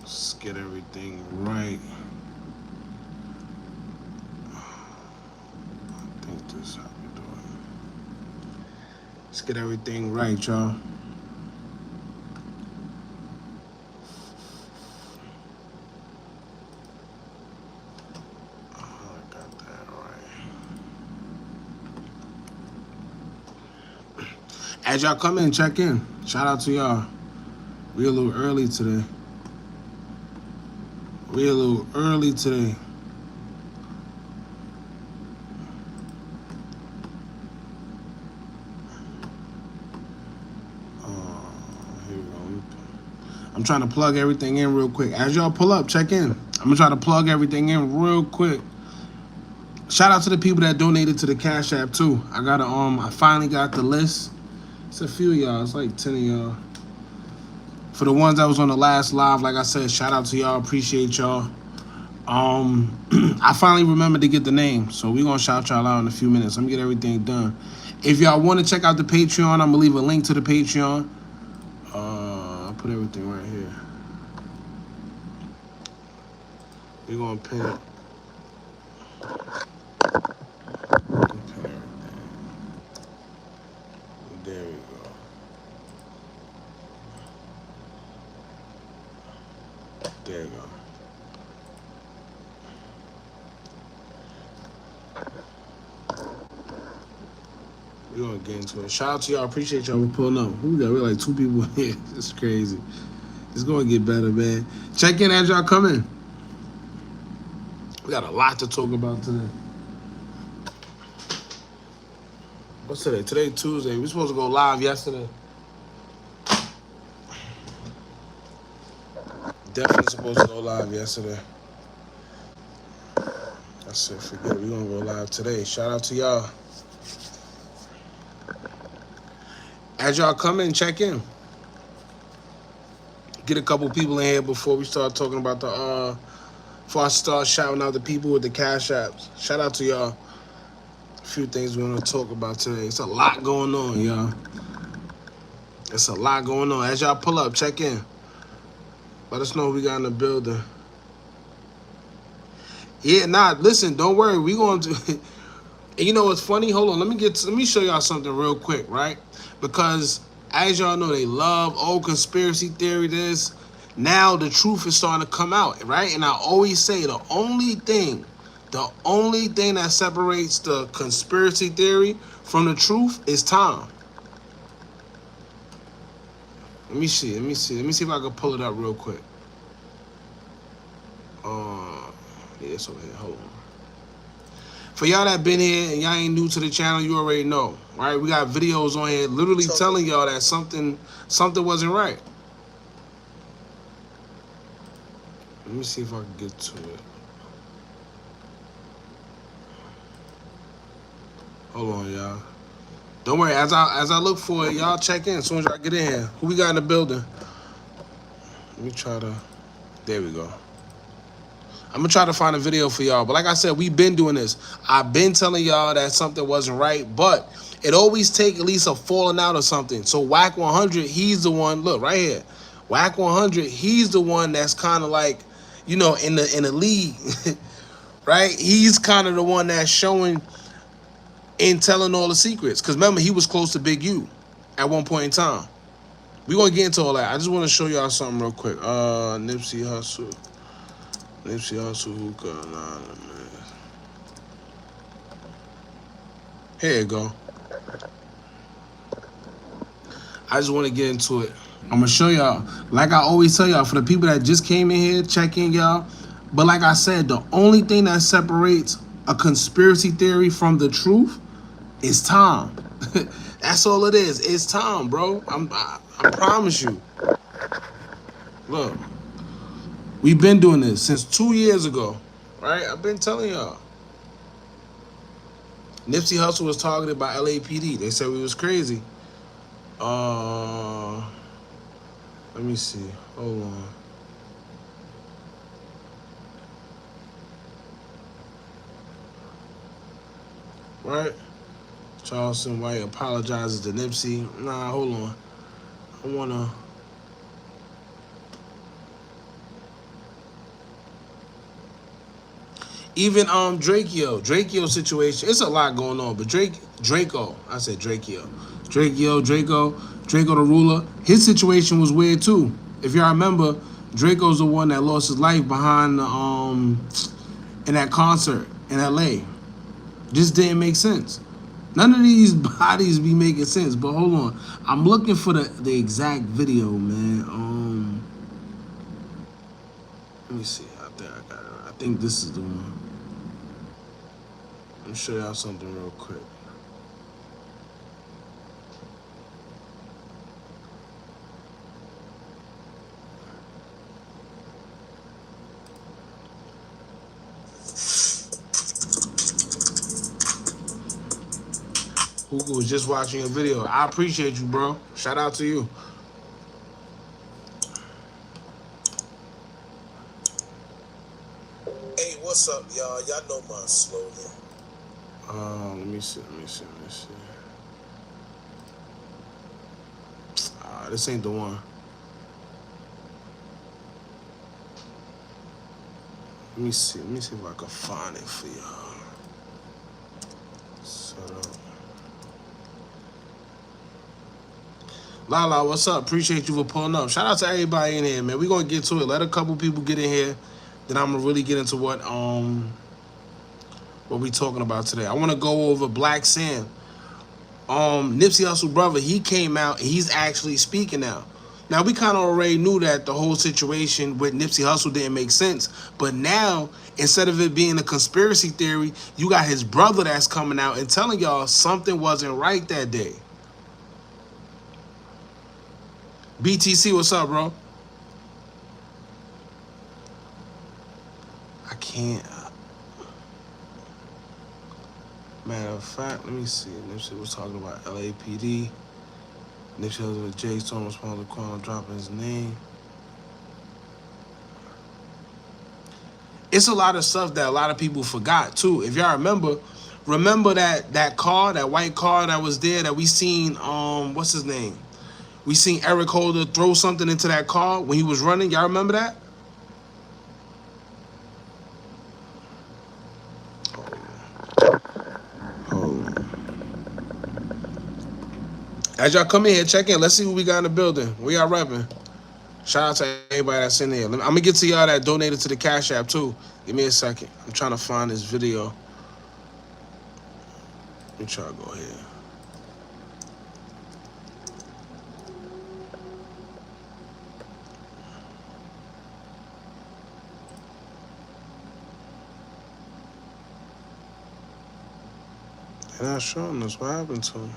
Let's get everything right. I think this is how we do it. Let's get everything right, y'all. As y'all come in, check in. Shout out to y'all. We a little early today. Here we go. I'm trying to plug everything in real quick. As y'all pull up, check in. I'm gonna try to plug everything in real quick. Shout out to the people that donated to the Cash App too. I finally got the list. It's a few of y'all. It's like 10 of y'all. For the ones that was on the last live, like I said, shout out to y'all. Appreciate y'all. I finally remembered to get the name, so we're gonna shout y'all out in a few minutes. I'm gonna get everything done. If y'all want to check out the Patreon, I'm gonna leave a link to the Patreon. I'll put everything right here. We're gonna pin it. There we go. There we go. We're gonna get into it. Shout out to y'all. Appreciate y'all for pulling up. Who we got? We're like 2 people here. It's crazy. It's gonna get better, man. Check in as y'all come in. We got a lot to talk about today. What's today? Today Tuesday. We supposed to go live yesterday. Definitely supposed to go live yesterday. I said, forget it. We're gonna go live today. Shout out to y'all. As y'all come in, check in. Get a couple people in here before we start talking about before I start shouting out the people with the Cash Apps. Shout out to y'all. A few things we want to talk about today. It's a lot going on, y'all. It's a lot going on. As y'all pull up, check in. Let us know what we got in the building. Yeah, listen, don't worry. We going to... And you know what's funny? Hold on. Let me show y'all something real quick, right? Because as y'all know, they love conspiracy theory this. Now the truth is starting to come out, right? And I always say the only thing that separates the conspiracy theory from the truth is time. Let me see if I can pull it up real quick. Yeah, it's over here. Hold on. For y'all that been here and y'all ain't new to the channel, you already know, right? We got videos on here literally telling y'all that something wasn't right. Let me see if I can get to it. Hold on, y'all. Don't worry, as I look for it, y'all check in as soon as y'all get in here. Who we got in the building? Let me try to... There we go. I'm going to try to find a video for y'all. But like I said, we've been doing this. I've been telling y'all that something wasn't right. But it always take at least a falling out or something. So Whack 100, he's the one. Look, right here. Whack 100, he's the one that's kind of like, you know, in the league. Right? He's kind of the one that's showing and telling all the secrets. Because remember, he was close to Big U at one point in time. We're going to get into all that. I just want to show y'all something real quick. Nipsey Hussle. Hookah Anonymous. Here you go. I just want to get into it. I'm going to show y'all. Like I always tell y'all, for the people that just came in here, check in, y'all. But like I said, the only thing that separates a conspiracy theory from the truth is time. That's all it is. It's time, bro. I promise you. Look. We've been doing this since 2 years ago, right? I've been telling y'all. Nipsey Hussle was targeted by LAPD. They said we was crazy. Let me see. Hold on. Right? Charleston White apologizes to Nipsey. Nah, hold on. I wanna. Even Drakeo situation. It's a lot going on, but Draco. I said Draco the ruler. His situation was weird too. If y'all remember, Draco's the one that lost his life behind the in that concert in L.A. Just didn't make sense. None of these bodies be making sense. But hold on, I'm looking for the exact video, man. Let me see. I think I got it. I think this is the one. Let me show y'all something real quick. Hookah was just watching your video. I appreciate you, bro. Shout out to you. Hey, what's up, y'all? Y'all know my slogan. Let me see. This ain't the one. Let me see if I can find it for y'all. Set up. Lala, what's up? Appreciate you for pulling up. Shout out to everybody in here, man. We're gonna get to it. Let a couple people get in here. Then I'm gonna really get into what we talking about today. I wanna go over Black Sam. Nipsey Hussle brother, he came out and he's actually speaking now. Now, we kind of already knew that the whole situation with Nipsey Hussle didn't make sense. But now, instead of it being a conspiracy theory, you got his brother that's coming out and telling y'all something wasn't right that day. BTC, what's up, bro? I can't. Matter of fact, let me see. Nipsey was talking about LAPD. Nipsey Hussle with Jay Stone responsible to Quan dropping his name. It's a lot of stuff that a lot of people forgot too. If y'all remember that car, that white car that was there that we seen, what's his name? We seen Eric Holder throw something into that car when he was running. Y'all remember that? Hold on. As y'all come in here, check in. Let's see who we got in the building. Where y'all repping? Shout out to everybody that's in here. I'm gonna get to y'all that donated to the Cash App too. Give me a second. I'm trying to find this video. Let me try to go here. They're not showing us what happened to him.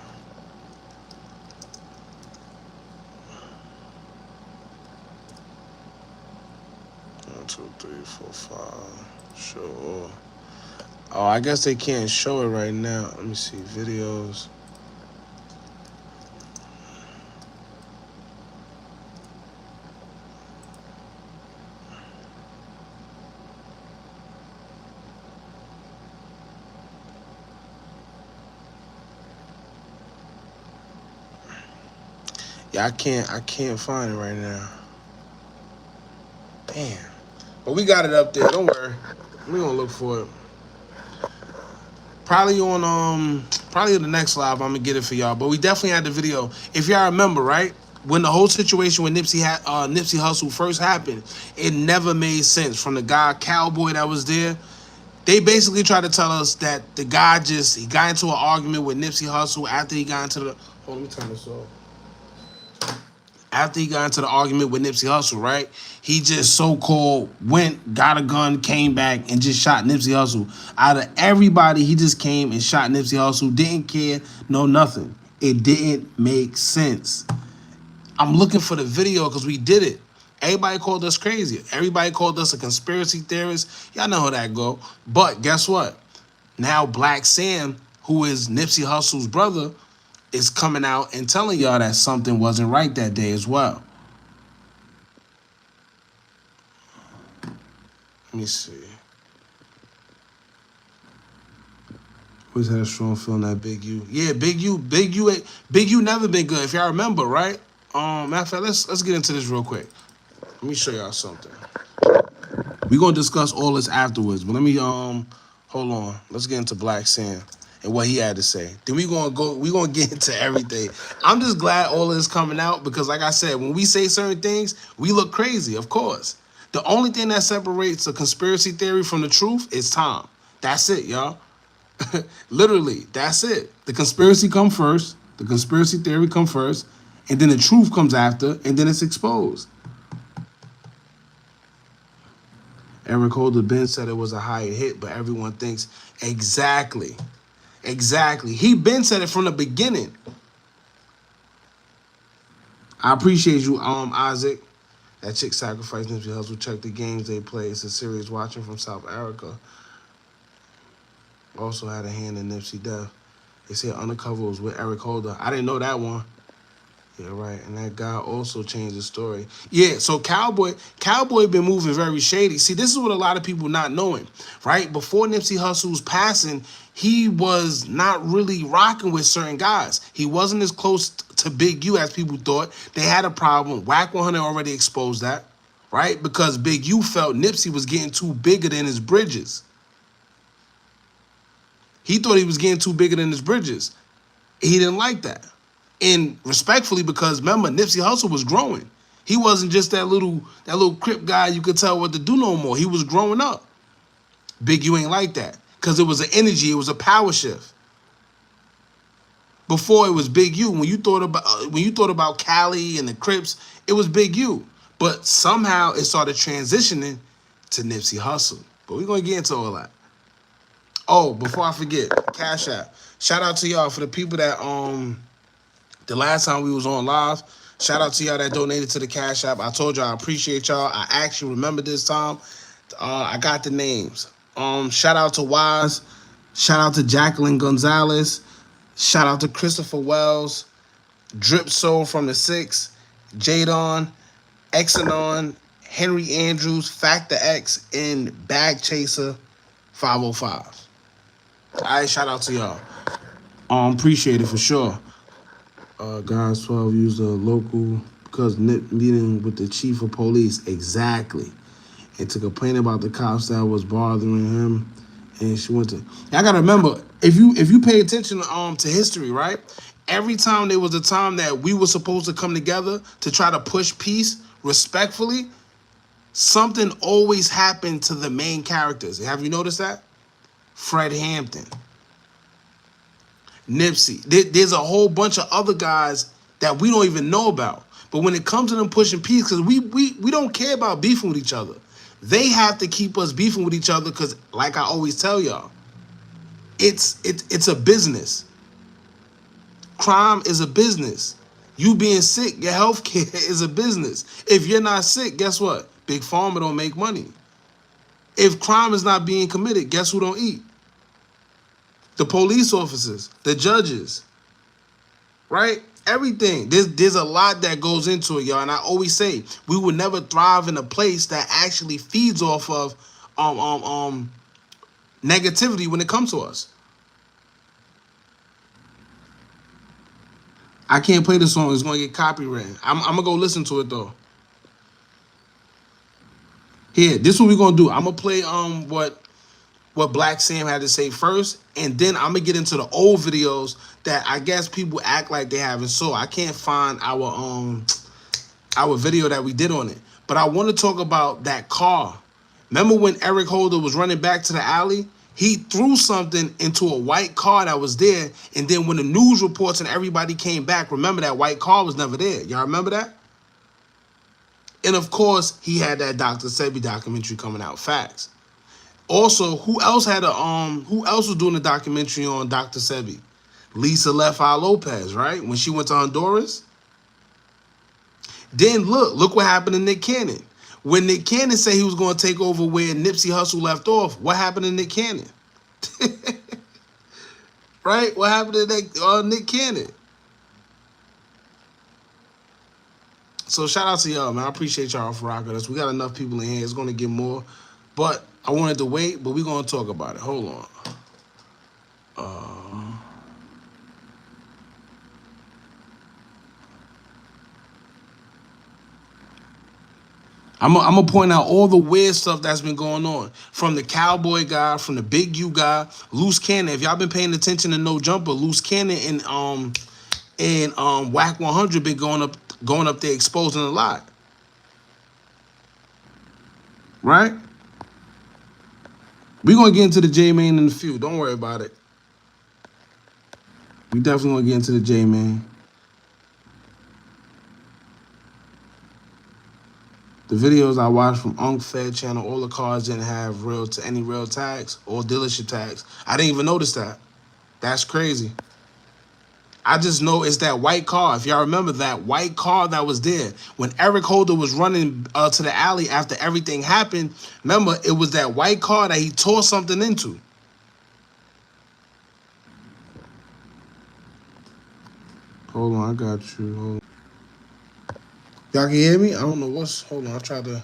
One, two, three, four, five. Show. Oh, I guess they can't show it right now. Let me see. Videos. Yeah, I can't find it right now. Damn. But we got it up there. Don't worry. We gonna look for it. Probably on probably the next live I'm gonna get it for y'all. But we definitely had the video. If y'all remember, right? When the whole situation with Nipsey Hussle first happened, it never made sense. From the guy Cowboy that was there, they basically tried to tell us that the guy he got into an argument with Nipsey Hussle after he got into the. Hold on, let me turn this off. After he got into the argument with Nipsey Hussle, right? He just so-called went, got a gun, came back, and just shot Nipsey Hussle. Out of everybody, he just came and shot Nipsey Hussle. Didn't care, no nothing. It didn't make sense. I'm looking for the video because we did it. Everybody called us crazy. Everybody called us a conspiracy theorist. Y'all know how that go. But guess what? Now Black Sam, who is Nipsey Hussle's brother, is coming out and telling y'all that something wasn't right that day as well. Let me see. Always had a strong feeling that Big U. Yeah, Big U never been good. If y'all remember, right? Matter of fact, let's get into this real quick. Let me show y'all something. We're gonna discuss all this afterwards, but let me hold on. Let's get into Black Sam and what he had to say. Then we're gonna get into everything. I'm just glad all of this coming out because like I said, when we say certain things, we look crazy, of course. The only thing that separates a conspiracy theory from the truth is time. That's it, y'all. Literally, that's it. The conspiracy come first, the conspiracy theory come first, and then the truth comes after, and then it's exposed. Eric Holder Ben said it was a higher hit, but everyone thinks exactly. He Ben said it from the beginning. I appreciate you, Isaac. That chick sacrificed Nipsey Hussle. Check the games they play. It's a series watching from South Africa. Also had a hand in Nipsey death. They said Undercover was with Eric Holder. I didn't know that one. Yeah, right. And that guy also changed the story. Yeah, so Cowboy been moving very shady. See, this is what a lot of people not knowing, right? Before Nipsey Hussle's passing, he was not really rocking with certain guys. He wasn't as close to Big U as people thought. They had a problem. Whack 100 already exposed that, right? Because Big U felt Nipsey was getting too bigger than his bridges. He thought he was getting too bigger than his bridges. He didn't like that. And respectfully, because remember, Nipsey Hussle was growing. He wasn't just that little Crip guy you could tell what to do no more. He was growing up. Big U ain't like that. Because it was an energy, it was a power shift. Before it was Big U. When you thought about Cali and the Crips, it was Big U. But somehow it started transitioning to Nipsey Hussle. But we're gonna get into all that. Oh, before I forget, Cash App. Shout out to y'all for the people that the last time we was on live. Shout out to y'all that donated to the Cash App. I told y'all I appreciate y'all. I actually remember this time. I got the names. Shout out to Wise. Shout out to Jacqueline Gonzalez. Shout out to Christopher Wells. Drip Soul from the Six. Jadon. Exanon. Henry Andrews. Factor X. And Bag Chaser 505. All right, shout out to y'all. Appreciate it for sure. Guys 12 used a local because Nip meeting with the chief of police. Exactly. And to complain about the cops that was bothering him. And she went to. I gotta remember, if you pay attention to history, right? Every time there was a time that we were supposed to come together to try to push peace respectfully, something always happened to the main characters. Have you noticed that? Fred Hampton, Nipsey. There's a whole bunch of other guys that we don't even know about. But when it comes to them pushing peace, because we don't care about beefing with each other. They have to keep us beefing with each other because, like I always tell y'all, it's a business. Crime is a business. You being sick, your health care is a business. If you're not sick, guess what? Big Pharma don't make money. If crime is not being committed, guess who don't eat? The police officers, the judges, right? Everything. There's a lot that goes into it, y'all. And I always say we will never thrive in a place that actually feeds off of negativity when it comes to us. I can't play the song. It's gonna get copyrighted. I'm gonna go listen to it though. Here, this is what we're gonna do. I'm gonna play what Black Sam had to say first, and then I'm gonna get into the old videos that I guess people act like they haven't saw. I can't find our video that we did on it, but I want to talk about that car. Remember when Eric Holder was running back to the alley? He threw something into a white car that was there, and then when the news reports and everybody came back, remember that white car was never there. Y'all remember that? And of course, he had that Dr. Sebi documentary coming out. Facts. Also, who else was doing a documentary on Dr. Sebi? Lisa Lefi Lopez, right? When she went to Honduras. Then look what happened to Nick Cannon. When Nick Cannon said he was going to take over where Nipsey Hussle left off, what happened to Nick Cannon? Right? What happened to Nick Cannon? So shout out to y'all, man. I appreciate y'all for rocking us. We got enough people in here. It's going to get more. But I wanted to wait, but we're going to talk about it. Hold on. I'm gonna point out all the weird stuff that's been going on. From the cowboy guy, from the big U guy, Loose Cannon. If y'all been paying attention to No Jumper, Loose Cannon and Whack 100 been going up there exposing a lot. Right? We're gonna get into the J-Man in a few. Don't worry about it. We definitely gonna get into the J-Man. The videos I watched from Unk Fed channel, all the cars didn't have any real tags or dealership tags. I didn't even notice that. That's crazy. I just know it's that white car. If y'all remember that white car that was there when Eric Holder was running to the alley after everything happened. Remember, it was that white car that he tore something into. Hold on, I got you. Hold on. Y'all can hear me? I don't know what's. Hold on, I tried to.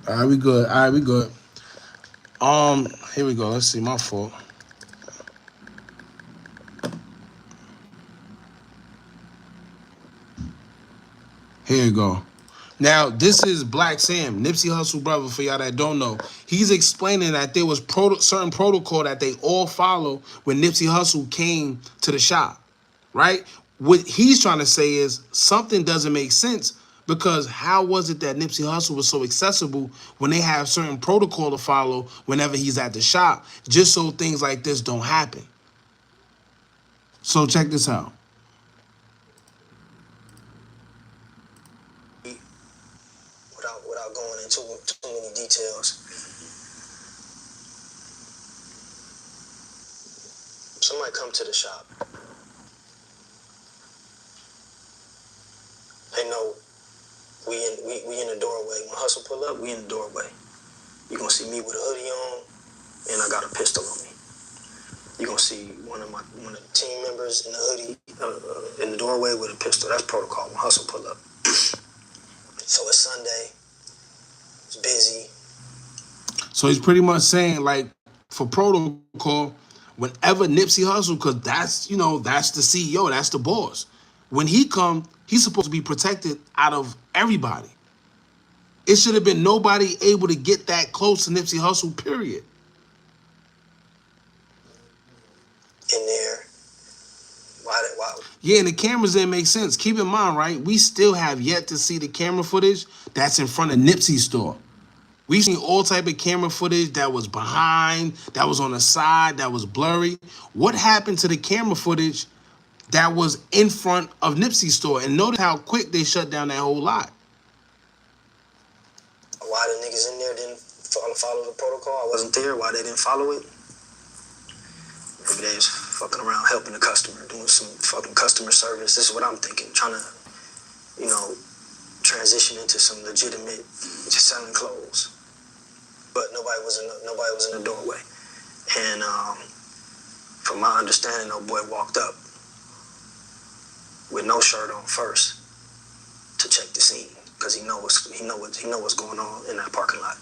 All right, we good. All right, we good. Here we go. Let's see. My fault. Here you go. Now, this is Black Sam, Nipsey Hussle brother, for y'all that don't know. He's explaining that there was certain protocol that they all follow when Nipsey Hussle came to the shop, right? What he's trying to say is something doesn't make sense because how was it that Nipsey Hussle was so accessible when they have certain protocol to follow whenever he's at the shop, just so things like this don't happen? So check this out. Without going into too many details, somebody come to the shop. They know we in the doorway. When Hustle pull up, we in the doorway. You gonna see me with a hoodie on, and I got a pistol on me. You gonna see one of the team members in the hoodie in the doorway with a pistol. That's protocol when Hustle pull up. So it's Sunday. It's busy. So he's pretty much saying, like, for protocol, whenever Nipsey Hussle, because that's, that's the CEO, that's the boss. When he come, he's supposed to be protected out of everybody. It should have been nobody able to get that close to Nipsey Hussle, period. In there. Why? Yeah, and the cameras didn't make sense. Keep in mind, right? We still have yet to see the camera footage that's in front of Nipsey's store. We've seen all type of camera footage that was behind, that was on the side, that was blurry. What happened to the camera footage that was in front of Nipsey's store? And notice how quick they shut down that whole lot. Why the niggas in there didn't follow the protocol? I wasn't there. Why they didn't follow it? Maybe they was fucking around helping the customer, doing some fucking customer service. This is what I'm thinking, trying to, transition into some legitimate just selling clothes. But nobody was in the doorway. And from my understanding, old boy walked up with no shirt on first to check the scene because he know what's going on in that parking lot.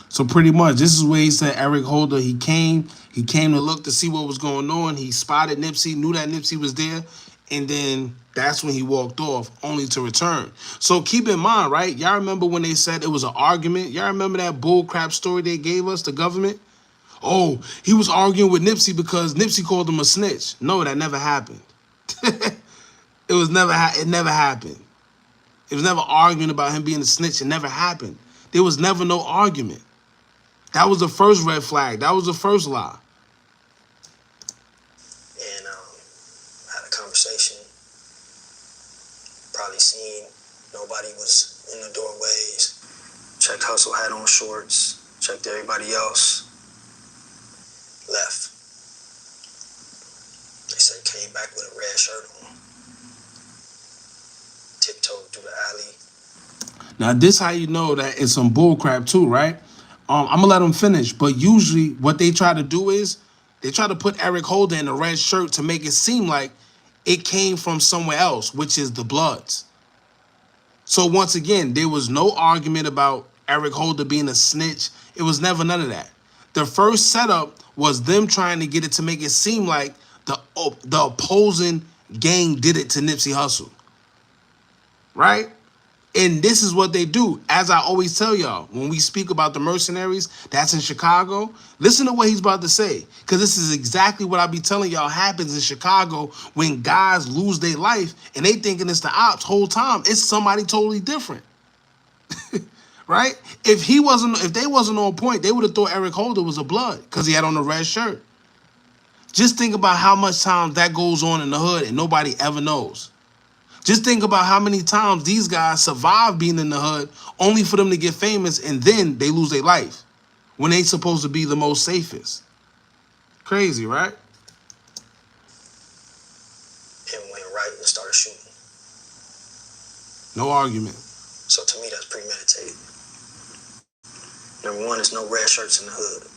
So pretty much, this is where he said Eric Holder, he came to look to see what was going on. He spotted Nipsey, knew that Nipsey was there, and then that's when he walked off, only to return. So keep in mind, right? Y'all remember when they said it was an argument? Y'all remember that bullcrap story they gave us, the government? Oh, he was arguing with Nipsey because Nipsey called him a snitch. No, that never happened. It never happened. It was never arguing about him being a snitch. It never happened. There was never no argument. That was the first red flag. That was the first lie. And had a conversation. Probably seen nobody was in the doorways. Checked Hustle, had on shorts. Checked everybody else. Left. They said came back with a red shirt on. Tiptoed through the alley. Now this how you know that it's some bullcrap too, right? I'm gonna let them finish, but usually what they try to do is they try to put Eric Holder in a red shirt to make it seem like it came from somewhere else, which is the Bloods. So once again, there was no argument about Eric Holder being a snitch. It was never none of that. The first setup was them trying to get it to make it seem like the opposing gang did it to Nipsey Hussle, right? And this is what they do. As I always tell y'all, when we speak about the mercenaries, that's in Chicago, listen to what he's about to say. Because this is exactly what I be telling y'all happens in Chicago when guys lose their life and they thinking it's the ops whole time. It's somebody totally different. Right? If they wasn't on point, they would have thought Eric Holder was a blood because he had on a red shirt. Just think about how much time that goes on in the hood and nobody ever knows. Just think about how many times these guys survive being in the hood only for them to get famous and then they lose their life when they supposed to be the most safest. Crazy, right? And went right and started shooting. No argument. So to me, that's premeditated. Number one, there's no red shirts in the hood.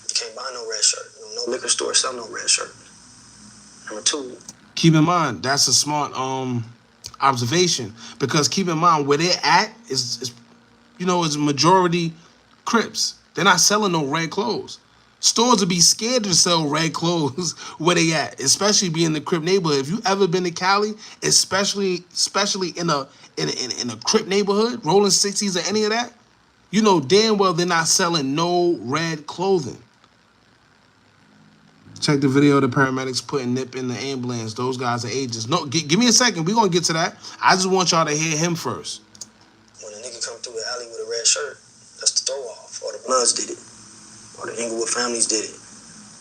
You can't buy no red shirt. No liquor store sell no red shirt. Number two, keep in mind, that's a smart observation, because keep in mind where they're at is is majority Crips. They're not selling no red clothes. Stores would be scared to sell red clothes where they at, especially being in the Crip neighborhood. If you ever been to Cali, especially in a Crip neighborhood, rolling 60s or any of that, you know damn well they're not selling no red clothing. Check the video of the paramedics putting Nip in the ambulance. Those guys are agents. No, give me a second. We're going to get to that. I just want y'all to hear him first. When a nigga come through the alley with a red shirt, that's the throw off. Or the Bloods did it. Or the Inglewood families did it.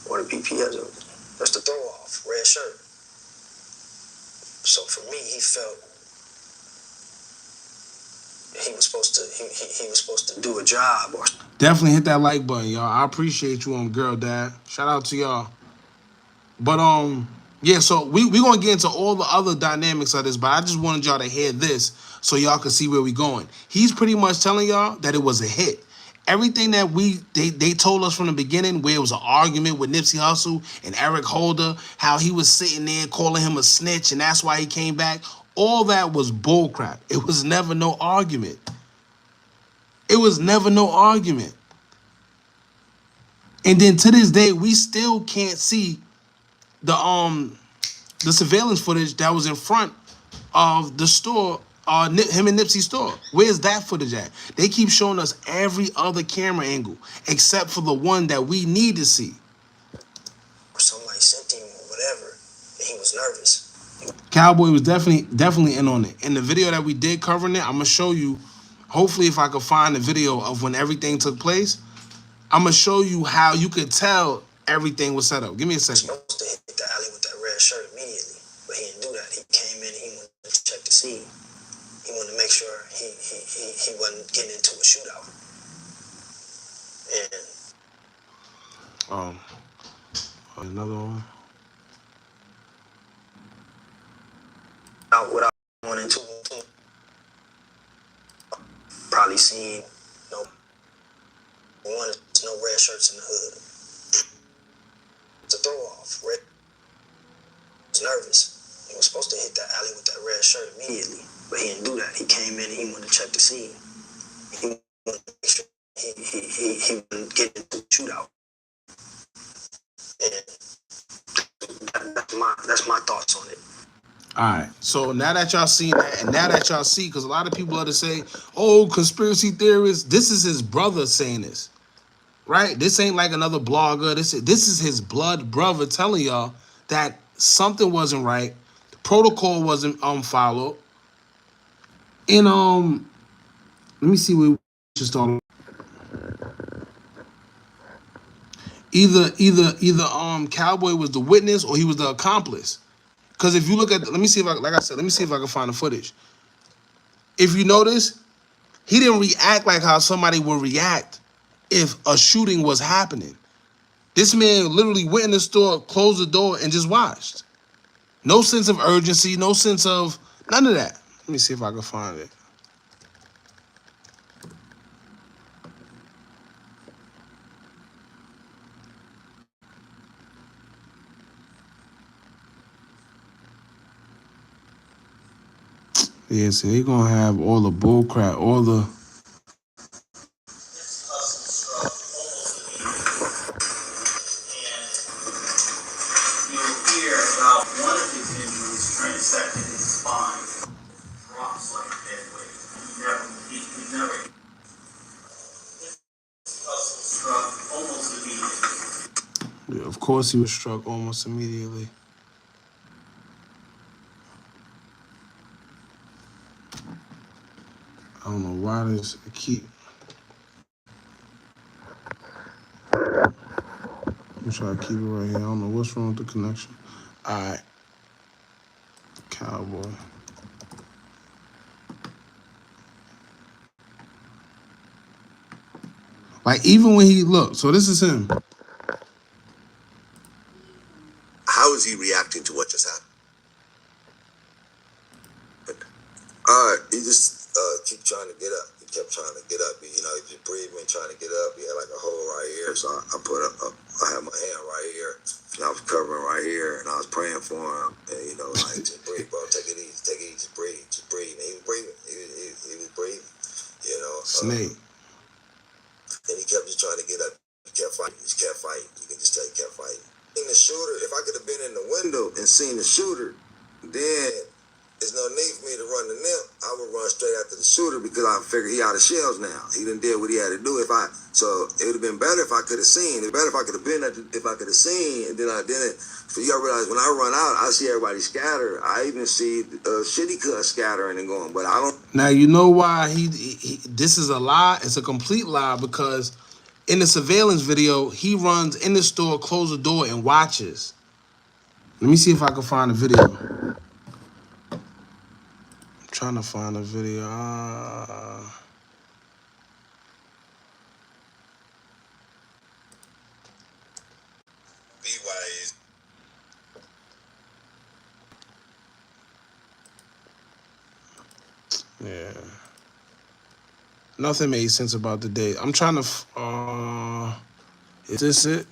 Or the BPS. That's the throw off. Red shirt. So for me, he felt he was supposed to do a job. Or definitely hit that like button, y'all. I appreciate you on Girl Dad. Shout out to y'all. But yeah, so we gonna get into all the other dynamics of this, but I just wanted y'all to hear this so y'all can see where we going. He's pretty much telling y'all that it was a hit. Everything that they told us from the beginning, where it was an argument with Nipsey Hussle and Eric Holder, how he was sitting there calling him a snitch and that's why he came back, all that was bullcrap. It was never no argument. It was never no argument. And then to this day, we still can't see the surveillance footage that was in front of the store, him and Nipsey's store. Where's that footage at? They keep showing us every other camera angle except for the one that we need to see. Or somebody sent him or whatever, and he was nervous. Cowboy was definitely in on it. In the video that we did covering it, I'm gonna show you. Hopefully, if I could find the video of when everything took place, I'm gonna show you how you could tell everything was set up. Give me a second. He was supposed to hit the alley with that red shirt immediately, but he didn't do that. He came in and he wanted to check the scene. He wanted to make sure he wasn't getting into a shootout. And another one. Without going into probably seen no red shirts in the hood. It's a throw off. Red was nervous. He was supposed to hit that alley with that red shirt immediately, but he didn't do that. He came in and he wanted to check the scene. He wanted to make sure he wouldn't get into a shootout. And that's my thoughts on it. All right, so now that y'all seen that, and now that y'all see, because a lot of people are to say, oh, conspiracy theorists, this is his brother saying this, right? This ain't like another blogger. This is his blood brother telling y'all that something wasn't right, the protocol wasn't followed, and let me see where we should start. Either Cowboy was the witness or he was the accomplice. Because if you look at, let me see if I can find the footage. If you notice, he didn't react like how somebody would react if a shooting was happening. This man literally went in the store, closed the door, and just watched. No sense of urgency, no sense of none of that. Let me see if I can find it. Yeah, so they're gonna have all the bull crap, all the course, he was struck almost immediately. I don't know why this keep. I'm trying to keep it right here. I don't know what's wrong with the connection. All right, cowboy. Like even when he looked, so this is him. How is he reacting to what just happened? He just keep trying to get up. He kept trying to get up. He just breathing, trying to get up. He had like a hole right here, so I put up. I had my hand right here, and I was covering right here, and I was praying for him. And like just breathe, bro. Take it easy. Take it easy. Just breathe. Just breathe. And he was breathing. He was breathing. Snake. And he kept just trying to get up. He kept fighting. He just kept fighting. You can just tell he kept fighting. In the shooter, if I could have been in the window and seen the shooter, then there's no need for me to run the nip. I would run straight after the shooter because I figured he out of shells now. He done did what he had to do. So it would have been better if I could have seen. It would better if I could have been if I could have seen, and then I didn't. So you gotta realize when I run out, I see everybody scatter. I even see Shitty Cut scattering and going, but I don't. Now you know why he this is a lie. It's a complete lie because in the surveillance video, he runs in the store, closes the door, and watches. Let me see if I can find a video. I'm trying to find a video. Yeah. Nothing made sense about the day. I'm trying to. Is this it?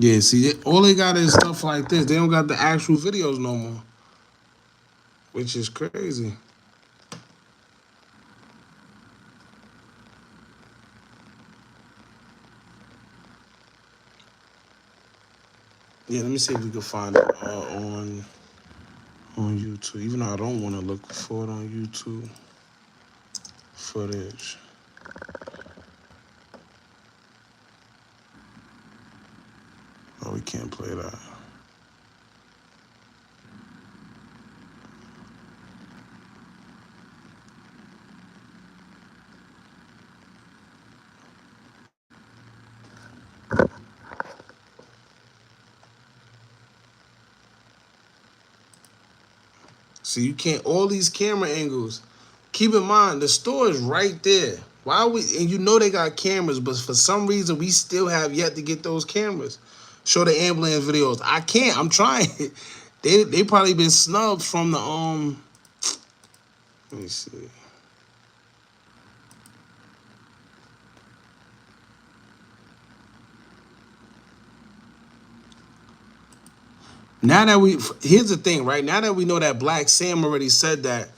Yeah, see, all they got is stuff like this. They don't got the actual videos no more, which is crazy. Yeah, let me see if we can find it on YouTube. Even though I don't want to look for it on YouTube footage. Oh, we can't play that. See, you can't, all these camera angles. Keep in mind, the store is right there. Why we, and you know they got cameras, but for some reason, we still have yet to get those cameras. Show the ambulance videos. I can't, I'm trying. They probably been snubbed from the, let me see. Now that here's the thing, right? Now that we know that Black Sam already said that,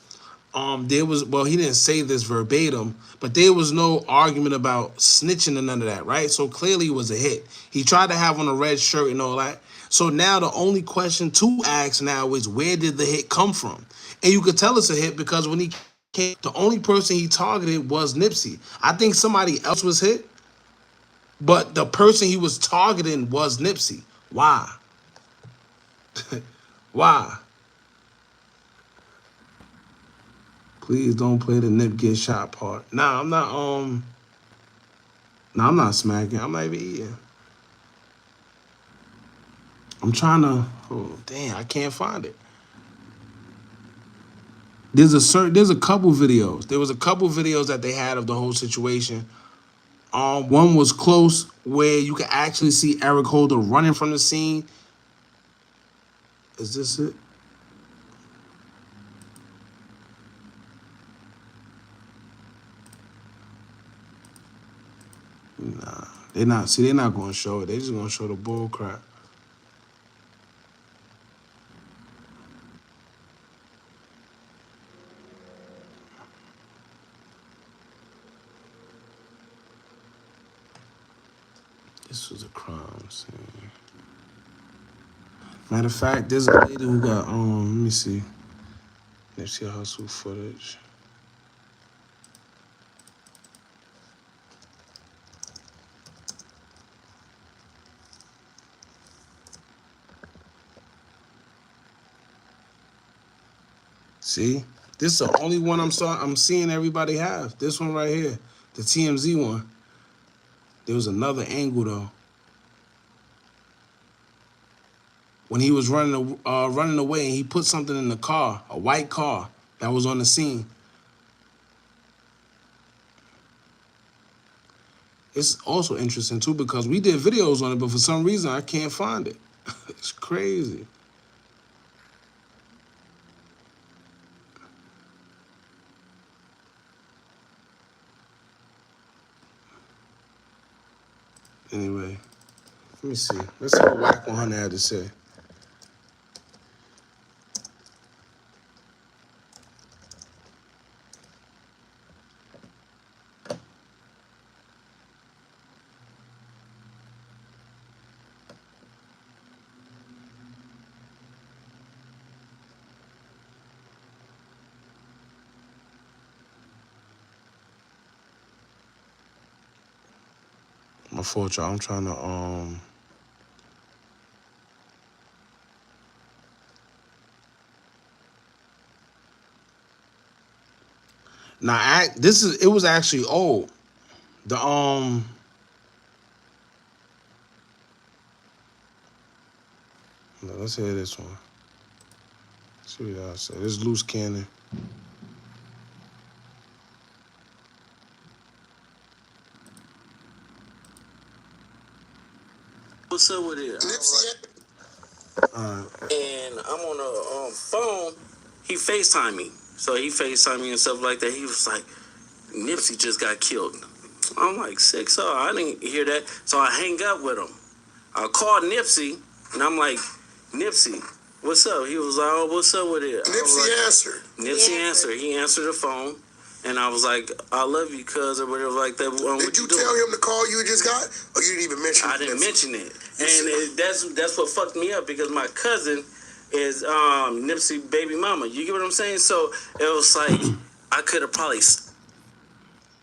there was, well, he didn't say this verbatim, but there was no argument about snitching and none of that, right? So clearly it was a hit. He tried to have on a red shirt and all that. So now the only question to ask now is where did the hit come from? And you could tell it's a hit because when he came, the only person he targeted was Nipsey. I think somebody else was hit, but the person he was targeting was Nipsey. Why? Why? Please don't play the Nip get shot part. Nah, I'm not I'm not smacking. I'm not even eating. I'm trying to, oh damn, I can't find it. There's a couple videos. There was a couple videos that they had of the whole situation. One was close where you can actually see Eric Holder running from the scene. Is this it? Nah, they're not. See, they're not gonna show it. They're just gonna show the bull crap. This was a crime scene. Matter of fact, there's a lady who got let me see. Nipsey Hussle footage. See? This is the only one I'm seeing everybody have. This one right here. The TMZ one. There was another angle though. When he was running away and he put something in the car, a white car that was on the scene. It's also interesting too because we did videos on it, but for some reason I can't find it. It's crazy. Anyway, let me see. Let's see what Whack 100 had to say. My fault, y'all. I'm trying to Now, it was actually old. The let's hear this one. Let's see what y'all say. This is loose cannon. What's up with it? And I'm on the phone. He FaceTimed me. So he FaceTimed me and stuff like that. He was like, Nipsey just got killed. I'm like, sick. So I didn't hear that. So I hang up with him. I called Nipsey, and I'm like, Nipsey, what's up? He was like, oh, what's up with it? Nipsey answered. Nipsey answered. He answered the phone. And I was like, I love you, cuz, or whatever like that. Did you tell him the call you just got? Or you didn't even mention it? I didn't mention it. And that's what fucked me up because my cousin is Nipsey baby mama. You get what I'm saying? So it was like, I could have probably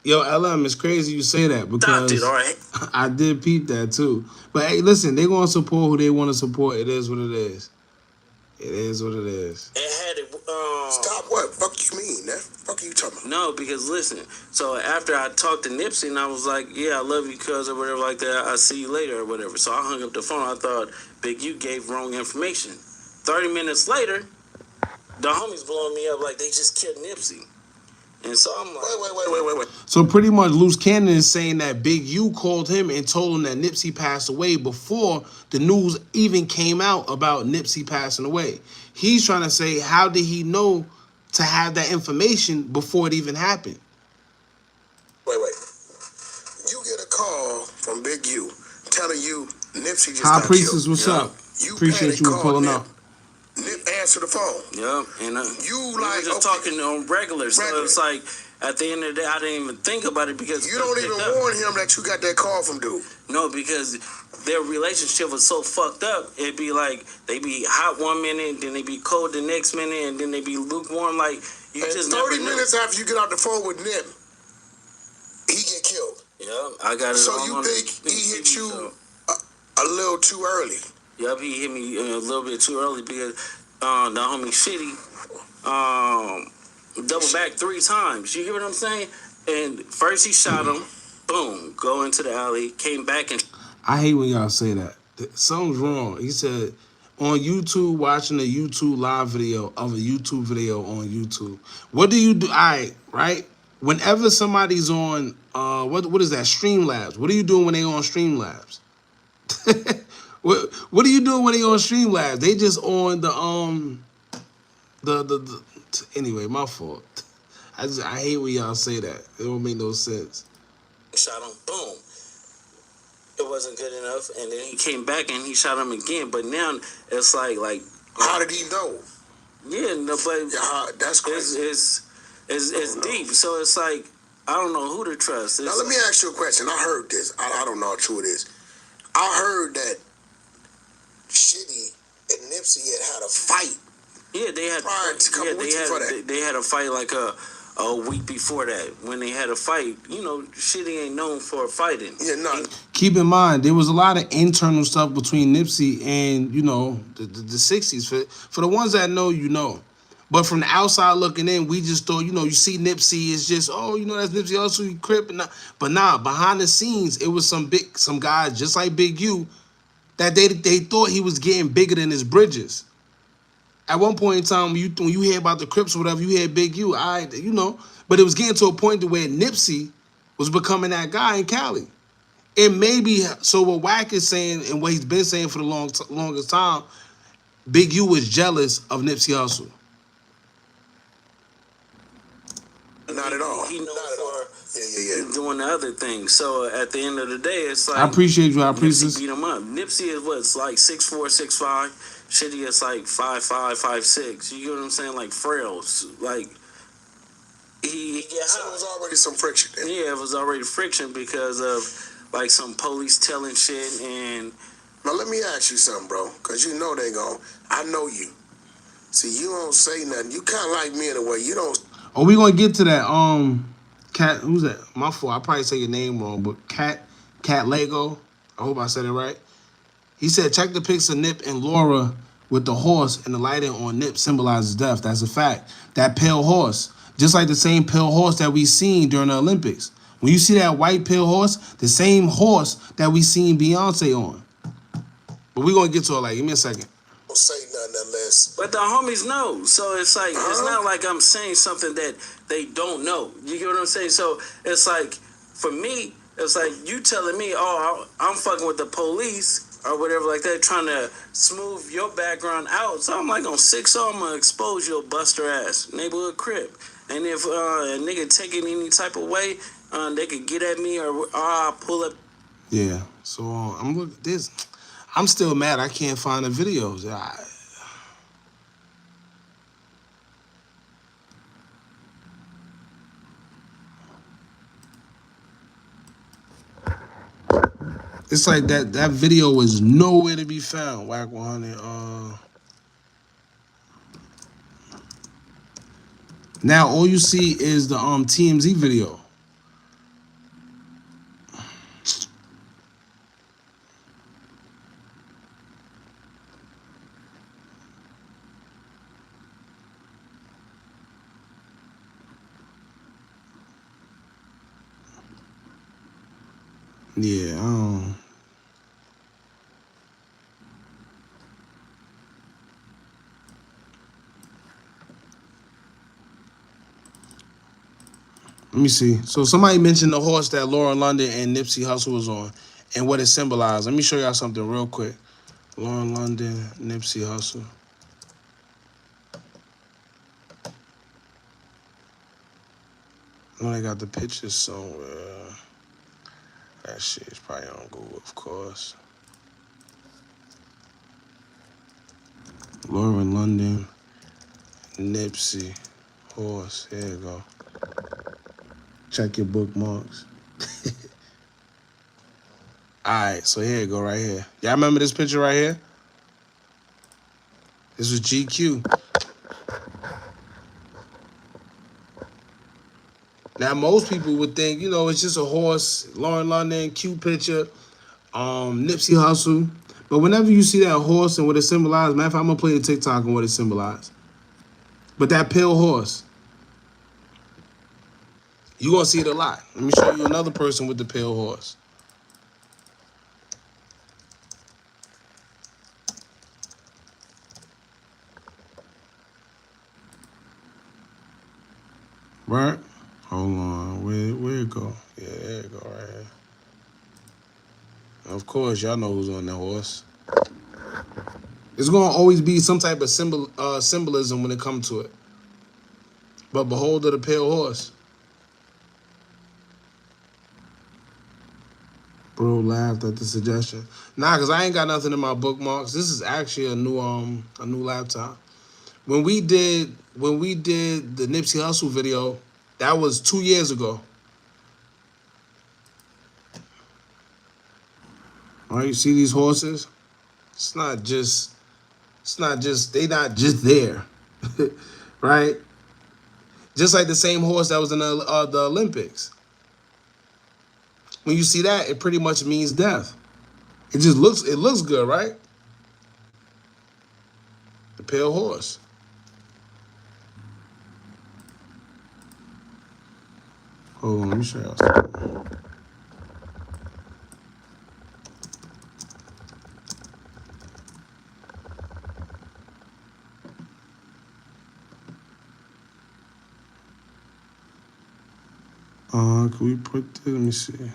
Yo, LM, it's crazy you say that because stopped it, all right? I did peep that too. But hey, listen, they're going to support who they want to support. It is what it is. It is what it is. It had it. Stop what? Fuck you mean? That fuck you talking about? No, because listen. So after I talked to Nipsey and I was like, yeah, I love you, cuz, or whatever like that. I'll see you later or whatever. So I hung up the phone. I thought Big U gave wrong information. 30 minutes later, the homies blowing me up like they just killed Nipsey. And so I'm like, Wait. So pretty much Loose Cannon is saying that Big U called him and told him that Nipsey passed away before the news even came out about Nipsey passing away. He's trying to say, how did he know to have that information before it even happened? Wait. You get a call from Big U telling you Nipsey just High got Priestess, killed. what's up? You Appreciate you pulling up. Nip answer the phone. yeah, and You we like were just talking on regular. So it's like at the end of the day, I didn't even think about it because you don't even warn him that you got that call from dude. No, because their relationship was so fucked up. It'd be like they be hot one minute, then they be cold the next minute, and then they be lukewarm. Like you And just 30 never knew. minutes after you get off the phone with Nip, he get killed. Yeah, I got it. So all you on think the he hit TV you show. a little too early? Yep, he hit me a little bit too early because the homie Shitty double back 3 times. You hear what I'm saying? And first he shot him, boom, go into the alley, came back and I hate when y'all say that. Something's wrong. He said, on YouTube, watching a YouTube live video of a YouTube video on YouTube. What do you do? All right? Whenever somebody's on, what is that? Streamlabs. What are you doing when they on Streamlabs? What are you doing when they on Streamlabs? They just on anyway, my fault. I hate when y'all say that. It don't make no sense. shot him, boom. It wasn't good enough, and then he came back and he shot him again. But now it's like How did he know? yeah, no, but That's crazy. It's deep. So it's like I don't know who to trust. Now let me ask you a question. I heard this. I don't know how true it is. I heard that Shitty and Nipsey had a fight. Yeah, they had prior to a couple weeks before that. They had a fight like a week before that. When they had a fight, you know, Shitty ain't known for fighting. Yeah, no. Keep in mind, there was a lot of internal stuff between Nipsey and, you know, the 60s. For the ones that know, you know. But from the outside looking in, we just thought, you know, you see Nipsey is just, oh, you know, that's Nipsey Hussle, he Crip. But nah, behind the scenes, it was some guys just like Big U that they thought he was getting bigger than his bridges. At one point in time, when you hear about the Crips or whatever, you hear Big U, you know. But it was getting to a point to where Nipsey was becoming that guy in Cali. And maybe, so what Wack is saying and what he's been saying for the longest time, Big U was jealous of Nipsey Hussle. Not at all. He known for doing the other things. So at the end of the day, it's like I appreciate you. I appreciate Nipsey beat him up. Nipsey is what? It's like 6'4", 6'5". Shitty is like 5'5", 5'6". You get what I'm saying? Like frails. Like so it was already some friction there. Yeah, it was already friction because of like some police telling shit and. Now let me ask you something, bro, because you know they gon'. I know you. See, you don't say nothing. You kind of like me in a way. You don't. Oh, we gonna get to that. Cat, who's that? My fault. I probably say your name wrong, but Cat Lego. I hope I said it right. He said, check the pics of Nip and Laura with the horse, and the lighting on Nip symbolizes death. That's a fact. That pale horse, just like the same pale horse that we seen during the Olympics. When you see that white pale horse, the same horse that we seen Beyonce on. But we gonna get to it. Like, give me a second. Don't say nothing unless. But the homies know, so it's like it's not like I'm saying something that they don't know. You get what I'm saying? So it's like for me, it's like you telling me, oh, I'm fucking with the police or whatever like that, trying to smooth your background out. So I'm like on 6-0, I'm gonna expose your buster ass neighborhood Crip. And if a nigga take it any type of way, they could get at me or I'll pull up. Yeah. So I'm looking this. I'm still mad I can't find the videos. It's like that video is nowhere to be found. Wack 100. Now all you see is the TMZ video. Yeah, let me see. So somebody mentioned the horse that Lauren London and Nipsey Hussle was on and what it symbolized. Let me show y'all something real quick. Lauren London, Nipsey Hussle. I know they got the pictures somewhere. That shit is probably on Google, of course. Lauren London, Nipsey, horse. Here you go. Check your bookmarks. All right, so here you go right here. Y'all remember this picture right here? This was GQ. Now, most people would think, you know, it's just a horse, Lauren London, cute picture, Nipsey Hussle. But whenever you see that horse and what it symbolizes, matter of fact, I'm going to play the TikTok and what it symbolizes. But that pale horse, you're going to see it a lot. Let me show you another person with the pale horse. Right? Hold on, where it go? Yeah, there it go, right here. Of course, y'all know who's on that horse. It's gonna always be some type of symbolism when it comes to it. But behold the pale horse. Bro laughed at the suggestion. Nah, cause I ain't got nothing in my bookmarks. This is actually a new laptop. When we did the Nipsey Hussle video, that was 2 years ago. All right, you see these horses? It's not just they not just there, right? Just like the same horse that was in the Olympics. When you see that, it pretty much means death. It looks good, right? The pale horse. Hold on, let me show y'all something. Can we put this? Let me see. And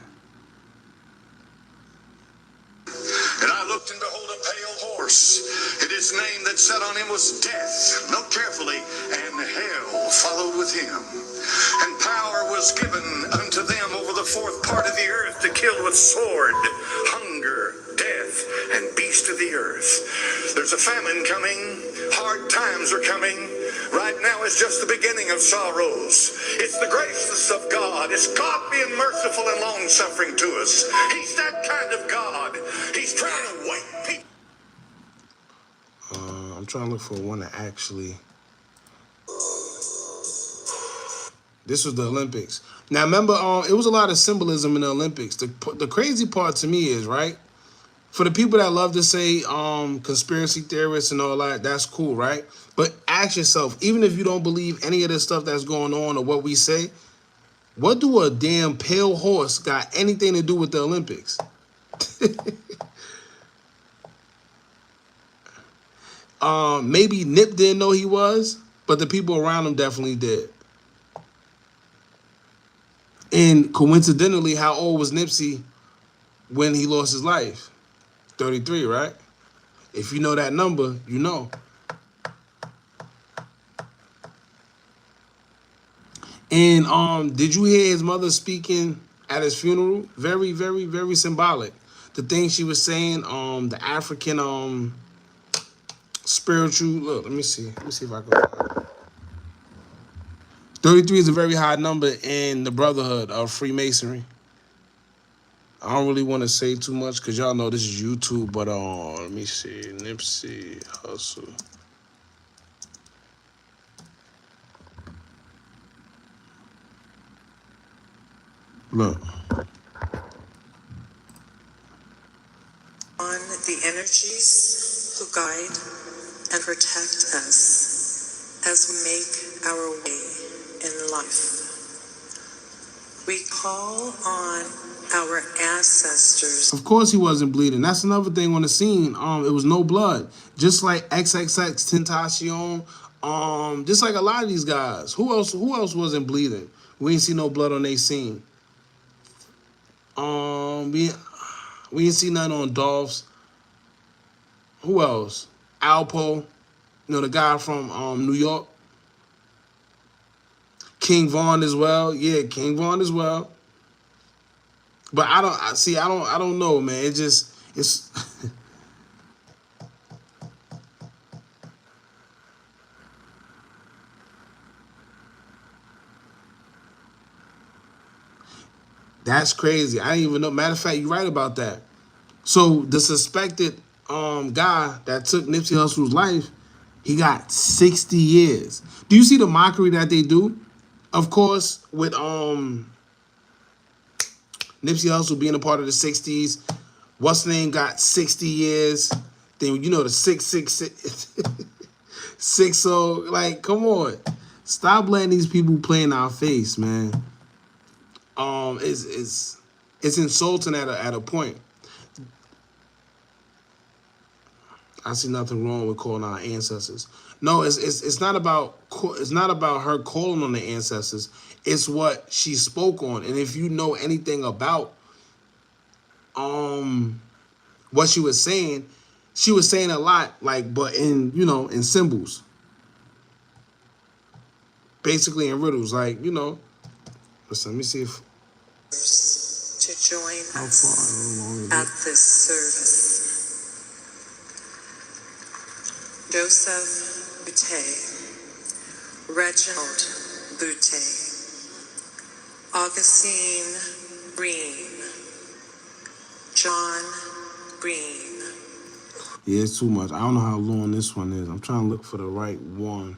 I looked, and behold, a pale horse, and his name that sat on him was Death. Note carefully, and hell followed with him. And power was given unto them over the fourth part of the earth to kill with sword, hunger, death, and beast of the earth. There's a famine coming. Hard times are coming. Right now is just the beginning of sorrows. It's the graciousness of God. It's God being merciful and long-suffering to us. He's that kind of God. He's trying to wake people. I'm trying to look for one that actually... This was the Olympics. Now, remember, it was a lot of symbolism in the Olympics. The crazy part to me is, right, for the people that love to say conspiracy theorists and all that, that's cool, right? But ask yourself, even if you don't believe any of this stuff that's going on or what we say, what do a damn pale horse got anything to do with the Olympics? Maybe Nip didn't know he was, but the people around him definitely did. And coincidentally, how old was Nipsey when he lost his life? 33, right? If you know that number, you know. And did you hear his mother speaking at his funeral? Very, very, very symbolic. The things she was saying, the African spiritual. Look, let me see. Let me see if I can find it. 33 is a very high number in the brotherhood of Freemasonry. I don't really want to say too much because y'all know this is YouTube, but let me see. Nipsey Hussle. Look. On the energies who guide and protect us as we make our way in life. We call on our ancestors. Of course he wasn't bleeding. That's another thing on the scene. It was no blood. Just like XXX Tentacion, just like a lot of these guys. Who else wasn't bleeding? We ain't see no blood on their scene. We ain't see nothing on Dolph's. Who else? Alpo, you know, the guy from New York. King Von as well. Yeah, King Von as well. But I don't know, man. It's that's crazy. I didn't even know. Matter of fact, you're right about that. So the suspected guy that took Nipsey Hussle's life, he got 60 years. Do you see the mockery that they do? Of course, with Nipsey Hussle being a part of the 60s, what's name got 60 years. Then you know the 666 60. Like, come on. Stop letting these people play in our face, man. It's insulting at a point. I see nothing wrong with calling our ancestors. No, it's not about her calling on the ancestors. It's what she spoke on. And if you know anything about what she was saying a lot, like, but in symbols. Basically in riddles, like, listen, let me see if to join us at this service. Joseph Boutte, Reginald Boutte, Augustine Green, John green. Yeah, it's too much. I don't know how long this one is. I'm trying to look for the right one.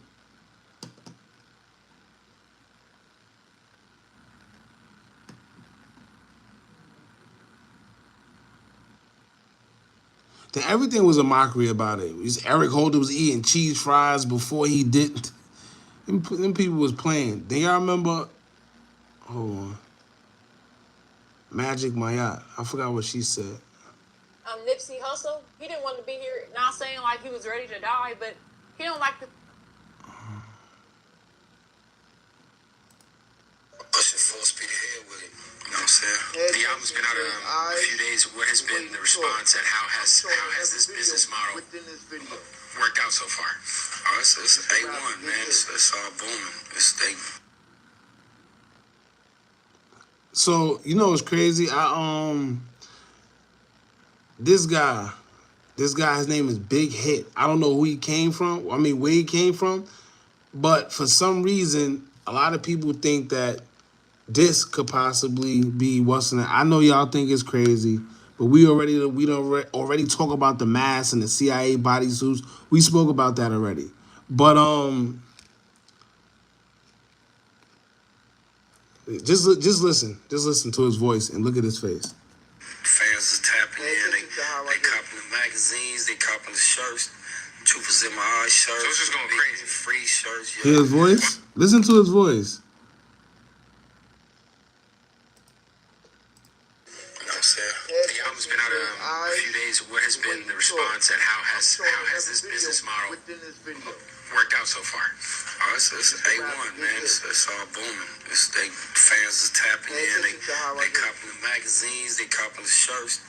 Then everything was a mockery about it. Eric Holder was eating cheese fries before he did. Them people was playing. Do y'all remember? Hold on. Magic Mayat. I forgot what she said. Nipsey Hussle, he didn't want to be here. Not saying like he was ready to die, but he don't like to. Pushing full speed ahead with it. You know what I'm saying? The album's been out a few days. What has been the response, and how has this business model worked out so far? Oh, it's A1, man. It's all booming. So you know what's crazy? This guy, his name is Big Hit. I don't know who he came from. I mean, where he came from, but for some reason, a lot of people think that this could possibly be what's in it. I know y'all think it's crazy, but we already talk about the mask and the CIA bodysuits. We spoke about that already. But just listen to his voice and look at his face. Fans are tapping in. They copping the magazines. They copping the shirts. Truth is in my eyes shirts. So it's just going crazy. Free shirts. Hear his voice? Listen to his voice. The album's been out a few days. What has been the response, and how has this business model worked out so far? Oh, it's A1, man. It's all booming. Fans are tapping in. They copping the magazines. They copping the shirts.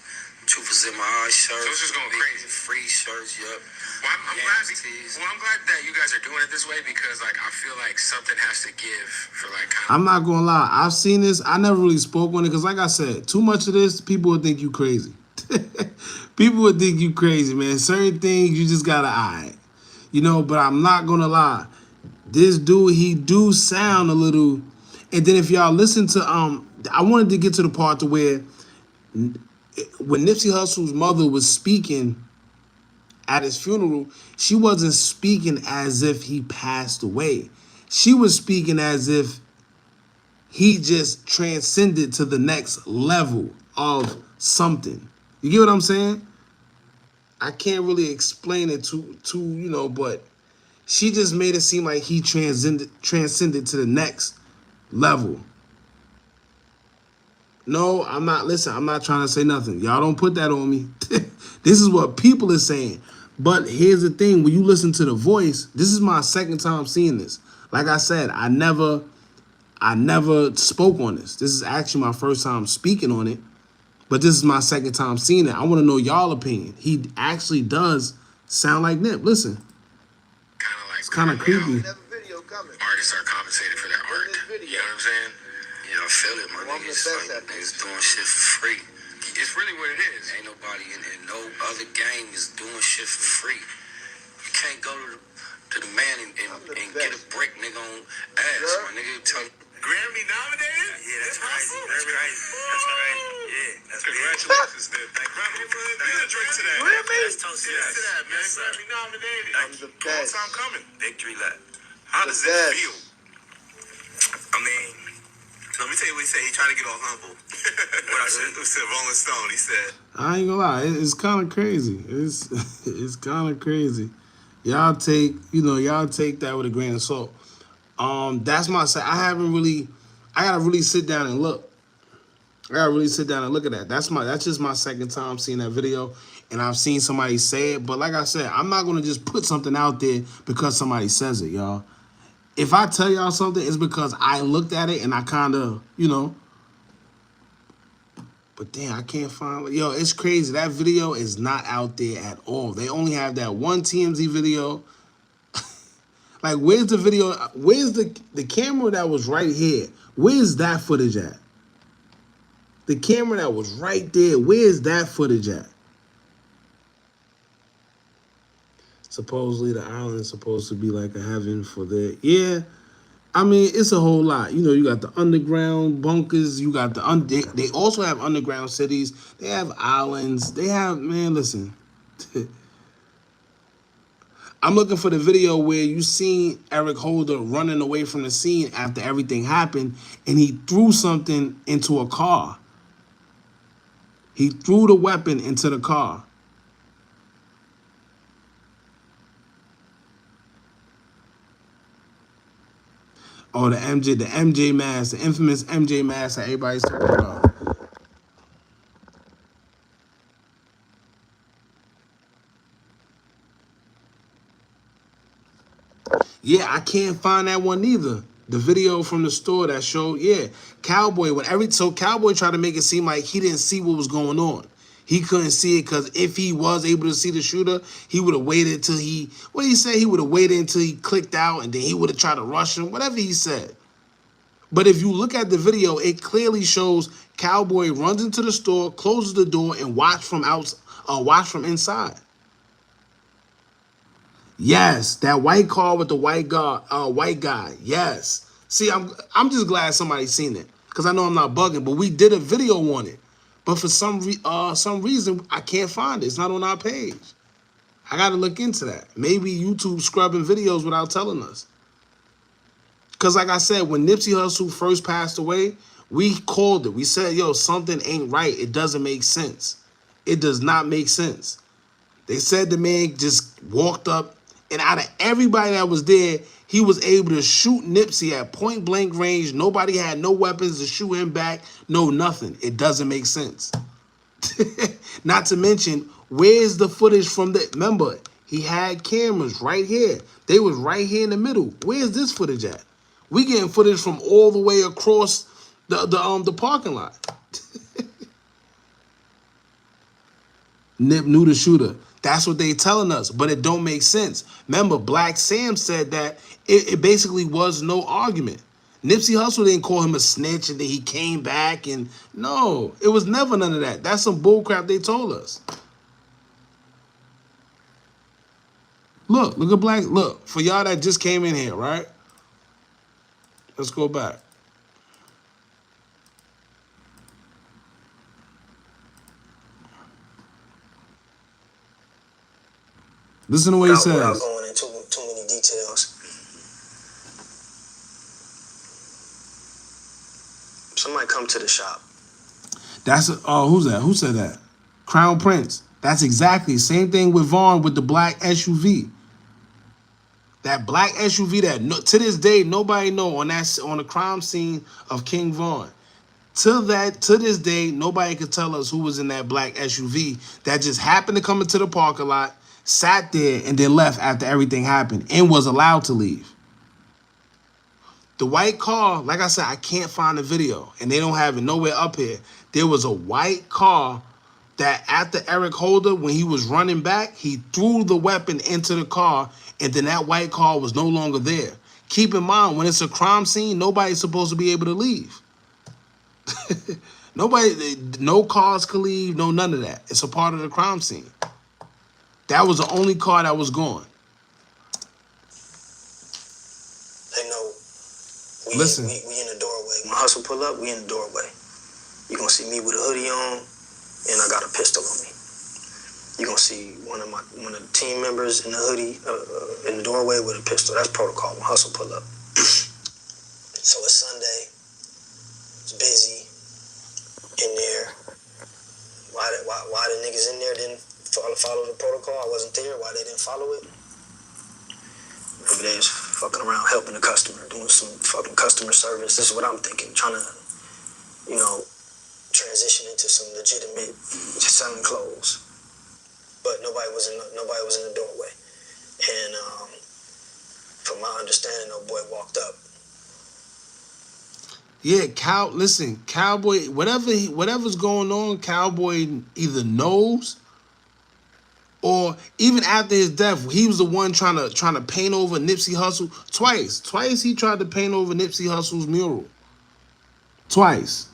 Truth is in my eyes shirts. So it's just going crazy. Free shirts, yup. Well, I'm glad that you guys are doing it this way, because like I feel like something has to give for like kind of. I'm not gonna lie. I've seen this. I never really spoke on it because, like I said, too much of this, people would think you crazy. People would think you crazy, man. Certain things you just gotta eye, you know. But I'm not gonna lie. This dude, he do sound a little. And then if y'all listen to I wanted to get to the part to where when Nipsey Hussle's mother was speaking at his funeral, she wasn't speaking as if he passed away. She was speaking as if he just transcended to the next level of something. You get what I'm saying? I can't really explain it to you know, but she just made it seem like he transcended to the next level. No, I'm not. Listen, I'm not trying to say nothing. Y'all don't put that on me. This is what people are saying. But here's the thing. When you listen to the voice, this is my second time seeing this. Like I said, I never spoke on this. This is actually my first time speaking on it. But this is my second time seeing it. I want to know y'all opinion. He actually does sound like Nip. Listen. It's kind of creepy. Artists are compensated for their art. You know what I'm saying? You know, feel it, my niggas. Like, niggas doing shit for free. It's really what it is. Ain't nobody in no other game is doing shit for free. You can't go to the man and get a brick, nigga, on ass, my nigga. Grammy nominated? Yeah, that's crazy. That's crazy. That's crazy. Yeah, that's congratulations, Nip. Thank you. Get a drink to that. Grammy? That's toast to that, man. Grammy nominated. I'm the best. Long time coming. Victory lap. How does it feel? I mean, let me tell you what he said. He trying to get all humble. What I said, Rolling Stone. He said, I ain't gonna lie. It's kind of crazy. It's kind of crazy. Y'all take that with a grain of salt. That's my say. I gotta really sit down and look. I gotta really sit down and look at that. That's just my second time seeing that video, and I've seen somebody say it. But like I said, I'm not gonna just put something out there because somebody says it, y'all. If I tell y'all something, it's because I looked at it and I kind of, you know. But damn, I can't find. Yo, it's crazy. That video is not out there at all. They only have that one TMZ video. Like, where's the video? Where's the camera that was right here? Where's that footage at? The camera that was right there, where's that footage at? Supposedly the island is supposed to be like a heaven for the... Yeah, I mean, it's a whole lot. You know, you got the underground bunkers. You got they also have underground cities. They have islands. They have, man, listen. I'm looking for the video where you seen Eric Holder running away from the scene after everything happened, and he threw something into a car. He threw the weapon into the car. Oh, the MJ mask, the infamous MJ mask that everybody's talking about. Yeah, I can't find that one either. The video from the store that showed, yeah, Cowboy. So Cowboy tried to make it seem like he didn't see what was going on. He couldn't see it because if he was able to see the shooter, he would have waited till what did he say? He would have waited until he clicked out and then he would have tried to rush him, whatever he said. But if you look at the video, it clearly shows Cowboy runs into the store, closes the door, and watch from inside. Yes, that white car with the white guy. Yes. See, I'm just glad somebody's seen it because I know I'm not bugging, but we did a video on it. But for some reason, I can't find it. It's not on our page. I got to look into that. Maybe YouTube scrubbing videos without telling us. Because like I said, when Nipsey Hussle first passed away, we called it. We said, yo, something ain't right. It doesn't make sense. It does not make sense. They said the man just walked up, and out of everybody that was there, he was able to shoot Nipsey at point blank range. Nobody had no weapons to shoot him back. No, nothing. It doesn't make sense. Not to mention, where's the footage from the... Remember, he had cameras right here. They was right here in the middle. Where's this footage at? We getting footage from all the way across the parking lot. Nip knew the shooter. That's what they telling us, but it don't make sense. Remember, Black Sam said that it basically was no argument. Nipsey Hussle didn't call him a snitch and then he came back and no, it was never none of that. That's some bullcrap they told us. Look at Black. Look, for y'all that just came in here, right? Let's go back. Listen to what he says. Without going into too many details. Somebody come to the shop. Who's that? Who said that? Crown Prince. That's exactly same thing with Vaughn with the black SUV. That black SUV that to this day nobody know on the crime scene of King Vaughn. To this day nobody could tell us who was in that black SUV that just happened to come into the parking lot, sat there, and then left after everything happened and was allowed to leave. The white car, like I said, I can't find the video, and they don't have it nowhere up here. There was a white car that after Eric Holder, when he was running back, he threw the weapon into the car, and then that white car was no longer there. Keep in mind, when it's a crime scene, nobody's supposed to be able to leave. No cars can leave, no none of that. It's a part of the crime scene. That was the only car that was gone. They know we in the doorway. When Hustle pull up, we in the doorway. You gonna see me with a hoodie on, and I got a pistol on me. You gonna see one of the team members in the hoodie in the doorway with a pistol. That's protocol when Hustle pull up. So it's Sunday. It's busy in there. Why the niggas in there didn't follow the protocol? I wasn't there. Why they didn't follow it? Maybe they was fucking around helping the customer, doing some fucking customer service. This is what I'm thinking. Trying to, transition into some legitimate selling clothes. But nobody was in the doorway. And from my understanding, no boy walked up. Yeah, Cowboy, whatever's going on, Cowboy either knows, or even after his death, he was the one trying to paint over Nipsey Hussle twice. Twice he tried to paint over Nipsey Hussle's mural. Twice.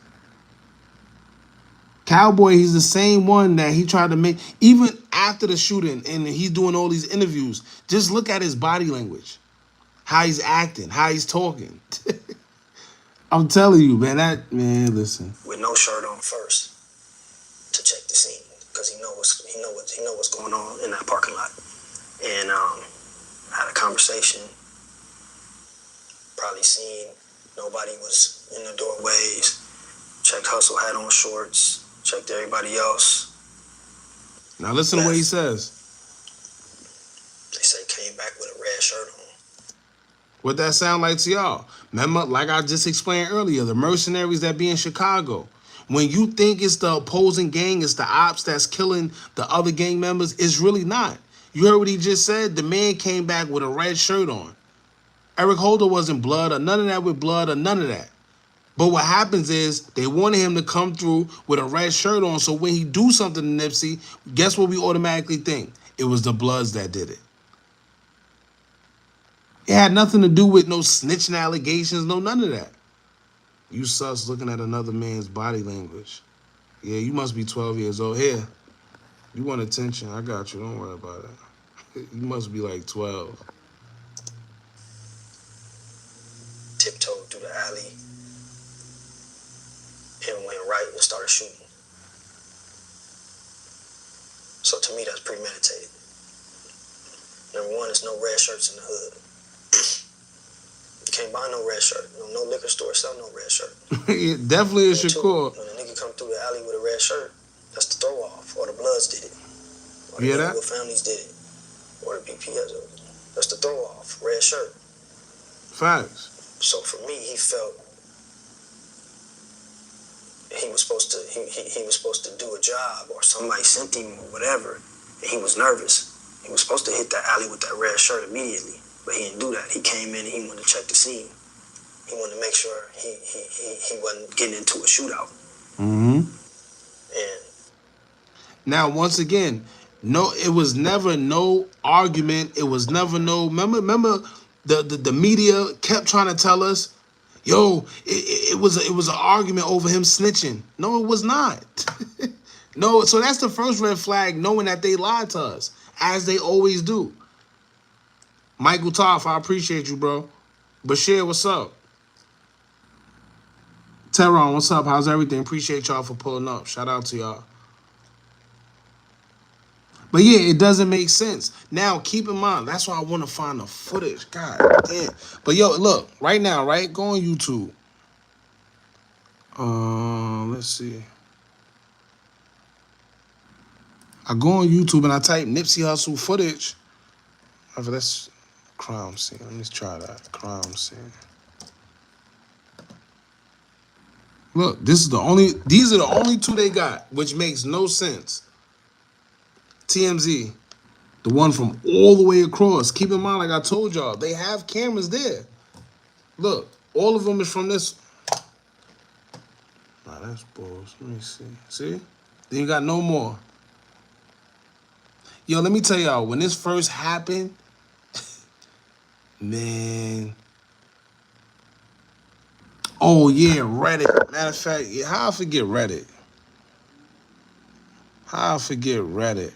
Cowboy, he's the same one that he tried to make, even after the shooting, and he's doing all these interviews. Just look at his body language. how he's acting, how he's talking. I'm telling you, man, listen. With no shirt on first to check the scene because he know what's going on in that parking lot. And had a conversation, probably seen nobody was in the doorways, checked Hustle had on shorts, checked everybody else. Now listen to what he says. They say came back with a red shirt on. What that sound like to y'all? Remember, like I just explained earlier, the mercenaries that be in Chicago. When you think it's the opposing gang, it's the ops that's killing the other gang members, it's really not. You heard what he just said? The man came back with a red shirt on. Eric Holder wasn't blood or none of that with blood or none of that. But what happens is they wanted him to come through with a red shirt on, so when he do something to Nipsey, guess what we automatically think? It was the Bloods that did it. It had nothing to do with no snitching allegations, no none of that. You sus looking at another man's body language. Yeah, you must be 12 years old. Here, you want attention, I got you, don't worry about it. You must be like 12. Tiptoed through the alley and went right and started shooting. So to me, that's premeditated. Number one, there's no red shirts in the hood. You can't buy no red shirt. No liquor store sell no red shirt. It definitely is Shakur. When a nigga come through the alley with a red shirt, that's the throw off. Or the Bloods did it. Or the that? families did it. Or the BPS. That's the throw off. Red shirt. Facts. So for me, he felt he was supposed to do a job, or somebody sent him or whatever, and he was nervous. He was supposed to hit that alley with that red shirt immediately, but he didn't do that. He came in and he wanted to check the scene. He wanted to make sure he wasn't getting into a shootout. Mm-hmm. And now, once again, no, it was never no argument. It was never no. Remember, the media kept trying to tell us, yo, it was an argument over him snitching. No, it was not. No, so that's the first red flag, knowing that they lied to us, as they always do. Michael Toff, I appreciate you, bro. Bashir, what's up? Teron, what's up? How's everything? Appreciate y'all for pulling up. Shout out to y'all. But yeah, it doesn't make sense. Now, keep in mind, that's why I want to find the footage. God damn. But yo, look, right now, right? Go on YouTube. Let's see. I go on YouTube and I type Nipsey Hussle footage. That's crime scene. Let me try that. Crime scene. Look, these are the only two they got, which makes no sense. TMZ, the one from all the way across. Keep in mind, like I told y'all, they have cameras there. Look, all of them is from this. Nah, that's balls. Let me see. See? Then you got no more. Yo, let me tell y'all, when this first happened, man. Oh, yeah, Reddit. Matter of fact, yeah, how I forget Reddit? How I forget Reddit?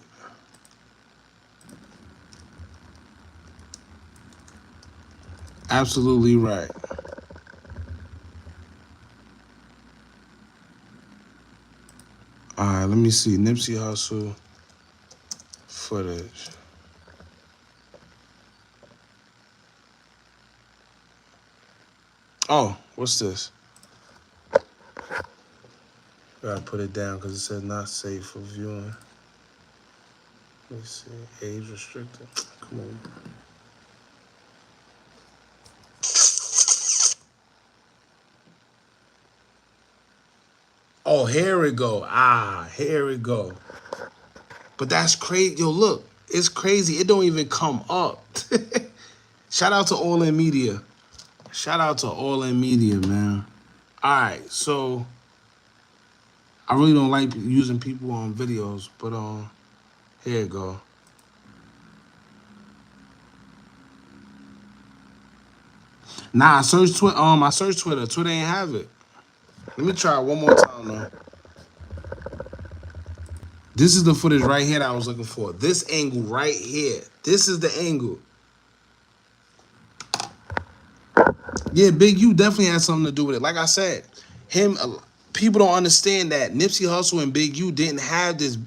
Absolutely right. All right, let me see. Nipsey Hussle footage. Oh, what's this? Gotta put it down because it says not safe for viewing. Let me see. Age restricted. Come on. Oh, here we go. Here we go. But that's crazy. Yo, look. It's crazy. It don't even come up. Shout out to All In Media. Shout out to All In Media, man. All right, so I really don't like using people on videos, but here you go. Nah, I searched Twitter. Twitter ain't have it. Let me try it one more time though. This is the footage right here that I was looking for. This angle right here. This is the angle. Yeah, Big U definitely had something to do with it. Like I said, people don't understand that Nipsey Hussle and Big U didn't have this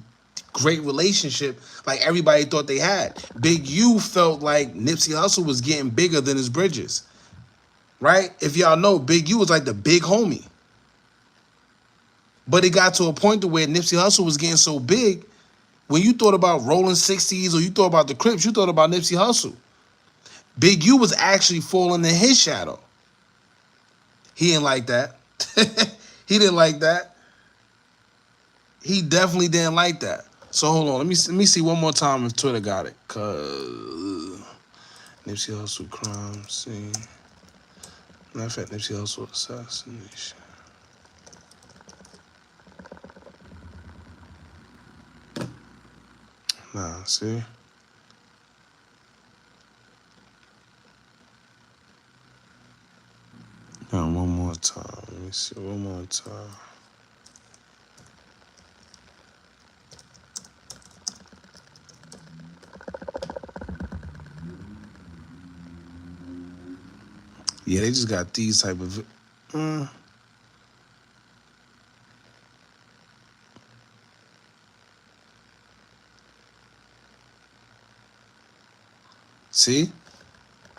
great relationship like everybody thought they had. Big U felt like Nipsey Hussle was getting bigger than his bridges, right? If y'all know, Big U was like the big homie. But it got to a point to where Nipsey Hussle was getting so big, when you thought about Rolling 60s or you thought about the Crips, you thought about Nipsey Hussle. Big U was actually falling in his shadow. He didn't like that. He didn't like that. He definitely didn't like that. So hold on, let me see one more time if Twitter got it. Cause Nipsey Hussle crime scene. Matter of fact, Nipsey Hussle assassination. Nah, see. Now one more time. Let me see one more time. Yeah, they just got these type of. See?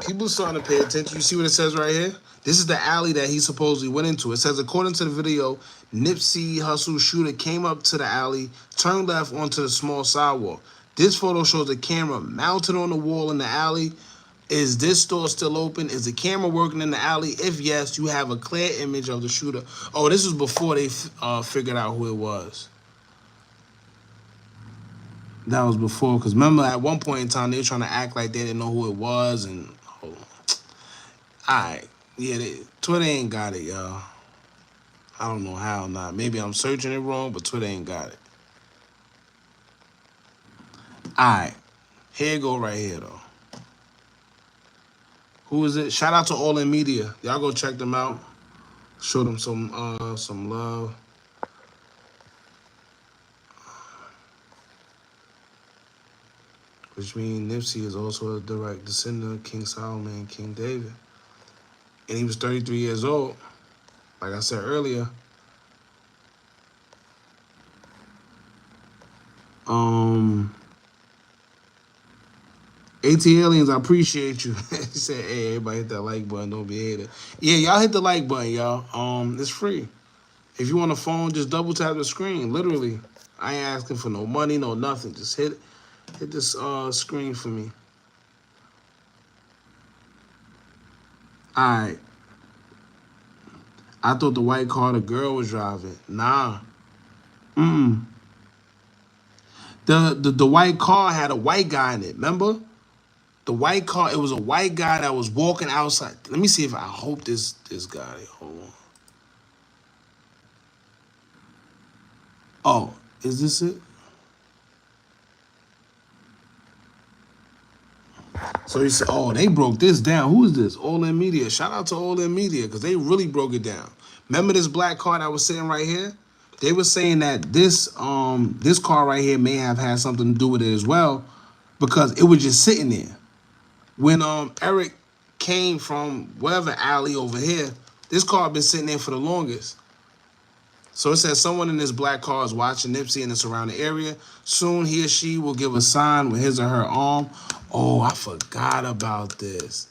People starting to pay attention. You see what it says right here? This is the alley that he supposedly went into. It says, according to the video, Nipsey Hussle shooter came up to the alley, turned left onto the small sidewalk. This photo shows a camera mounted on the wall in the alley. Is this store still open? Is the camera working in the alley? If yes, you have a clear image of the shooter. Oh, this was before they figured out who it was. That was before, because remember at one point in time, they were trying to act like they didn't know who it was. And hold on. Alright, yeah, Twitter ain't got it, y'all. I don't know how not. Maybe I'm searching it wrong, but Twitter ain't got it. Alright, here it go right here, though. Who is it? Shout out to All In Media. Y'all go check them out. Show them some love. Which means Nipsey is also a direct descendant of King Solomon and King David. And he was 33 years old. Like I said earlier. AT Aliens, I appreciate you. He said, hey, everybody hit that like button, don't be a hater. Yeah, y'all hit the like button, y'all. It's free. If you want a phone, just double tap the screen, literally. I ain't asking for no money, no nothing. Just hit this screen for me. Alright. I thought the white car the girl was driving. Nah. The white car had a white guy in it, remember? The white car, it was a white guy that was walking outside. Let me see if I hope this guy. Hold on. Oh, is this it? So he said, oh, they broke this down. Who is this? All In Media. Shout out to All In Media, because they really broke it down. Remember this black car that was sitting right here? They were saying that this car right here may have had something to do with it as well, because it was just sitting there. When Eric came from whatever alley over here, this car had been sitting there for the longest. So it says someone in this black car is watching Nipsey in the surrounding area. Soon he or she will give a sign with his or her arm. Oh, I forgot about this.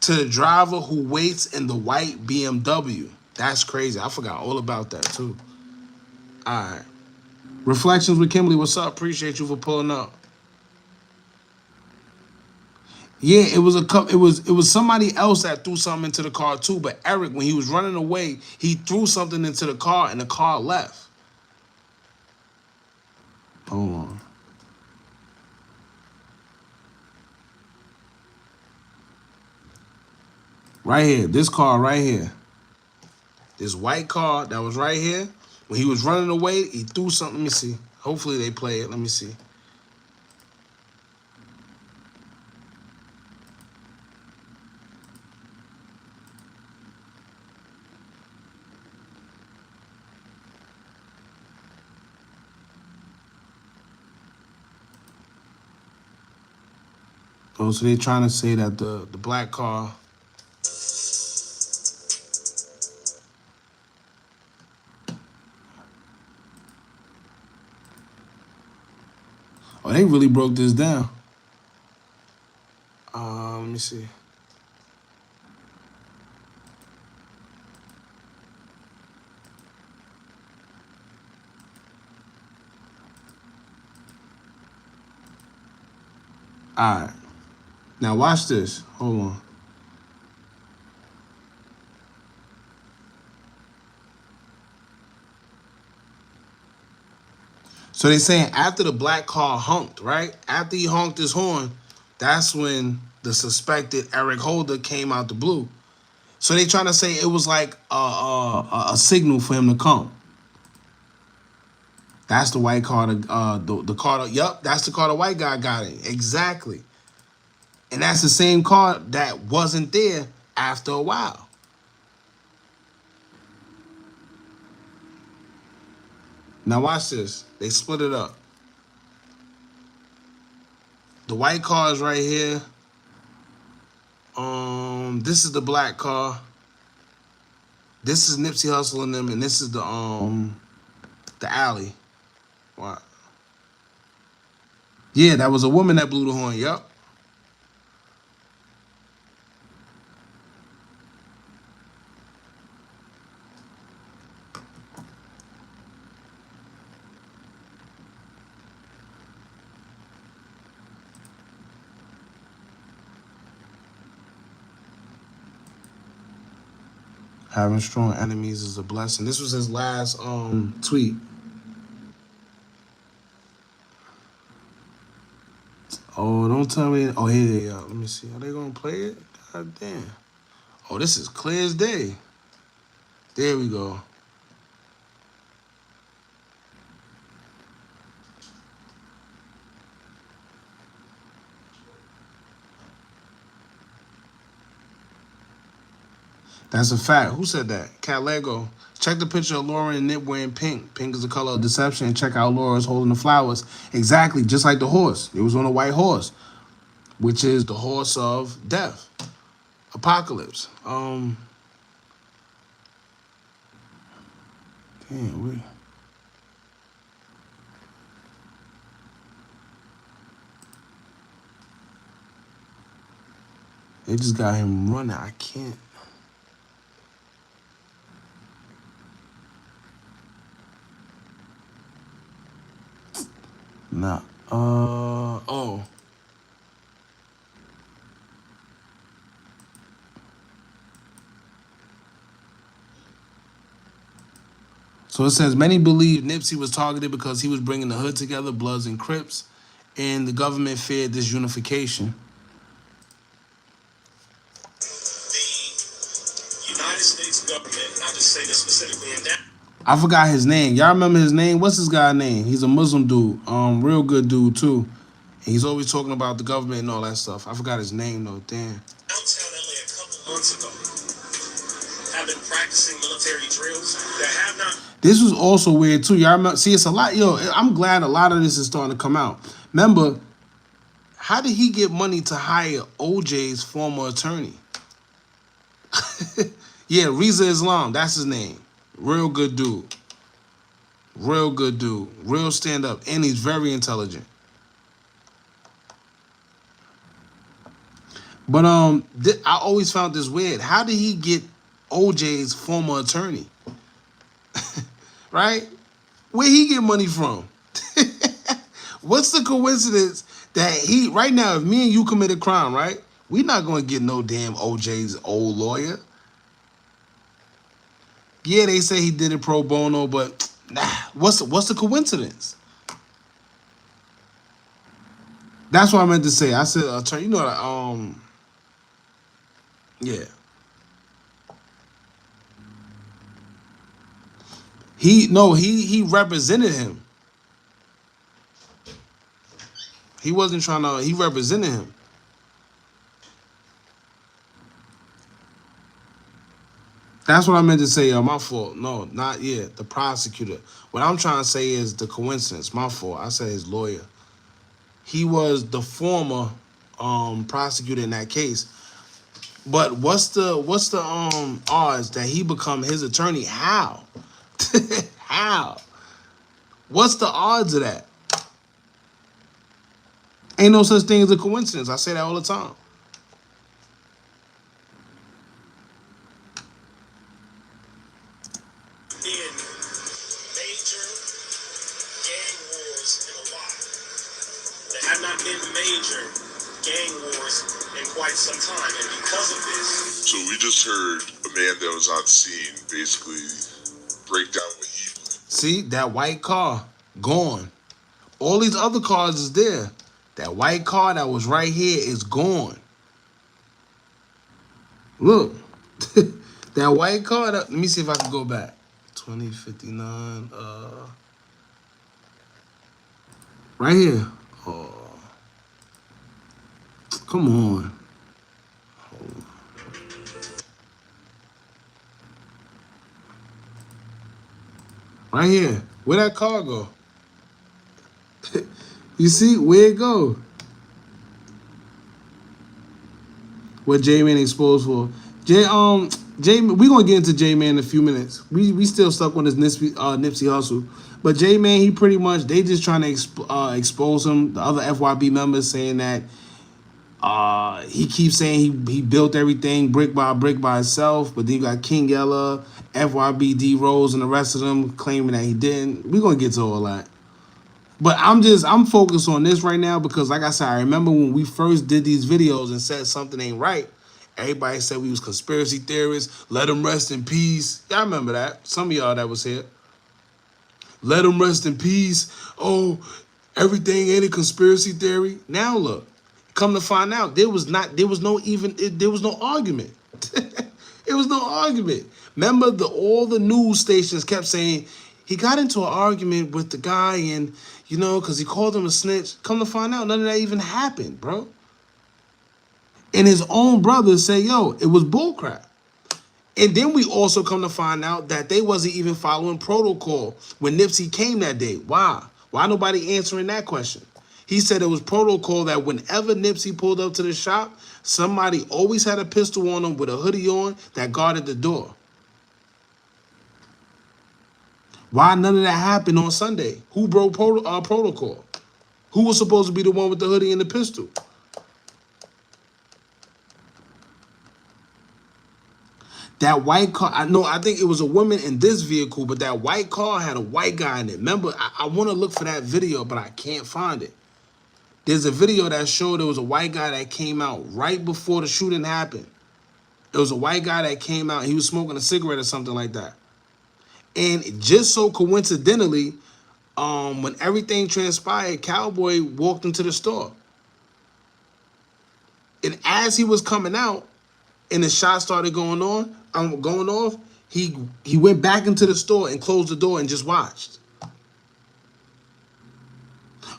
To the driver who waits in the white BMW. That's crazy. I forgot all about that too. All right. Reflections with Kimberly. What's up? Appreciate you for pulling up. Yeah, it was it was somebody else that threw something into the car too. But Eric, when he was running away, he threw something into the car and the car left. Hold on. Right here, this car right here. This white car that was right here. When he was running away, he threw something. Let me see. Hopefully they play it. Let me see. Oh, so they're trying to say that the black car. Oh, they really broke this down. Let me see. All right. Now watch this. Hold on. So they saying after the black car honked, right? After he honked his horn, that's when the suspected Eric Holder came out the blue. So they trying to say it was like a signal for him to come. That's the white car, the car. Yup, that's the car the white guy got in. Exactly. And that's the same car that wasn't there after a while. Now watch this. They split it up. The white car is right here. This is the black car. This is Nipsey Hussle and them, and this is the alley. What? Yeah, that was a woman that blew the horn. Yup. Having strong enemies is a blessing. This was his last tweet. Oh, don't tell me. Oh, here they are. Let me see. Are they gonna play it? God damn. Oh, this is clear as day. There we go. That's a fact. Who said that? Cat Lego. Check the picture of Laura and Nip wearing pink. Pink is the color of deception. And check out Laura's holding the flowers. Exactly, just like the horse. It was on a white horse, which is the horse of death. Apocalypse. Damn, they just got him running. I can't. Nah. Oh. So it says, many believe Nipsey was targeted because he was bringing the hood together, Bloods and Crips, and the government feared this unification. The United States government, and I'll just say this specifically in that. I forgot his name. Y'all remember his name? What's this guy's name? He's a Muslim dude. Real good dude too. And he's always talking about the government and all that stuff. I forgot his name though. Damn. Downtown LA a couple months ago have been practicing military drills that have not. This was also weird too. Y'all remember? See, it's a lot. Yo, I'm glad a lot of this is starting to come out. Remember, how did he get money to hire OJ's former attorney? Yeah, Reza Islam. That's his name. Real good dude. Real good dude. Real stand-up. And he's very intelligent. But I always found this weird. How did he get OJ's former attorney? Right? Where he get money from? What's the coincidence that he, right now, if me and you commit a crime, right? We're not going to get no damn OJ's old lawyer. Yeah, they say he did it pro bono, but nah, what's the coincidence? That's what I meant to say. I said, attorney, you know, yeah. He represented him. He wasn't trying to, he represented him. That's what I meant to say, my fault. No, not yet. The prosecutor. What I'm trying to say is the coincidence. My fault. I said his lawyer. He was the former prosecutor in that case. But what's the odds that he become his attorney? How? How? What's the odds of that? Ain't no such thing as a coincidence. I say that all the time. In major gang wars in a while. There have not been major gang wars in quite some time, and because of this. So we just heard a man that was on scene basically break down what he. See, that white car, gone. All these other cars is there. That white car that was right here is gone. Look. That white car, let me see if I can go back. 2059, right here. Oh, come on. Right here. Where that car go? You see where it go? What J-Man exposed for? J we gonna get into J-Man in a few minutes. We still stuck on this Nipsey Hussle, but J-Man, he pretty much, they just trying to expose him. The other FYB members saying that he keeps saying he built everything brick by himself, but then you got King Yella, FYB, D Rose, and the rest of them claiming that he didn't. We gonna get to all that. But I'm focused on this right now because, like I said, I remember when we first did these videos and said something ain't right. Everybody said we was conspiracy theorists. Let him rest in peace. Y'all remember that? Some of y'all that was here. Let him rest in peace. Oh, everything ain't a conspiracy theory. Now look, come to find out, there was no argument. It was no argument. Remember, all the news stations kept saying he got into an argument with the guy, and because he called him a snitch. Come to find out, none of that even happened, bro. And his own brother say, yo, it was bullcrap. And then we also come to find out that they wasn't even following protocol when Nipsey came that day. Why? Why nobody answering that question? He said it was protocol that whenever Nipsey pulled up to the shop, somebody always had a pistol on him with a hoodie on that guarded the door. Why none of that happened on Sunday? Who broke protocol? Who was supposed to be the one with the hoodie and the pistol? That white car, I think it was a woman in this vehicle, but that white car had a white guy in it. Remember, I want to look for that video, but I can't find it. There's a video that showed there was a white guy that came out right before the shooting happened. There was a white guy that came out. He was smoking a cigarette or something like that. And just so coincidentally, when everything transpired, Cowboy walked into the store. And as he was coming out and the shot started going off, he went back into the store and closed the door and just watched.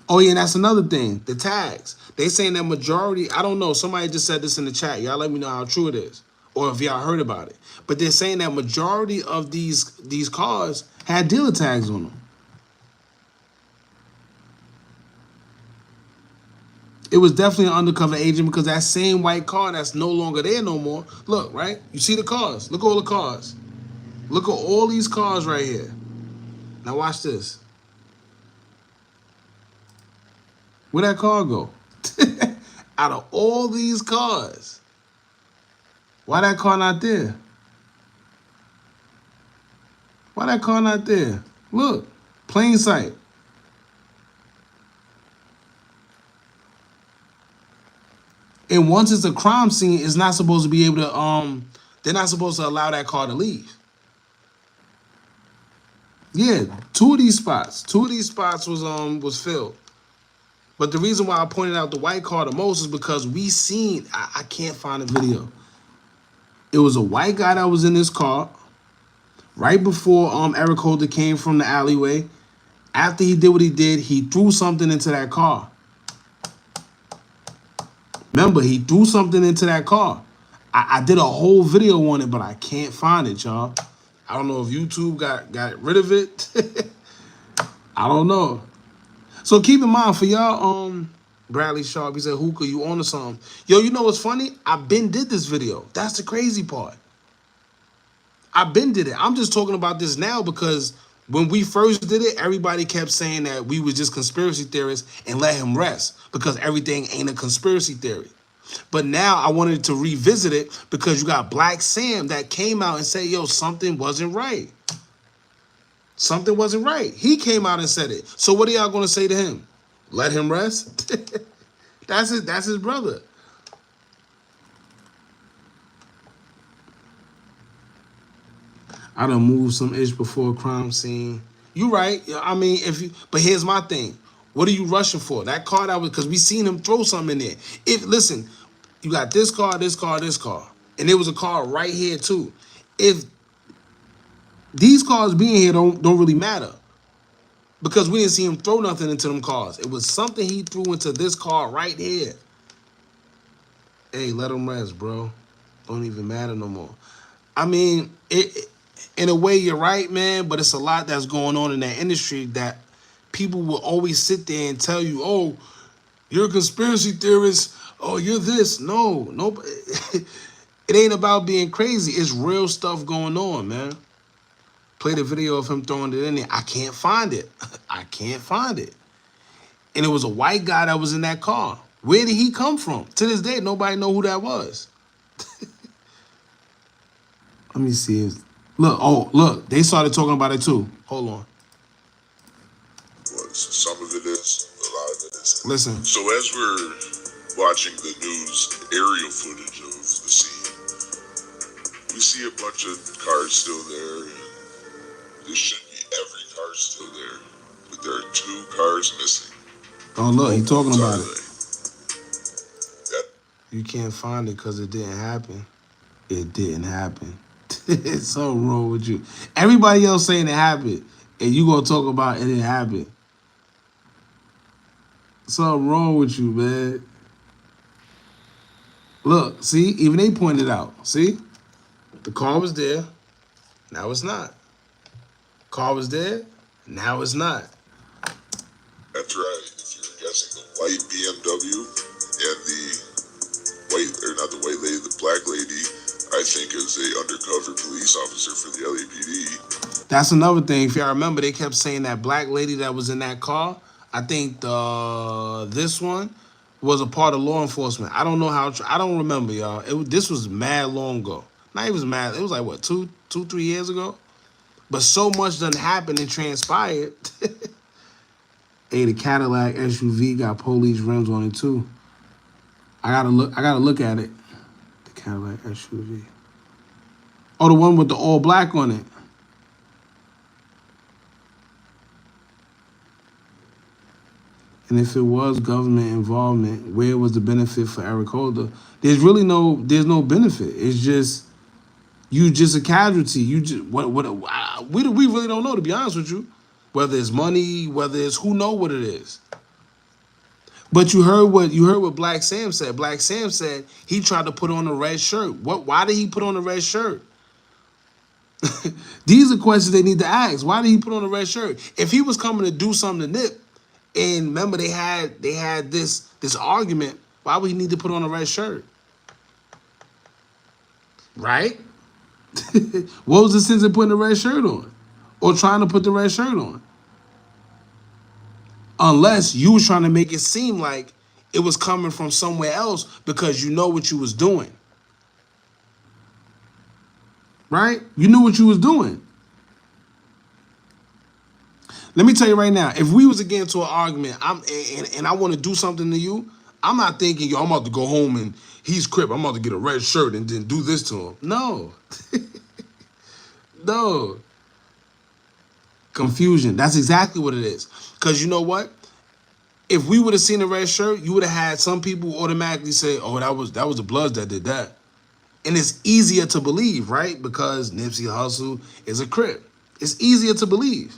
Oh yeah, and that's another thing. The tags. They saying that majority, I don't know, somebody just said this in the chat. Y'all let me know how true it is. Or if y'all heard about it. But they're saying that majority of these cars had dealer tags on them. It was definitely an undercover agent because that same white car that's no longer there no more. Look, right? You see the cars. Look at all the cars. Look at all these cars right here. Now watch this. Where'd that car go? Out of all these cars, why that car not there? Why that car not there? Look, plain sight. And once it's a crime scene, it's not supposed to be able to, they're not supposed to allow that car to leave. Yeah, two of these spots was filled. But the reason why I pointed out the white car the most is because we seen, I can't find a video. It was a white guy that was in this car right before Eric Holder came from the alleyway. After he did what he did, he threw something into that car. Remember, he threw something into that car. I did a whole video on it, but I can't find it, y'all. I don't know if YouTube got rid of it. I don't know. So keep in mind, for y'all, Bradley Sharp, he said, Hookah, you on to something. Yo, you know what's funny? I been did this video. That's the crazy part. I been did it. I'm just talking about this now because When we first did it, everybody kept saying that we was just conspiracy theorists and let him rest because everything ain't a conspiracy theory. But now I wanted to revisit it because you got Black Sam that came out and said, yo, something wasn't right. Something wasn't right. He came out and said it. So what are y'all going to say to him? Let him rest? That's his brother. I done moved some ish before a crime scene. You right. I mean, but here's my thing. What are you rushing for? That car that was, because we seen him throw something in there. Listen, you got this car, this car, this car. And there was a car right here too. If these cars being here don't really matter. Because we didn't see him throw nothing into them cars. It was something he threw into this car right here. Hey, let him rest, bro. Don't even matter no more. I mean, in a way, you're right, man, but it's a lot that's going on in that industry that people will always sit there and tell you, oh, you're a conspiracy theorist. Oh, you're this. No. It ain't about being crazy. It's real stuff going on, man. Play the video of him throwing it in there. I can't find it. I can't find it. And it was a white guy that was in that car. Where did he come from? To this day, nobody know who that was. Let me see. Look, they started talking about it too. Hold on. Some of it is, a lot of it is. Listen. So as we're watching the news aerial footage of the scene, we see a bunch of cars still there. And there should be every car still there, but there are 2 cars missing. Oh look, he talking about it. Yep. You can't find it because it didn't happen. It didn't happen. It's something wrong with you. Everybody else saying it happened, and you gonna talk about it didn't happen. Something wrong with you, man. Look, see, even they pointed out. See, the car was there. Now it's not. Car was there. Now it's not. That's right. If you're guessing the white BMW and the the black lady, I think is a undercover police officer for the LAPD. That's another thing. If y'all remember, they kept saying that black lady that was in that car, I think this one was a part of law enforcement. I don't know how. I don't remember, y'all. This was mad long ago. Not even mad. It was like what 3 years ago. But so much done happened and transpired. Hey, the Cadillac SUV got police rims on it too. I gotta look at it. The Cadillac SUV. Oh, the one with the all black on it. And if it was government involvement, where was the benefit for Eric Holder? There's no benefit. It's just you just a casualty. You just we really don't know, to be honest with you. Whether it's money, whether it's who know what it is. But you heard what Black Sam said. Black Sam said he tried to put on a red shirt. Why did he put on a red shirt? These are questions they need to ask. Why did he put on a red shirt? If he was coming to do something to Nip, and remember they had this argument, why would he need to put on a red shirt? Right? What was the sense of putting a red shirt on? Or trying to put the red shirt on? Unless you was trying to make it seem like it was coming from somewhere else because you know what you was doing. Right? You knew what you was doing. Let me tell you right now, if we was to get into an argument, and I want to do something to you, I'm not thinking, yo, I'm about to go home and he's Crip, I'm about to get a red shirt and then do this to him. No. No. Confusion. That's exactly what it is. Because you know what? If we would have seen a red shirt, you would have had some people automatically say, oh, that was the Bloods that did that. And it's easier to believe, right? Because Nipsey Hussle is a Crip. It's easier to believe.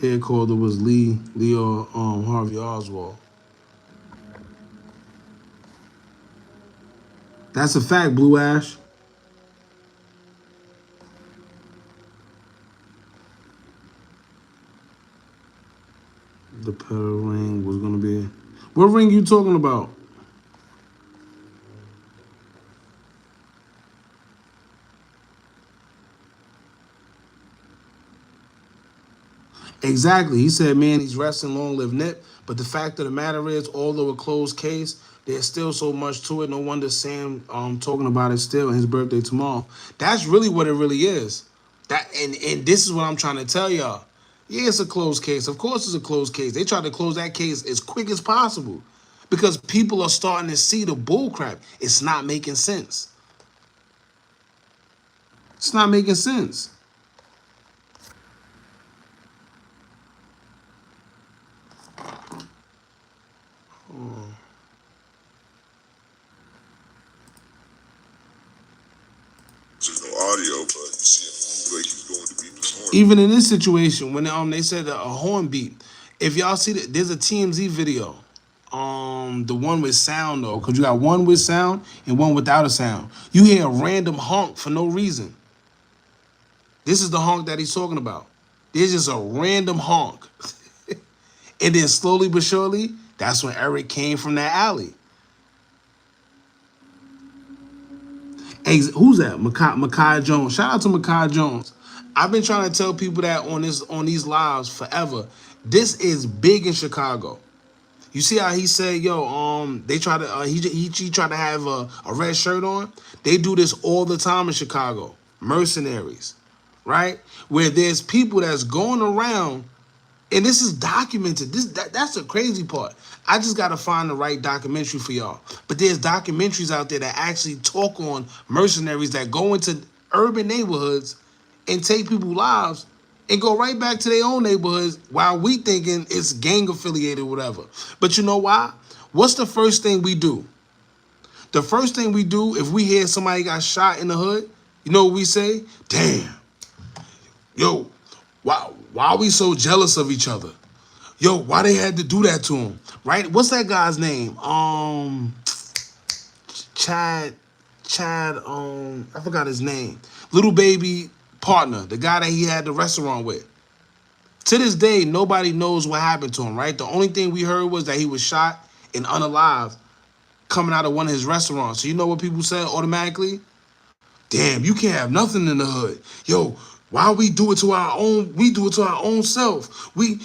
Headquarter was Leo Harvey Oswald. That's a fact, Blue Ash. The pedal ring was gonna be. What ring you talking about? Exactly. He said, man, he's resting, long live Nip. But the fact of the matter is, although a closed case, there's still so much to it. No wonder Sam talking about it still, and his birthday tomorrow. That's really what it really is. That and this is what I'm trying to tell y'all. Yeah, it's a closed case. Of course it's a closed case. They try to close that case as quick as possible because people are starting to see the bull crap. It's not making sense. It's not making sense. There's no audio, but you see him move like he's going to beat this horn. Even in this situation, when they said a horn beat, if y'all see that, there's a TMZ video. The one with sound though, because you got one with sound and one without a sound. You hear a random honk for no reason. This is the honk that he's talking about. There's just a random honk. And then slowly but surely, that's when Eric came from that alley. Hey, who's that? Makai Jones. Shout out to Makai Jones. I've been trying to tell people that on these lives forever. This is big in Chicago. You see how he said, yo, they try to he tried to have a red shirt on. They do this all the time in Chicago. Mercenaries, right? Where there's people that's going around. And this is documented. That's the crazy part. I just got to find the right documentary for y'all. But there's documentaries out there that actually talk on mercenaries that go into urban neighborhoods and take people's lives and go right back to their own neighborhoods while we thinking it's gang affiliated or whatever. But you know why? What's the first thing we do? The first thing we do if we hear somebody got shot in the hood, you know what we say? Damn. Yo, why are we so jealous of each other? Yo, why they had to do that to him? Right? What's that guy's name? Chad, I forgot his name. Little Baby partner, the guy that he had the restaurant with. To this day, nobody knows what happened to him, right? The only thing we heard was that he was shot and unalive coming out of one of his restaurants. So you know what people said automatically? Damn, you can't have nothing in the hood. Yo, why we do it to our own? We do it to our own self. We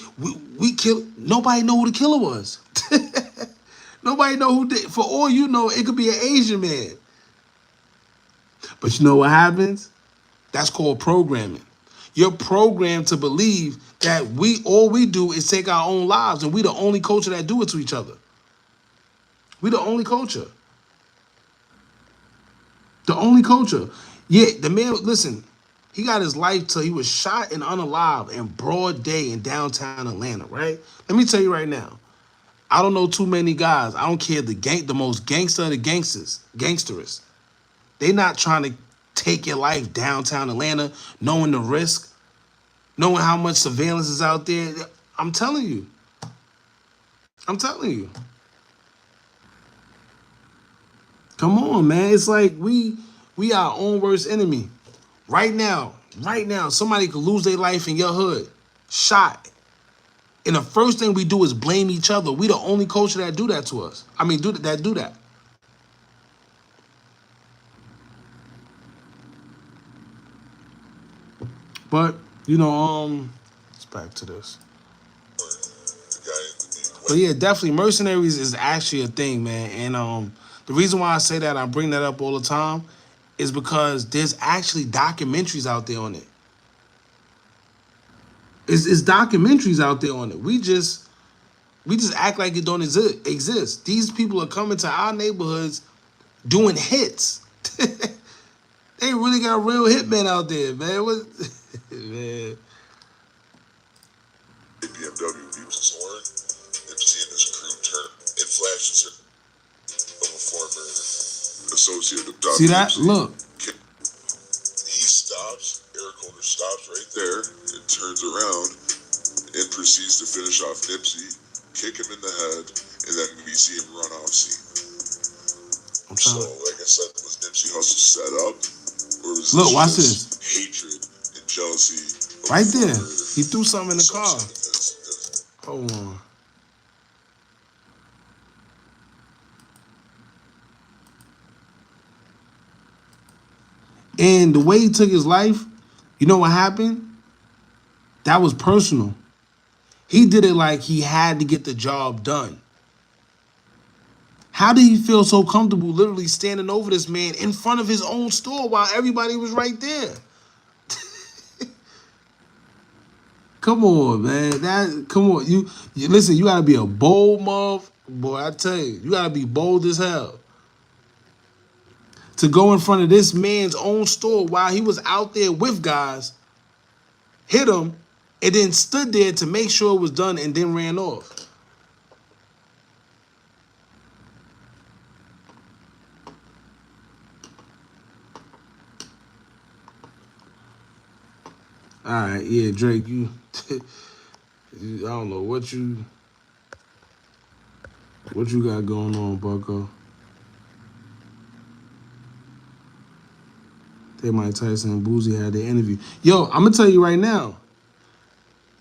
kill. Nobody know who the killer was. Nobody know who did. For all you know, it could be an Asian man. But you know what happens? That's called programming. You're programmed to believe that all we do is take our own lives, and we the only culture that do it to each other. We the only culture. The only culture. Yeah, the man, listen, he got his life till he was shot and unalive in broad day in downtown Atlanta, right? Let me tell you right now, I don't know too many guys. I don't care the most gangster of the gangsterists. They not trying to take your life downtown Atlanta, knowing the risk, knowing how much surveillance is out there. I'm telling you. I'm telling you. Come on, man. It's like we our own worst enemy. Right now, somebody could lose their life in your hood, shot. And the first thing we do is blame each other. We the only culture that do that to us. I mean, do that. But, let's back to this. But yeah, definitely mercenaries is actually a thing, man. And the reason why I say that, I bring that up all the time, is because there's actually documentaries out there on it. It's documentaries out there on it. We just act like it don't exist. These people are coming to our neighborhoods doing hits. They really got real hitmen out there, man. Man. BMW beeps his horn. Nipsey and his crew turn in flashes of a former associate of Dr. See that? Nipsey. Look. He stops. Eric Holder stops right there and turns around and proceeds to finish off Nipsey, kick him in the head, and then we see him run off scene. So, like I said, was Nipsey Hussle set up? Or was look, this watch just this. hatred and jealousy? Right there. He threw something in the car. Hold on. And the way he took his life, you know what happened? That was personal. He did it like he had to get the job done. How did he feel so comfortable literally standing over this man in front of his own store while everybody was right there? Come on, man. Come on. You listen, you gotta be a bold mother. Boy, I tell you gotta be bold as hell. To go in front of this man's own store while he was out there with guys, hit him, and then stood there to make sure it was done and then ran off. All right, yeah, Drake, I don't know what you got going on, Bucko. They Mike Tyson and Boozy had their interview. Yo, I'm gonna tell you right now.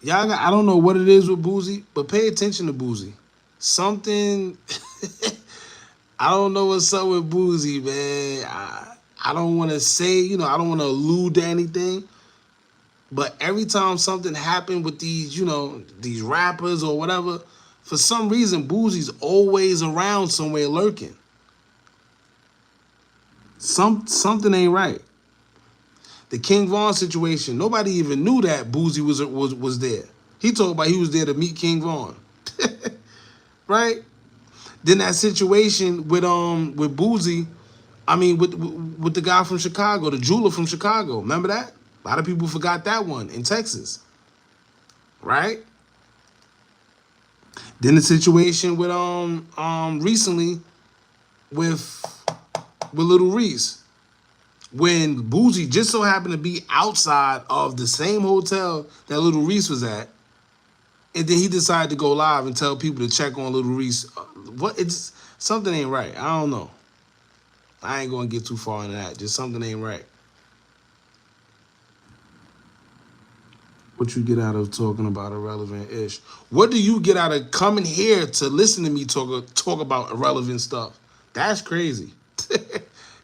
I don't know what it is with Boozy, but pay attention to Boozy. Something I don't know what's up with Boozy, man. I don't want to say, I don't want to allude to anything. But every time something happened with these, these rappers or whatever, for some reason, Boozy's always around somewhere lurking. Something ain't right. The King Von situation, nobody even knew that Boozy was there. He talked about he was there to meet King Von. Right? Then that situation with Boozy, with the guy from Chicago, the jeweler from Chicago. Remember that? A lot of people forgot that one in Texas. Right? Then the situation with recently with Little Reese, when Boozy just so happened to be outside of the same hotel that Little Reese was at, and then he decided to go live and tell people to check on Little Reese. It's something ain't right. I don't know. I ain't gonna get too far into that. Just something ain't right. What you get out of talking about irrelevant ish? What do you get out of coming here to listen to me talk about irrelevant stuff? That's crazy.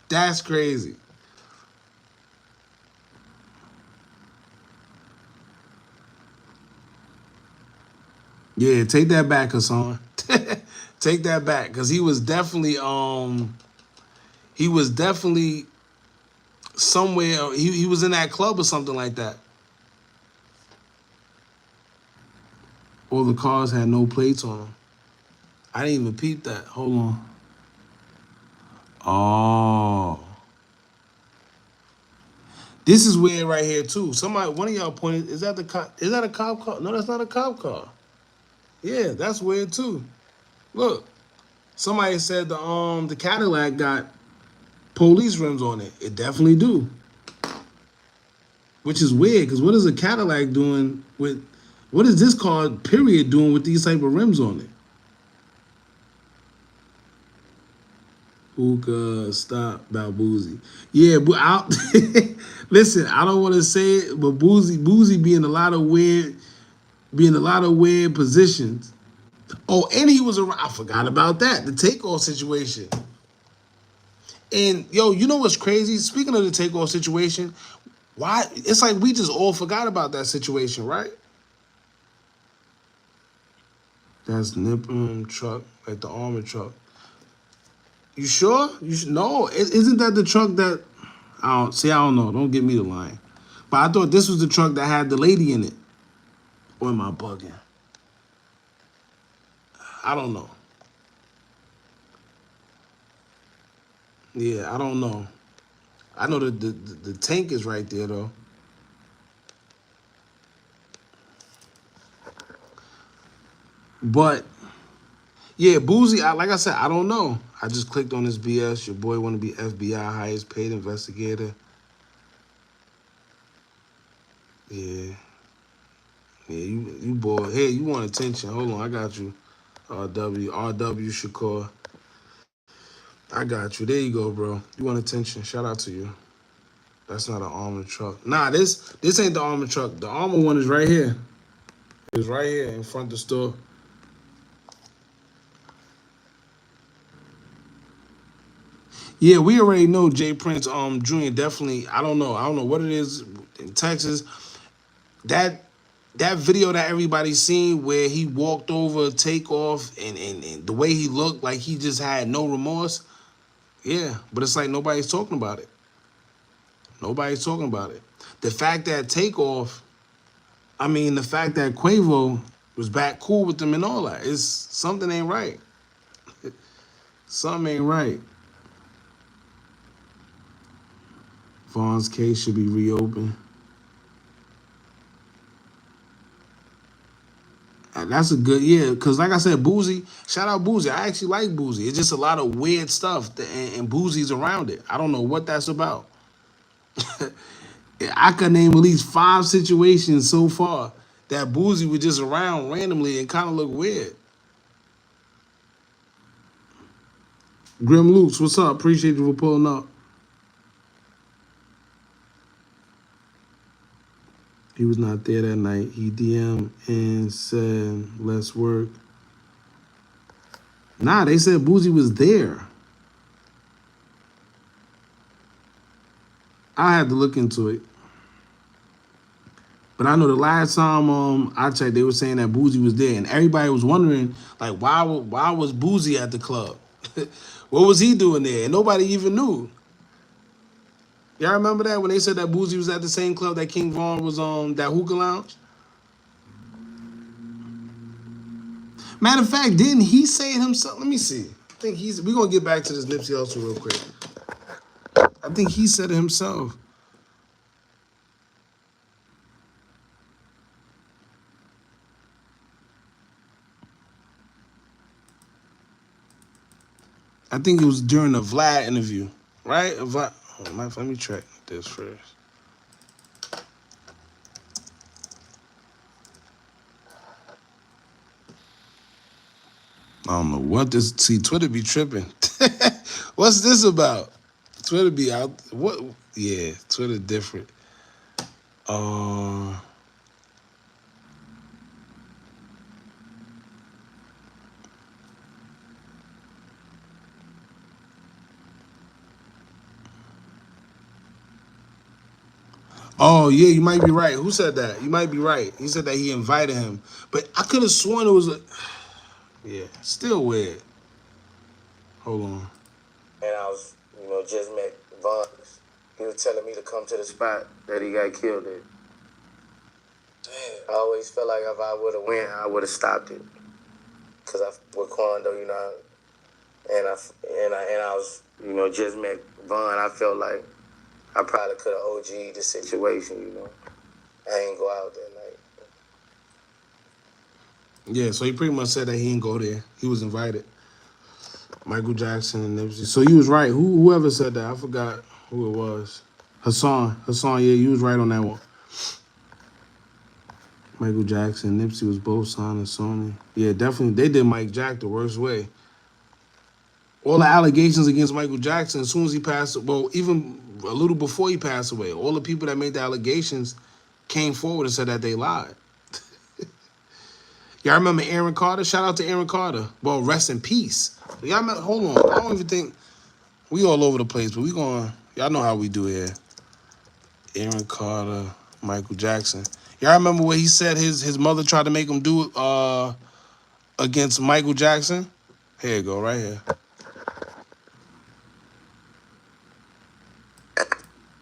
That's crazy. Yeah, take that back, Hassan. Take that back, because he was definitely somewhere. He was in that club or something like that. Or the cars had no plates on them. I didn't even peep that. Hold on. Oh. This is weird right here too. One of y'all pointed, is that a cop car? No, that's not a cop car. Yeah, that's weird too. Look, somebody said the Cadillac got police rims on it. It definitely do. Which is weird, because what is a Cadillac doing with, what is this car, period, doing with these type of rims on it? Hookah, stop about Boozy. Yeah, but listen, I don't want to say it, but Boozy be in a lot of weird positions. Oh, and he was around. I forgot about that. The Takeoff situation. And yo, you know what's crazy? Speaking of the Takeoff situation, why? It's like we just all forgot about that situation, right? That's Nipsey truck, like the armored truck. You sure? No, isn't that the truck that? I don't know. Don't get me the line. But I thought this was the truck that had the lady in it. Or am I bugging? I don't know. Yeah, I don't know. I know that the tank is right there though. But yeah, Boozy, like I said, I don't know. I just clicked on this BS. Your boy want to be FBI highest paid investigator. Yeah. Yeah, you boy. Hey, you want attention. Hold on, I got you. RW Shakur. I got you. There you go, bro. You want attention. Shout out to you. That's not an armored truck. Nah, this ain't the armored truck. The armored one is right here. It's right here in front of the store. Yeah, we already know Jay Prince Jr. definitely, I don't know what it is in Texas. That that video that everybody's seen where he walked over Takeoff and the way he looked like he just had no remorse. Yeah, but it's like nobody's talking about it. Nobody's talking about it. The fact that Takeoff, the fact that Quavo was back cool with them and all that, is something ain't right. Something ain't right. Vaughn's case should be reopened. That's a good, yeah, because like I said, Boozy, shout out Boozy. I actually like Boozy. It's just a lot of weird stuff, and Boozy's around it. I don't know what that's about. I could name at least 5 situations so far that Boozy was just around randomly and kind of look weird. Grim Lukes, what's up? Appreciate you for pulling up. He was not there that night. He DM'd and said, let's work. Nah, they said Boozy was there. I had to look into it. But I know the last time I checked, they were saying that Boozy was there. And everybody was wondering, like, why was Boozy at the club? What was he doing there? And nobody even knew. Y'all remember that when they said that Boozy was at the same club that King Von was on, that hookah lounge? Matter of fact, didn't he say it himself? Let me see. I think we're going to get back to this Nipsey Hussle real quick. I think he said it himself. I think it was during the Vlad interview, right? Vlad, let me check this first. I don't know what this. See, Twitter be tripping. What's this about? Twitter be out. What? Yeah, Twitter different. Oh, yeah, you might be right. Who said that? You might be right. He said that he invited him. But I could have sworn it was a... Yeah, still weird. Hold on. And I was, just met Von. He was telling me to come to the spot that he got killed at. Damn. I always felt like if I would have went, I would have stopped it. Cause with Quando, and I was, just met Von. I felt like I probably could have OG'd the situation, I ain't go out that night. Yeah, so he pretty much said that he didn't go there. He was invited. Michael Jackson and Nipsey. So you was right. Whoever said that, I forgot who it was. Hassan, yeah, you was right on that one. Michael Jackson, Nipsey was both signed to Sony. Yeah, definitely. They did Mike Jack the worst way. All the allegations against Michael Jackson, as soon as he passed, well, even a little before he passed away, all the people that made the allegations came forward and said that they lied. Y'all remember Aaron Carter? Shout out to Aaron Carter. Well, rest in peace. Y'all remember, hold on. I don't even think, we all over the place, but y'all know how we do here. Aaron Carter, Michael Jackson. Y'all remember what he said his mother tried to make him do against Michael Jackson? Here you go, right here.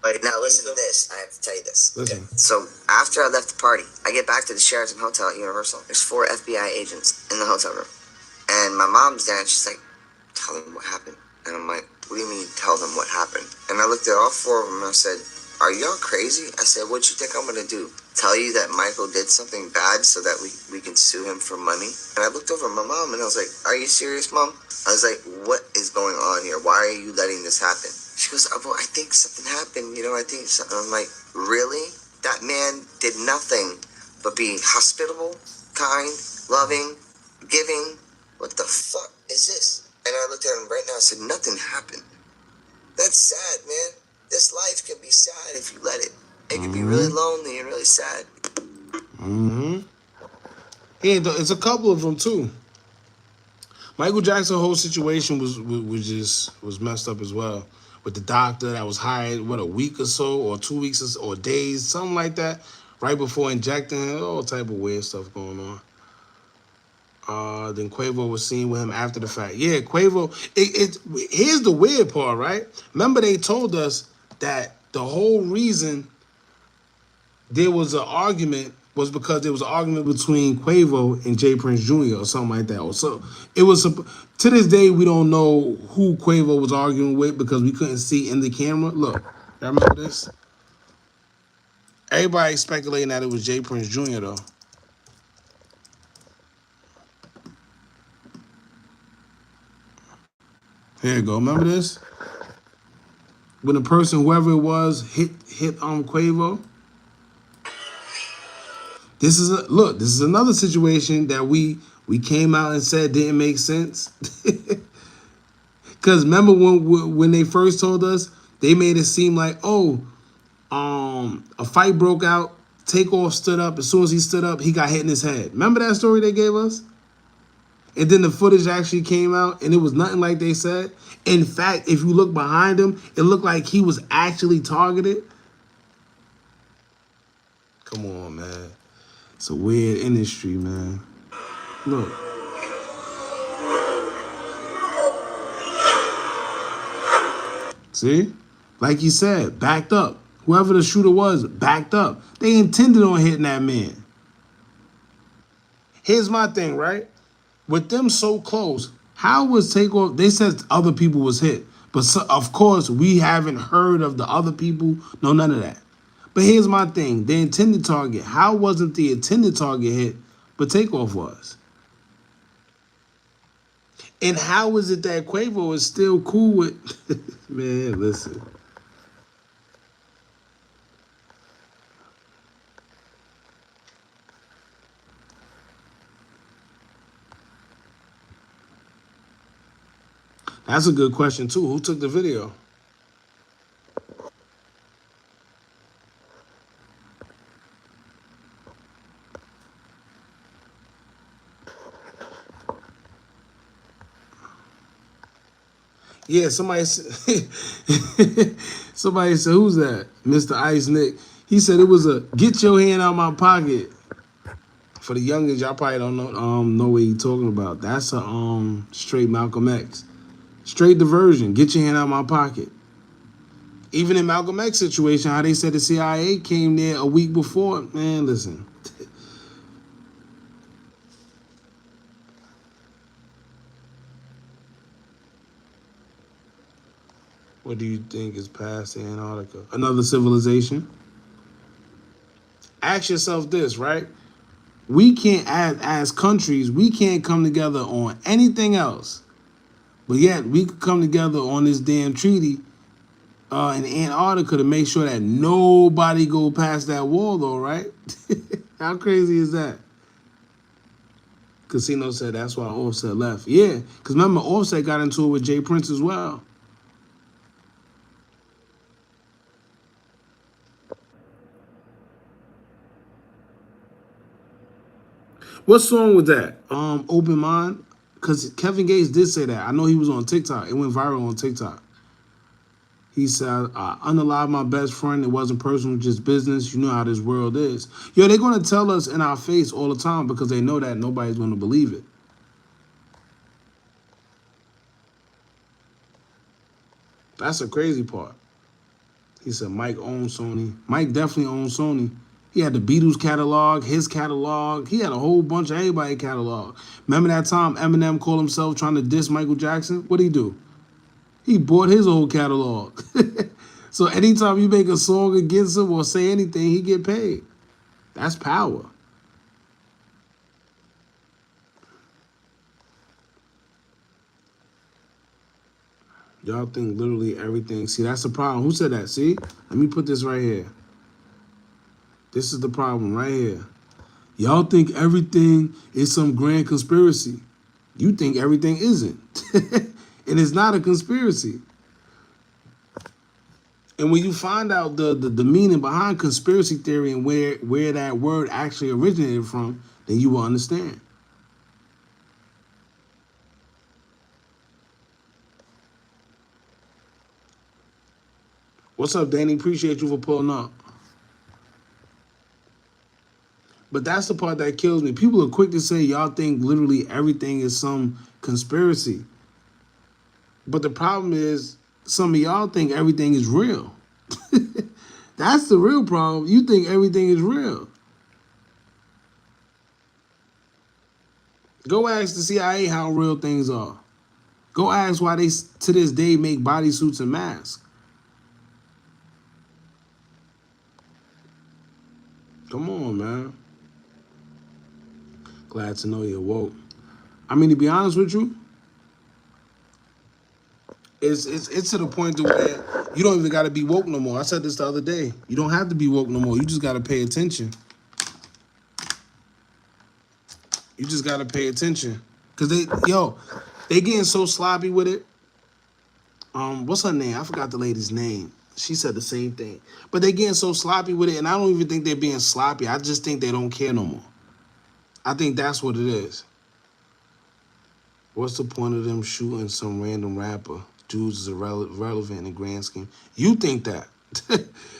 But now listen to this. I have to tell you this. Listen. Okay. So after I left the party, I get back to the Sheraton Hotel at Universal. There's 4 FBI agents in the hotel room. And my mom's there and she's like, tell them what happened. And I'm like, what do you mean tell them what happened? And I looked at all 4 of them and I said, are y'all crazy? I said, what you think I'm going to do? Tell you that Michael did something bad so that we can sue him for money? And I looked over at my mom and I was like, are you serious, Mom? I was like, what is going on here? Why are you letting this happen? She goes, oh, well, I think something happened, I think something. I'm like, really? That man did nothing but be hospitable, kind, loving, giving. What the fuck is this? And I looked at him right now and said, nothing happened. That's sad, man. This life can be sad if you let it. It can be really lonely and really sad. Mm-hmm. Yeah, it's a couple of them, too. Michael Jackson's whole situation was messed up as well. With the doctor that was hired, a week or so, or 2 weeks or days, something like that, right before injecting, all type of weird stuff going on. Then Quavo was seen with him after the fact. Yeah, Quavo. Here's the weird part, right? Remember they told us that the whole reason there was an argument was because there was an argument between Quavo and Jay Prince Jr. or something like that. Or so it was. To this day, we don't know who Quavo was arguing with because we couldn't see in the camera. Look, y'all remember this? Everybody speculating that it was Jay Prince Jr. though. Here you go. Remember this? When the person, whoever it was, hit Quavo. This is another situation that we came out and said didn't make sense. Because remember when they first told us, they made it seem like, a fight broke out. Takeoff stood up. As soon as he stood up, he got hit in his head. Remember that story they gave us? And then the footage actually came out, and it was nothing like they said. In fact, if you look behind him, it looked like he was actually targeted. Come on, man. It's a weird industry, man. Look. See? Like you said, backed up. Whoever the shooter was, backed up. They intended on hitting that man. Here's my thing, right? With them so close, how was Takeoff? They said other people was hit. But of course, we haven't heard of the other people. No, none of that. But here's my thing. The intended target. How wasn't the intended target hit, but Takeoff was? And how is it that Quavo is still cool with... Man, listen. That's a good question, too. Who took the video? Yeah, somebody said, who's that? Mr. Ice Nick. He said it was a get your hand out my pocket. For the youngins, y'all probably don't know what he's talking about. That's a straight Malcolm X. Straight diversion. Get your hand out my pocket. Even in Malcolm X situation, how they said the CIA came there a week before. Man, listen. What do you think is past Antarctica? Another civilization? Ask yourself this, right? We can't, as countries, we can't come together on anything else. But yet, we could come together on this damn treaty in Antarctica to make sure that nobody go past that wall, though, right? How crazy is that? Casino said that's why Offset left. Yeah, because remember, Offset got into it with Jay Prince as well. What song was that? Open Mind? Because Kevin Gates did say that. I know he was on TikTok. It went viral on TikTok. He said, I unalived my best friend. It wasn't personal, just business. You know how this world is. Yo, they're going to tell us in our face all the time because they know that nobody's going to believe it. That's the crazy part. He said Mike owns Sony. Mike definitely owns Sony. He had the Beatles catalog, his catalog. He had a whole bunch of everybody's catalog. Remember that time Eminem called himself trying to diss Michael Jackson? What'd he do? He bought his old catalog. So anytime you make a song against him or say anything, he get paid. That's power. Y'all think literally everything. See, that's the problem. Who said that? See? Let me put this right here. This is the problem right here. Y'all think everything is some grand conspiracy. You think everything isn't. And it's not a conspiracy. And when you find out the meaning behind conspiracy theory and where that word actually originated from, then you will understand. What's up, Danny? Appreciate you for pulling up. But that's the part that kills me. People are quick to say y'all think literally everything is some conspiracy. But the problem is some of y'all think everything is real. That's the real problem. You think everything is real. Go ask the CIA how real things are. Go ask why they, to this day, make bodysuits and masks. Come on, man. Glad to know you're woke. I mean, to be honest with you, it's to the point to where you don't even got to be woke no more. I said this the other day. You don't have to be woke no more. You just got to pay attention. You just got to pay attention. Because they getting so sloppy with it. What's her name? I forgot the lady's name. She said the same thing. But they getting so sloppy with it, and I don't even think they're being sloppy. I just think they don't care no more. I think that's what it is. What's the point of them shooting some random rapper? Dudes is irrelevant in the grand scheme. You think that.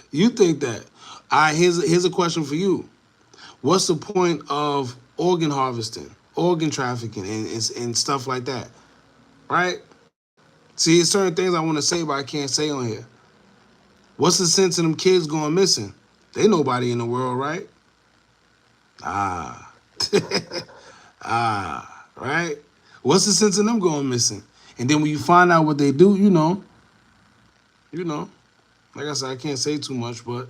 You think that. All right, here's a question for you. What's the point of organ harvesting, organ trafficking, and stuff like that? Right? See, there's certain things I want to say, but I can't say on here. What's the sense of them kids going missing? They nobody in the world, right? Right? What's the sense of them going missing? And then when you find out what they do, you know. Like I said, I can't say too much, but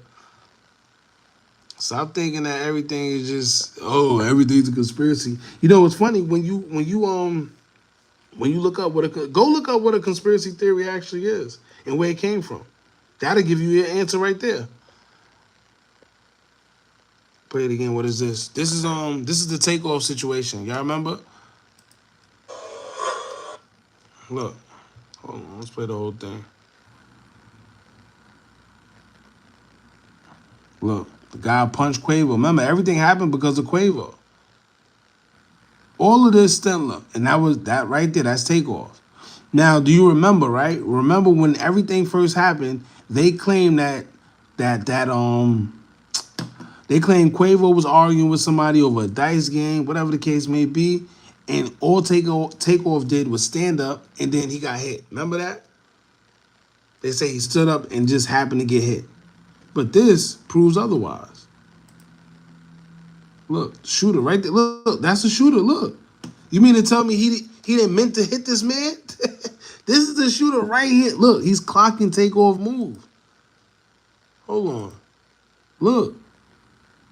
stop thinking that everything is just, everything's a conspiracy. You know, it's funny when you look up go look up what a conspiracy theory actually is and where it came from. That'll give you your answer right there. Play it again. What is this? This is the Takeoff situation. Y'all remember? Look. Hold on. Let's play the whole thing. Look. The guy punched Quavo. Remember, everything happened because of Quavo. All of this Stella. And that was that right there. That's Takeoff. Now, do you remember, right? Remember when everything first happened, they claimed that they claimed Quavo was arguing with somebody over a dice game, whatever the case may be, and all Takeoff did was stand up, and then he got hit. Remember that? They say he stood up and just happened to get hit. But this proves otherwise. Look, shooter right there. Look, that's the shooter. Look. You mean to tell me he didn't meant to hit this man? This is the shooter right here. Look, he's clocking Takeoff move. Hold on. Look.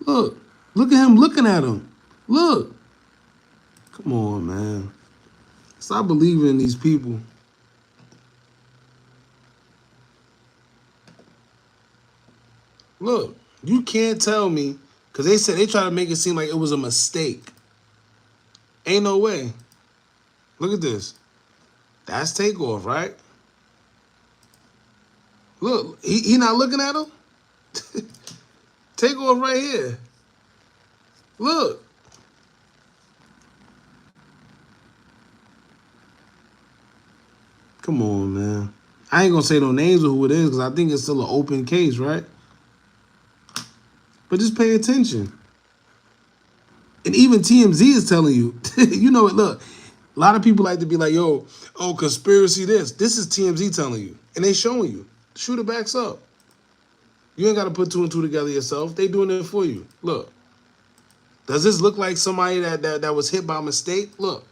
Look at him looking at him. Look. Come on, man. Stop believing in these people. Look, you can't tell me, because they said they try to make it seem like it was a mistake. Ain't no way. Look at this. That's Takeoff, right? Look, he not looking at him? Takeoff right here. Look. Come on, man. I ain't gonna say no names of who it is because I think it's still an open case, right? But just pay attention. And even TMZ is telling you, you know it, look, a lot of people like to be like, conspiracy this. This is TMZ telling you. And they showing you. Shooter backs up. You ain't got to put two and two together yourself. They doing it for you. Look. Does this look like somebody that was hit by mistake? Look.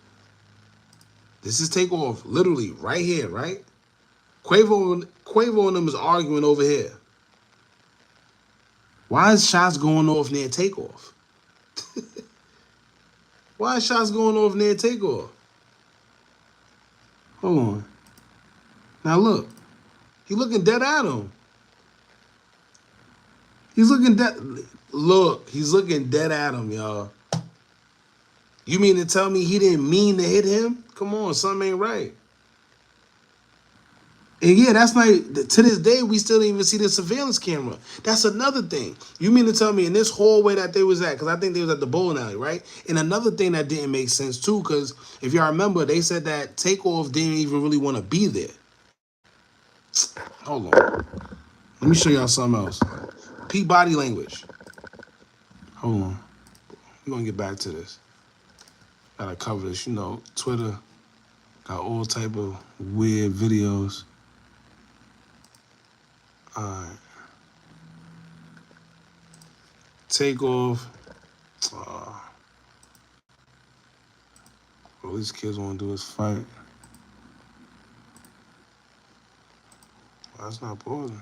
This is Takeoff, literally, right here, right? Quavo and them is arguing over here. Why is shots going off near Takeoff? Why is shots going off near Takeoff? Hold on. Now look. He looking dead at him. He's looking dead. Look, he's looking dead at him, y'all. You mean to tell me he didn't mean to hit him? Come on, something ain't right. And yeah, that's like, to this day, we still didn't even see the surveillance camera. That's another thing. You mean to tell me in this hallway that they was at, because I think they was at the bowling alley, right? And another thing that didn't make sense too, because if y'all remember, they said that Takeoff didn't even really want to be there. Hold on. Let me show y'all something else. Peep body language. Hold on. We're gonna get back to this. Gotta cover this. You know, Twitter got all type of weird videos. All right. Takeoff. All these kids want to do is fight. Well, that's not pausing.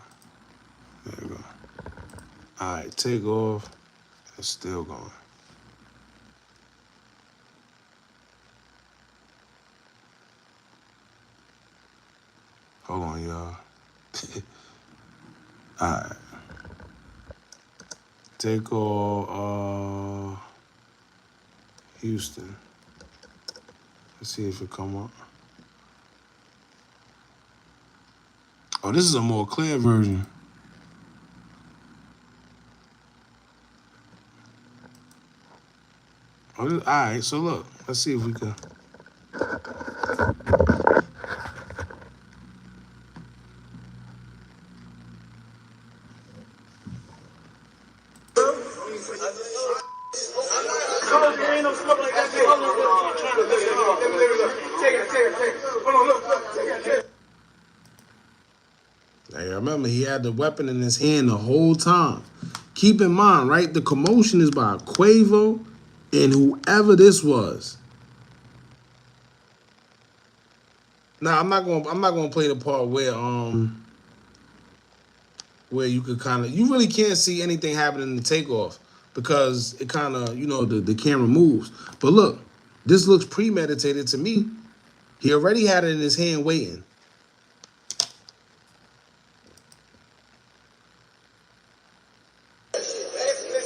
There you go. All right, Takeoff. It's still going. Hold on, y'all. All right. Takeoff, Houston. Let's see if it come up. Oh, this is a more clear version. Oh, all right, so look. Let's see if we can. Now, remember, he had the weapon in his hand the whole time. Keep in mind, right? The commotion is by Quavo and whoever this was. Now, I'm not gonna play the part where you could kind of, you really can't see anything happening in the Takeoff because it kind of, you know, the camera moves. But look, this looks premeditated to me. He already had it in his hand waiting.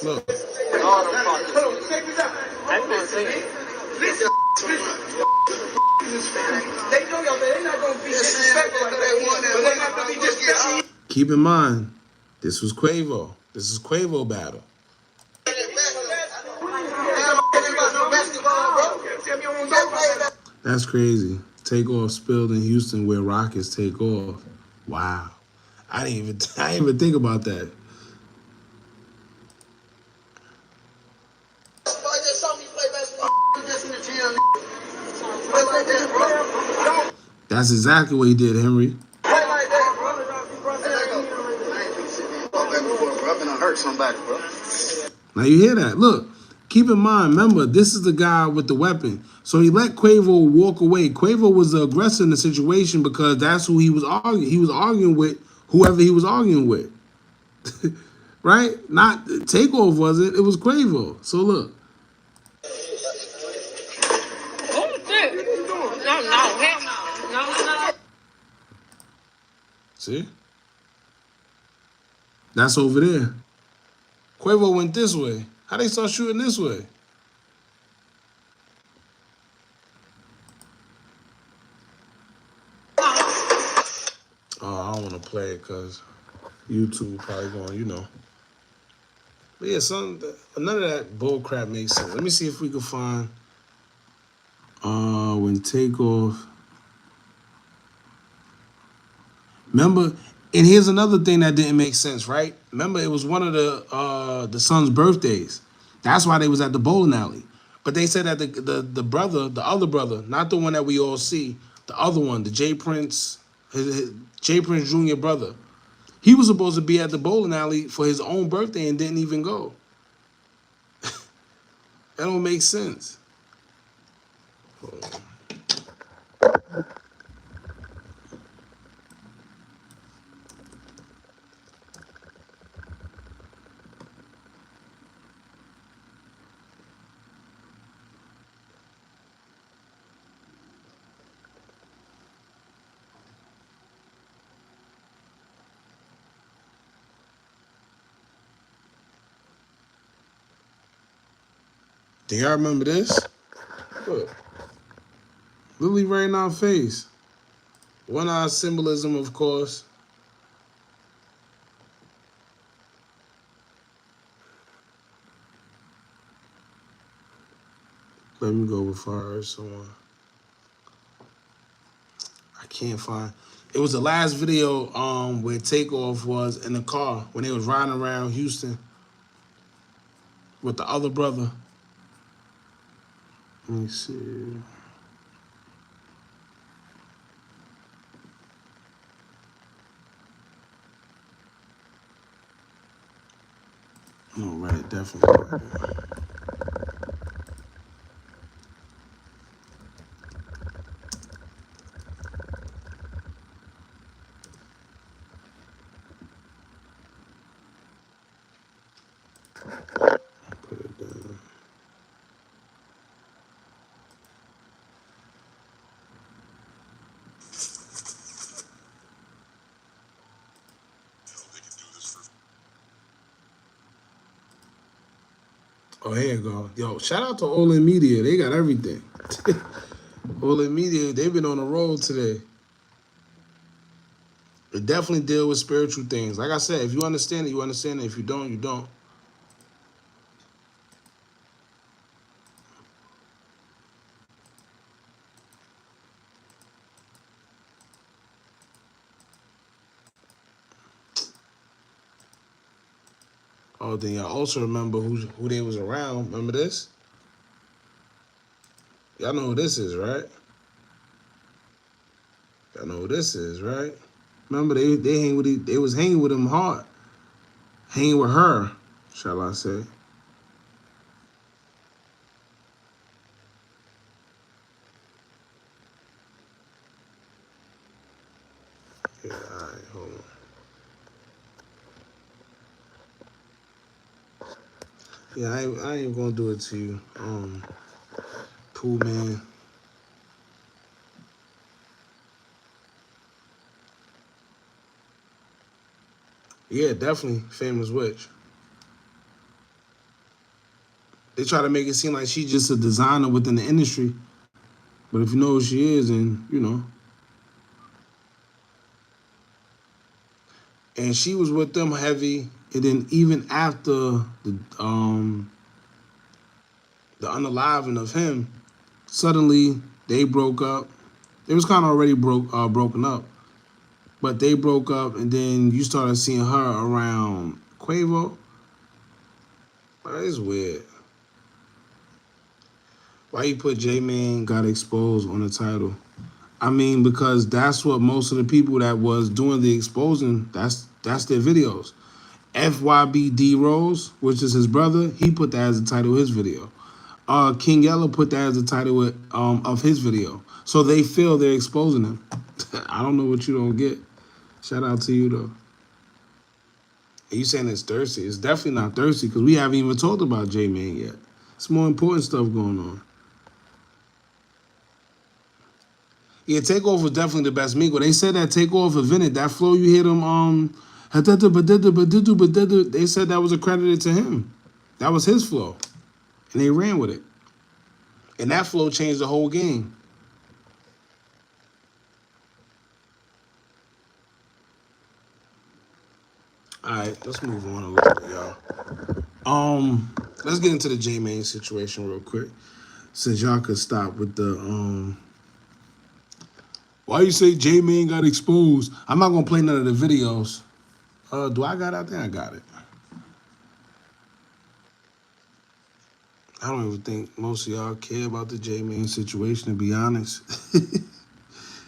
Look. Keep in mind, this was Quavo. This is Quavo battle. That's crazy. Takeoff spilled in Houston where rockets take off. Wow. I didn't even think about that. That's exactly what he did, Henry. Now you hear that? Look, keep in mind, remember, this is the guy with the weapon. So he let Quavo walk away. Quavo was the aggressor in the situation because that's who he was arguing. He was arguing with whoever he was arguing with. Right? Not Takeoff wasn't. It was Quavo. So look. No. See? That's over there. Quavo went this way. How they start shooting this way? Oh, I don't want to play it because YouTube probably going, you know. But yeah, none of that bull crap makes sense. Let me see if we can find when Takeoff. Remember, and here's another thing that didn't make sense, right? Remember, it was one of the son's birthdays. That's why they was at the bowling alley. But they said that the brother, the other brother, not the one that we all see, the other one, the J Prince, his J Prince Jr. brother, he was supposed to be at the bowling alley for his own birthday and didn't even go. That don't make sense. Hold on. Do y'all remember this? Look. Lily right in our face. One-eye symbolism, of course. Let me go before I heard someone. I can't find. It was the last video where Takeoff was in the car when they was riding around Houston with the other brother. Let me see. Oh, right, definitely. Put it down. Oh, here you go. Yo, shout out to Olin Media. They got everything. Olin Media, they've been on the road today. They definitely deal with spiritual things. Like I said, if you understand it, you understand it. If you don't, you don't. Oh, then y'all also remember who they was around. Remember this? Y'all know who this is, right? Y'all know who this is, right? Remember they was hanging with him hard. Hanging with her, shall I say. Yeah, all right, hold on. Yeah, I ain't gonna do it to you. Pooh man. Yeah, definitely famous witch. They try to make it seem like she's just a designer within the industry. But if you know who she is, then you know. And she was with them heavy, and then even after the unaliving of him, suddenly they broke up. It was kind of already broken up, but they broke up, and then you started seeing her around Quavo. That is weird. Why you put J-Man got exposed on the title? I mean, because that's what most of the people that was doing the exposing, that's their videos. FYB D Rose, which is his brother, he put that as the title of his video. King Yella put that as the title of his video. So they feel they're exposing him. I don't know what you don't get. Shout out to you though. And you saying it's thirsty? It's definitely not thirsty because we haven't even talked about J-Man yet. It's more important stuff going on. Yeah, Takeoff was definitely the best Migo. They said that Takeoff invented that flow you hear them they said that was accredited to him. That was his flow. And they ran with it. And that flow changed the whole game. Alright, let's move on a little bit, y'all. Let's get into the J-Main situation real quick. Since y'all could stop with the why you say J-Man got exposed? I'm not gonna play none of the videos. Do I got it out there? I got it. I don't even think most of y'all care about the J-Man situation, to be honest.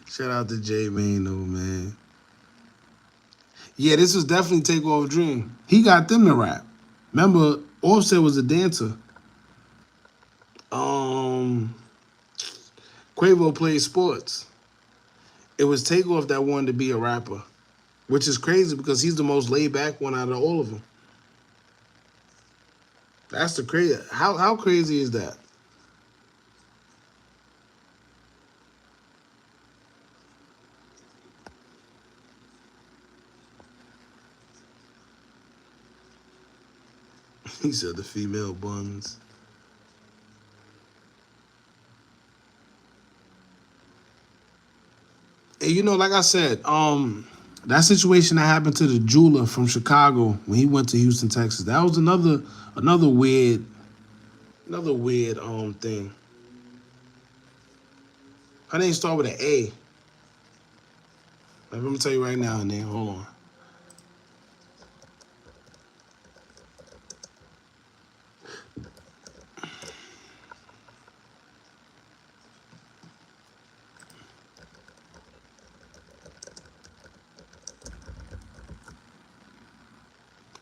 Shout out to J-Man, though, man. Yeah, this was definitely Takeoff Dream. He got them to rap. Remember, Offset was a dancer. Quavo played sports. It was Takeoff that wanted to be a rapper, which is crazy because he's the most laid back one out of all of them. That's the crazy. How crazy is that? He said the female buns. And you know, like I said, that situation that happened to the jeweler from Chicago when he went to Houston, Texas, that was another weird thing. Her name start with an A. Let me tell you right now, her name. Hold on.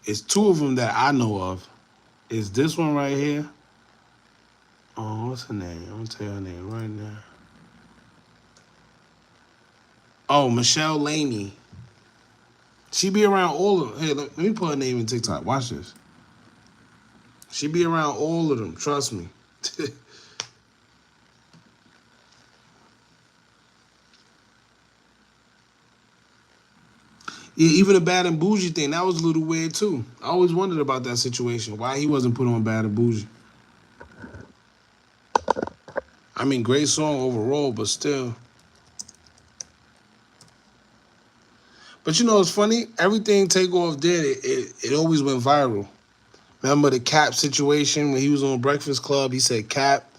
It's two of them that I know of. It's this one right here. Oh, what's her name? I'm gonna tell you her name right now. Oh, Michelle Laney. She be around all of them. Hey, let me put her name in TikTok. Watch this. She be around all of them. Trust me. Yeah, even the Bad and Bougie thing, that was a little weird too. I always wondered about that situation. Why he wasn't put on Bad and Bougie. I mean, great song overall, but still. But you know, it's funny. Everything Takeoff did, it always went viral. Remember the Cap situation when he was on Breakfast Club? He said Cap.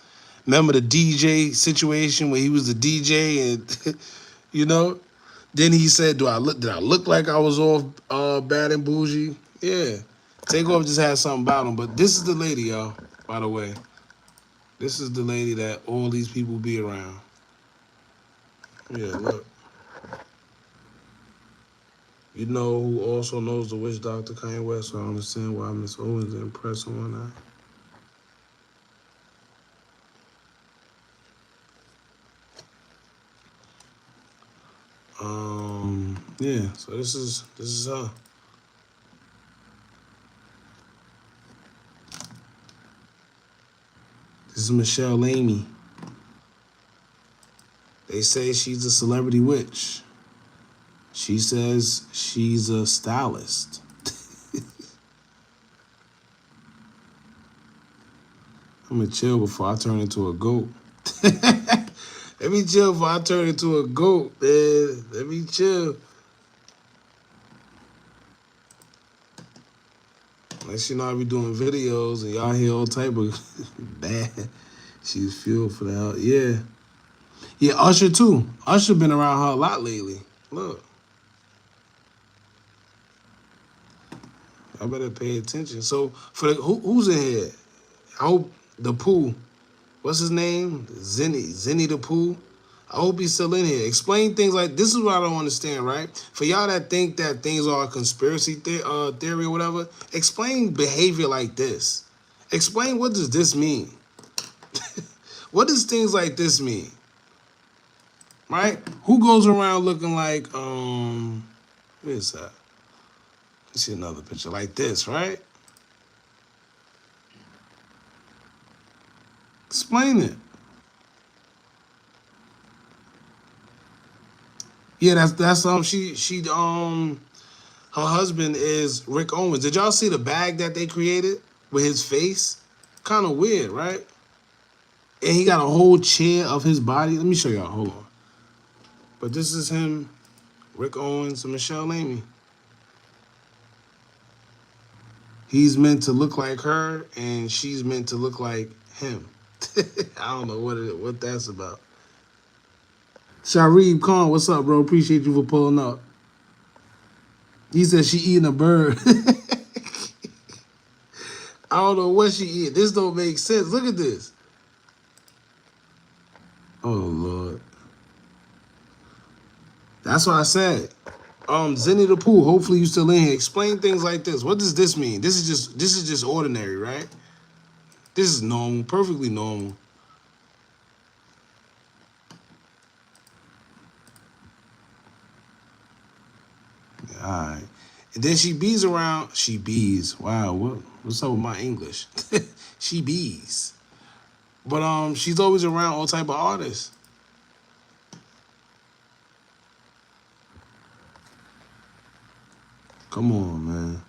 Remember the DJ situation when he was the DJ and, you know? Then he said, did I look like I was off Bad and Bougie? Yeah. Takeoff just had something about him. But this is the lady, y'all, by the way. This is the lady that all these people be around. Yeah, look. You know who also knows the witch doctor, Kanye West, so I understand why Miss Owens impressed on that. Yeah, so this is her. This is Michelle Laney. They say she's a celebrity witch. She says she's a stylist. I'm gonna chill before I turn into a goat. Let me chill before I turn into a goat, man. Let me chill. Unless you know I be doing videos and y'all hear all type of bad. She's fuel for the hell. Yeah. Yeah, Usher too. Usher been around her a lot lately. Look. I better pay attention. So for the who's in here? I hope the Pooh. What's his name? Zenny the Pooh. I hope he's still in here. Explain things like this is what I don't understand, right? For y'all that think that things are a conspiracy theory or whatever, explain behavior like this. Explain what does this mean? What does things like this mean? Right? Who goes around looking like where is that? Let's see another picture like this, right? Explain it. Yeah, that's her husband is Rick Owens. Did y'all see the bag that they created with his face? Kind of weird, right? And he got a whole chair of his body. Let me show y'all. Hold on. But this is him, Rick Owens, and Michelle Laney. He's meant to look like her, and she's meant to look like him. I don't know what that's about. Shareeb Khan, what's up, bro? Appreciate you for pulling up. He said she eating a bird. I don't know what she eat. This don't make sense. Look at this. Oh, Lord. That's what I said. Zenny the Pooh, hopefully you still in here. Explain things like this. What does this mean? This is just ordinary, right? This is normal, perfectly normal. All right. And then she bees around. She bees. Wow, what's up with my English? She bees. But she's always around all type of artists. Come on, man.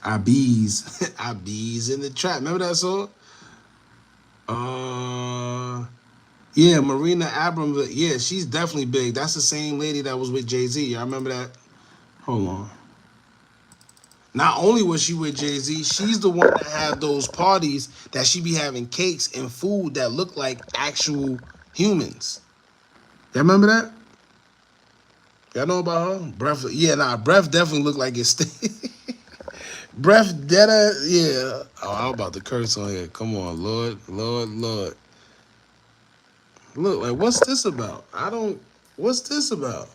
I bees. I bees in the trap. Remember that song? Yeah, Marina Abrams. Yeah, she's definitely big. That's the same lady that was with Jay-Z. Y'all remember that? Hold on. Not only was she with Jay-Z, she's the one that had those parties that she be having cakes and food that look like actual humans. Y'all remember that? Y'all know about her? Breath. Yeah, Breath definitely looked like it's Breath dead. Yeah. Oh, I'm about to curse on here. Come on, Lord. Look, like, what's this about? What's this about?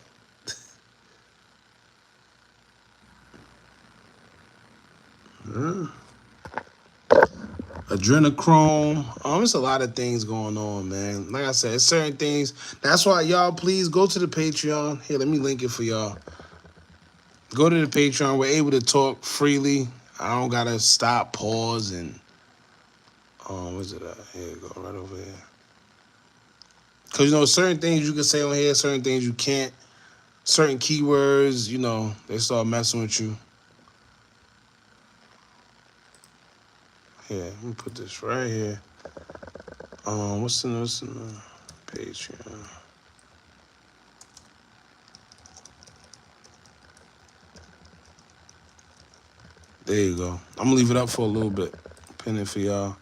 Adrenochrome. There's a lot of things going on, man. Like I said, it's certain things. That's why y'all please go to the Patreon. Here, let me link it for y'all. Go to the Patreon. We're able to talk freely. I don't gotta stop, pause, and where's it at? Here you go, right over here. Cause certain things you can say on here, certain things you can't. Certain keywords, they start messing with you. Here, let me put this right here. What's in the Patreon? There you go. I'm gonna leave it up for a little bit. Pin it for y'all.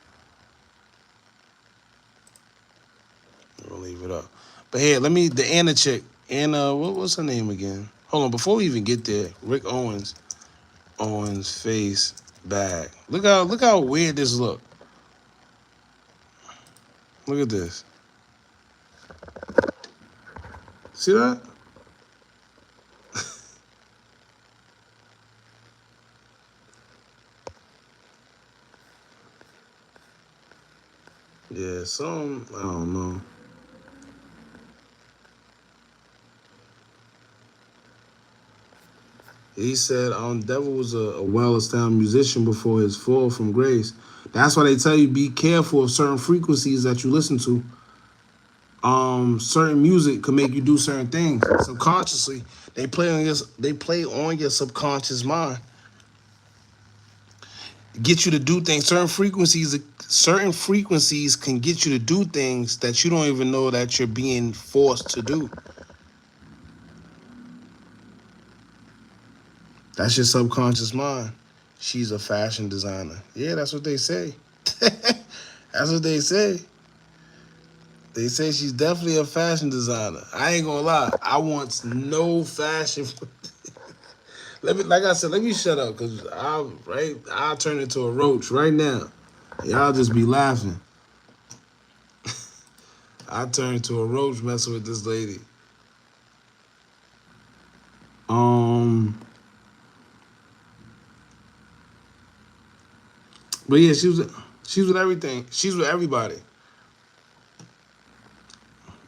I'm gonna leave it up. But here, the Anna chick. Anna, what's her name again? Hold on, before we even get there, Rick Owens face bag. Look how weird this look. Look at this. See that? Yeah, I don't know. He said Devil was a well-established musician before his fall from grace. That's why they tell you be careful of certain frequencies that you listen to. Certain music could make you do certain things subconsciously. They play on your subconscious mind. Get you to do things. Certain frequencies can get you to do things that you don't even know that you're being forced to do. That's your subconscious mind. She's a fashion designer. Yeah, that's what they say. That's what they say. They say she's definitely a fashion designer. I ain't gonna lie. I want no fashion. Like I said, let me shut up, because I'll turn into a roach right now. Y'all just be laughing. I turn into a roach messing with this lady. But yeah, she's with everything. She's with everybody.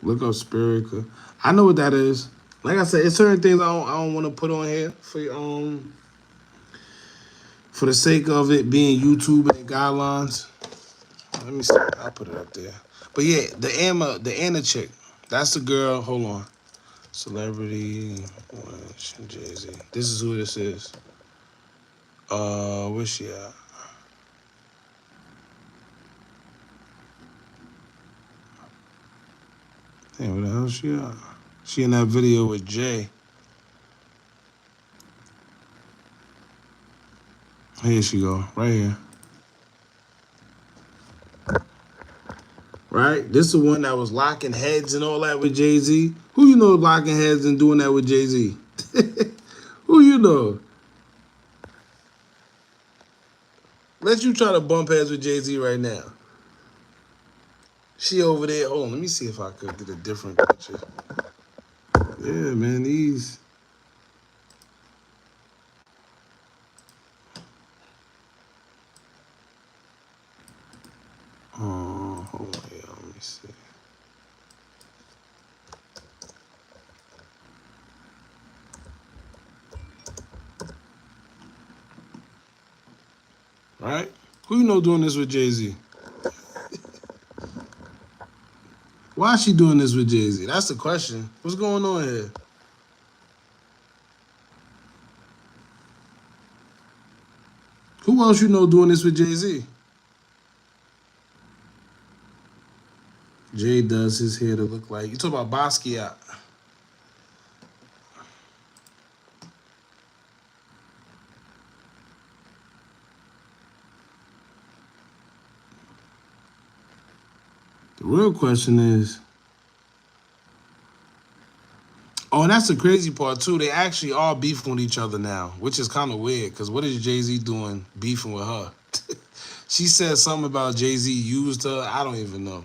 Look up Spirica. I know what that is. Like I said, it's certain things I don't want to put on here for the sake of it being YouTube and guidelines. Let me see. I'll put it up there. But yeah, the Anna chick. That's the girl. Hold on. Celebrity Jay-Z. This is who this is. Where's she at? Hey, where the hell is she at? She in that video with Jay. Here she go, right here. Right? This is the one that was locking heads and all that with Jay-Z. Who you know locking heads and doing that with Jay-Z? Who you know? Let you try to bump heads with Jay-Z right now. She over there. Hold on, let me see if I could get a different picture. Yeah, man, these. Oh, hold on here. Let me see. Right? Who you know doing this with Jay-Z? Why is she doing this with Jay-Z? That's the question. What's going on here? Who else you know doing this with Jay-Z? Jay does his hair to look like. You talk about Basquiat. The real question is, and that's the crazy part too. They actually are beefing with each other now, which is kind of weird, because what is Jay-Z doing beefing with her? She said something about Jay-Z used her. I don't even know.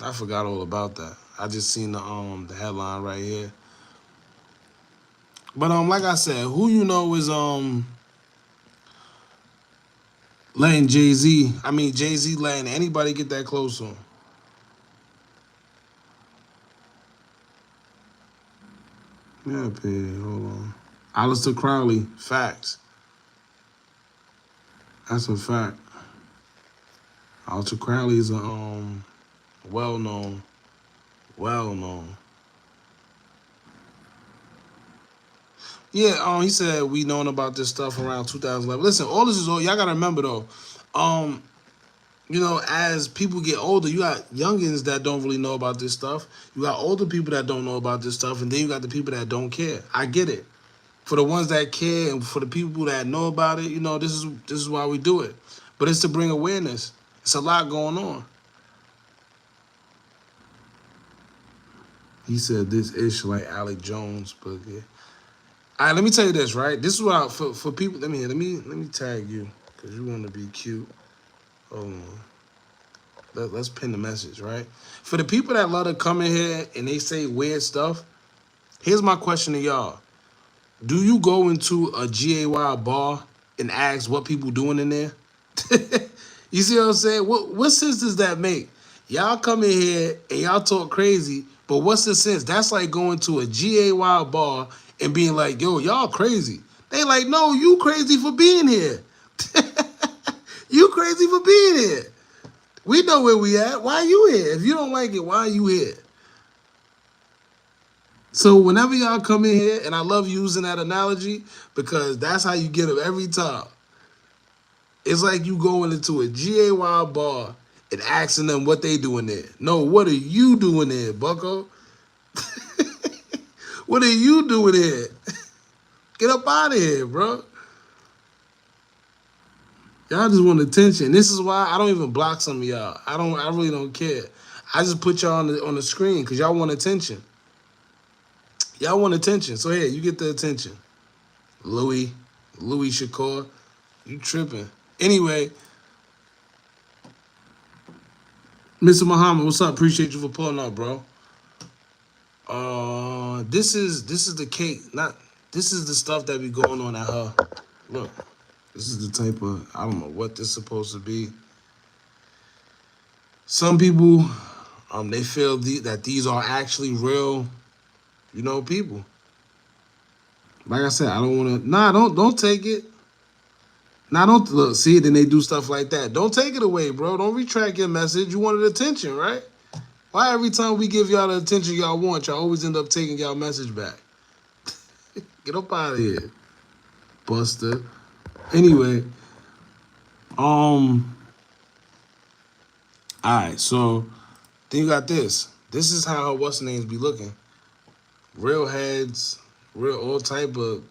I forgot all about that. I just seen the headline right here. But like I said, who you know is letting Jay-Z letting anybody get that close to him. Yeah, P, hold on. Aleister Crowley, facts. That's a fact. Aleister Crowley is a well known. Yeah, he said we known about this stuff around 2011. Listen, all this is all y'all gotta remember though. You know, as people get older, you got youngins that don't really know about this stuff. You got older people that don't know about this stuff, and then you got the people that don't care. I get it. For the ones that care and for the people that know about it, you know, this is why we do it. But it's to bring awareness. It's a lot going on. He said this ish like Alec Jones, but yeah. All right, let me tell you this, right? This is what for people. Let me tag you because you want to be cute. Hold on. Let's pin the message, right? For the people that love to come in here and they say weird stuff, here's my question to y'all. Do you go into a GAY bar and ask what people doing in there? You see what I'm saying? What sense does that make? Y'all come in here and y'all talk crazy, but what's the sense? That's like going to a GAY bar and being like, yo, y'all crazy. They like, no, you crazy for being here. You crazy for being here. We know where we at. Why are you here? If you don't like it, why are you here? So whenever y'all come in here, and I love using that analogy because that's how you get them every time. It's like you going into a GAY bar and asking them what they doing there. No, what are you doing there, bucko? What are you doing here? Get up out of here, bro. Y'all just want attention. This is why I don't even block some of y'all. I really don't care. I just put y'all on the screen because y'all want attention. Y'all want attention. So here, you get the attention. Louis Shakur, you tripping. Anyway, Mr. Muhammad, what's up? Appreciate you for pulling up, bro. This is the cake. This is the stuff that be going on at her. Look. This is the type of, I don't know what this is supposed to be. Some people, they feel that these are actually real, you know, people. Like I said, I don't want to, don't take it. Don't, look, see, then they do stuff like that. Don't take it away, bro. Don't retract your message. You wanted attention, right? Why every time we give y'all the attention y'all want, y'all always end up taking y'all message back? Get up out of here, Buster. Anyway, all right, so then you got this. This is how her what's names be looking. Real heads, real all type of,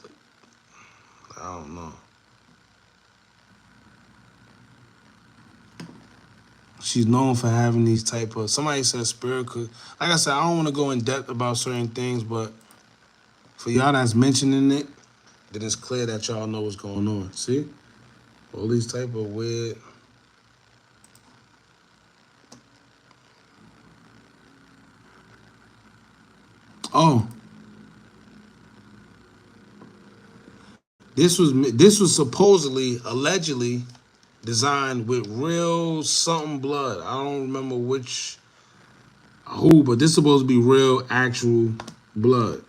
I don't know. She's known for having these type of, somebody said spirit. Like I said, I don't want to go in depth about certain things, but for y'all that's mentioning it, then it's clear that y'all know what's going on. See? All these type of weird. Oh. This was supposedly, allegedly designed with real something blood. I don't remember who, but this is supposed to be real, actual blood.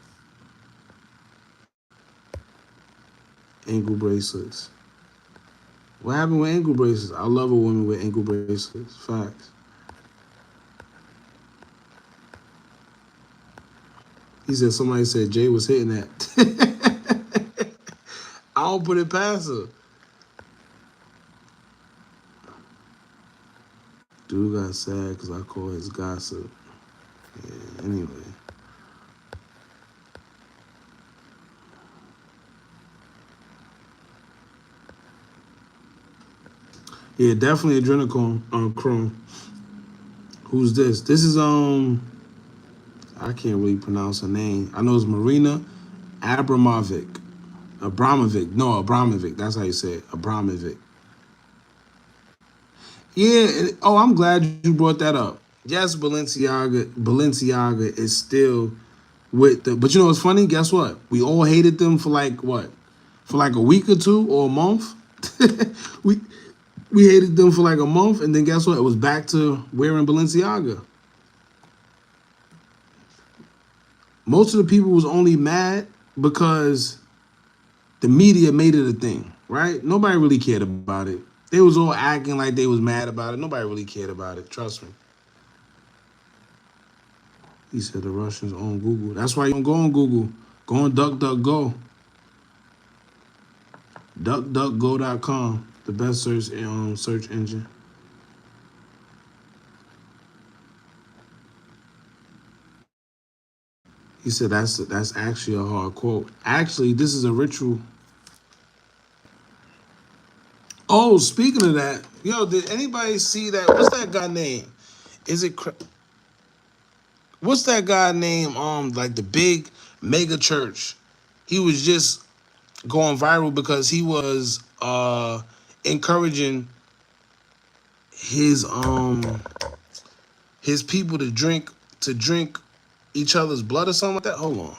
Ankle bracelets. What happened with ankle bracelets? I love a woman with ankle bracelets. Facts. He said somebody said Jay was hitting that. I don't put it past her. Dude got sad because I call his gossip. Yeah, anyway. Yeah, definitely adrenochrome. Who's this? This is I can't really pronounce her name. I know it's Marina Abramovic. Abramovic. That's how you say it. Abramovic. Yeah. I'm glad you brought that up. Yes, Balenciaga is still with the. But you know what's funny? Guess what? We all hated them for like what? For like a week or two or a month. We hated them for like a month, and then guess what? It was back to wearing Balenciaga. Most of the people was only mad because the media made it a thing, right? Nobody really cared about it. They was all acting like they was mad about it. Nobody really cared about it. Trust me. He said the Russians own Google. That's why you don't go on Google. Go on DuckDuckGo. DuckDuckGo.com, the best search engine. He said that's actually a hard quote. Actually, this is a ritual. Oh, speaking of that, yo, did anybody see that? What's that guy name? Is it? What's that guy name? Like the big mega church. He was just going viral because he was encouraging his people to drink each other's blood or something like that. Hold on.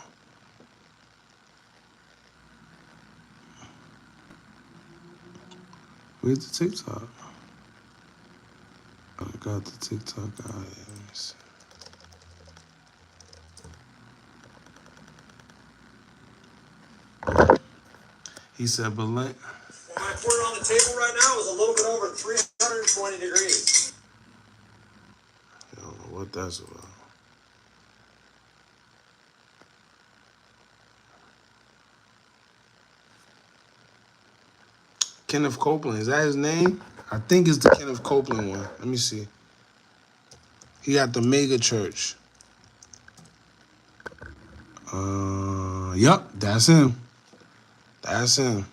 Where's the TikTok? I got the TikTok out here. Let me see. He said, but let. My word on the table right now is a little bit over 320 degrees. I don't know what that's about. Kenneth Copeland, is that his name? I think it's the Kenneth Copeland one. Let me see. He got the mega church. Yup, that's him. That's him.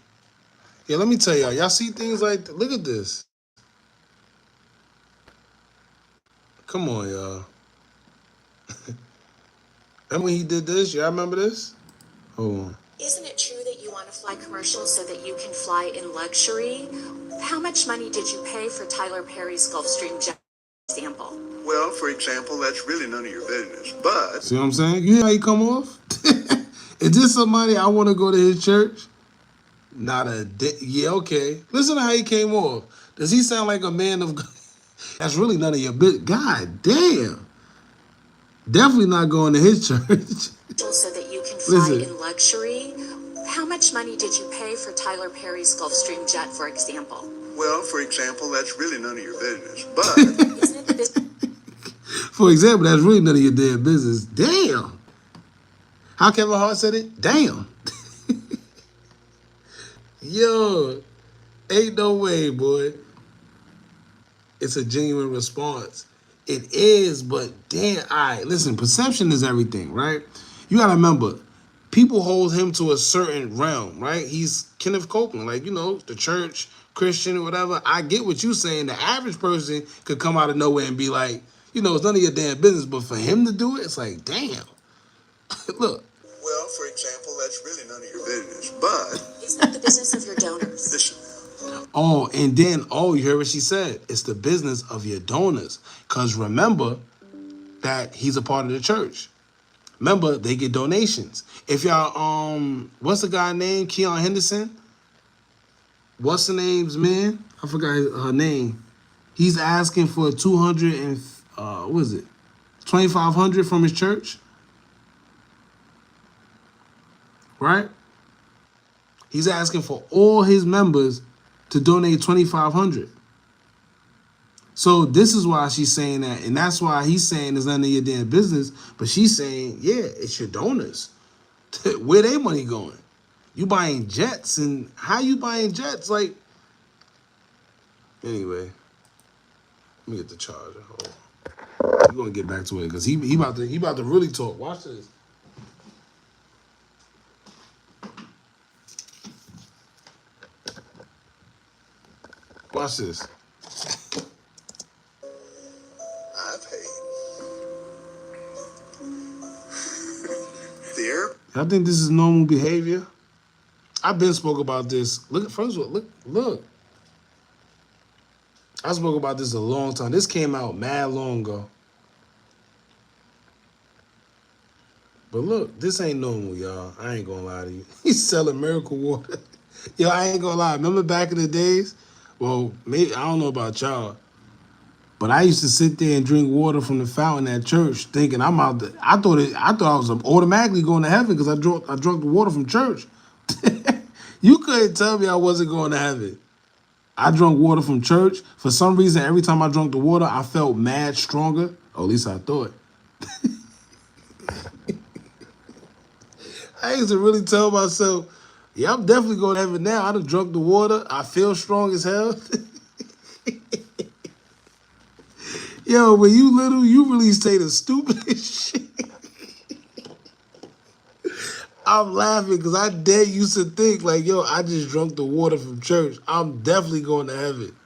Yeah, let me tell y'all. Y'all see things like, look at this. Come on, y'all. Remember when he did this? Y'all remember this? Hold on. Isn't it true that you want to fly commercial so that you can fly in luxury? How much money did you pay for Tyler Perry's Gulfstream jet, for example? Well, for example, that's really none of your business, but... See what I'm saying? You hear how he come off? Is this somebody I want to go to his church? Not a day. Yeah, okay. Listen to how he came off. Does he sound like a man of God? That's really none of your business. God damn. Definitely not going to his church. So that you can fly in luxury. How much money did you pay for Tyler Perry's Gulfstream jet, for example? Well, for example, that's really none of your business, but... Isn't it the business? For example, that's really none of your damn business. Damn. How Kevin Hart said it? Damn. Yo, ain't no way, boy. It's a genuine response. It is, but damn, all right, listen, perception is everything, right? You gotta remember, people hold him to a certain realm, right? He's Kenneth Copeland, like, you know, the church, Christian, or whatever. I get what you're saying. The average person could come out of nowhere and be like, you know, it's none of your damn business, but for him to do it, it's like, damn. Look. Well, for example, that's really none of your business, but... Isn't it the business of your donors? Listen. Oh, and then, you heard what she said. It's the business of your donors. Because remember that he's a part of the church. Remember, they get donations. If y'all, what's the guy named? Keon Henderson? What's the name's man? I forgot her name. He's asking for 200 and, what is it? 2,500 from his church. Right? He's asking for all his members to donate 2,500. So this is why she's saying that, and that's why he's saying it's none of your damn business. But she's saying, yeah, it's your donors. Where their money going? You buying jets, and how you buying jets? Like, anyway, let me get the charger. Hold on. We're gonna get back to it because he about to really talk. Watch this. Watch this. I paid. The air. Y'all think this is normal behavior? I've been spoke about this. Look, first of all, look. I spoke about this a long time. This came out mad long ago. But look, this ain't normal, y'all. I ain't gonna lie to you. He's selling miracle water. Yo, I ain't gonna lie. Remember back in the days Well, maybe I don't know about y'all, but I used to sit there and drink water from the fountain at church, thinking I'm out there. I thought I was automatically going to heaven because I drank the water from church. You couldn't tell me I wasn't going to heaven. I drank water from church. For some reason, every time I drank the water, I felt mad stronger. Or at least I thought. I used to really tell myself, yeah, I'm definitely going to heaven now. I done drunk the water. I feel strong as hell. Yo, when you little, you really say the stupidest shit. I'm laughing because I dead used to think like, yo, I just drunk the water from church. I'm definitely going to heaven.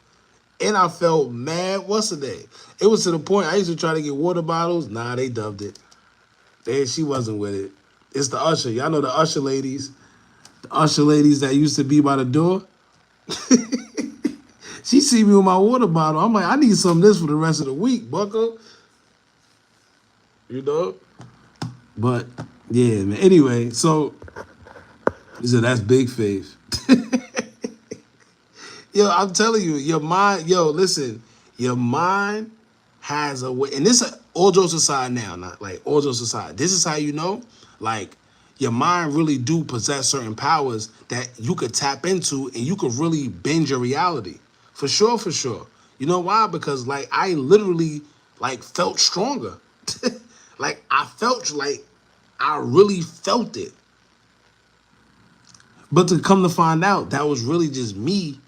And I felt mad. What's the name? It was to the point I used to try to get water bottles. Nah, they dubbed it. She wasn't with it. It's the usher. Y'all know the usher ladies. The usher ladies that used to be by the door. She see me with my water bottle. I'm like, I need some of this for the rest of the week, bucko. You know? But, yeah, man. Anyway, so, he said, that's big faith. Yo, I'm telling you, your mind, listen, your mind has a way, and this all jokes aside now, not like all jokes aside. This is how you know, like, your mind really do possess certain powers that you could tap into and you could really bend your reality. For sure, for sure. You know why? Because, like, I literally, like, felt stronger. Like, I felt like I really felt it. But to come to find out, that was really just me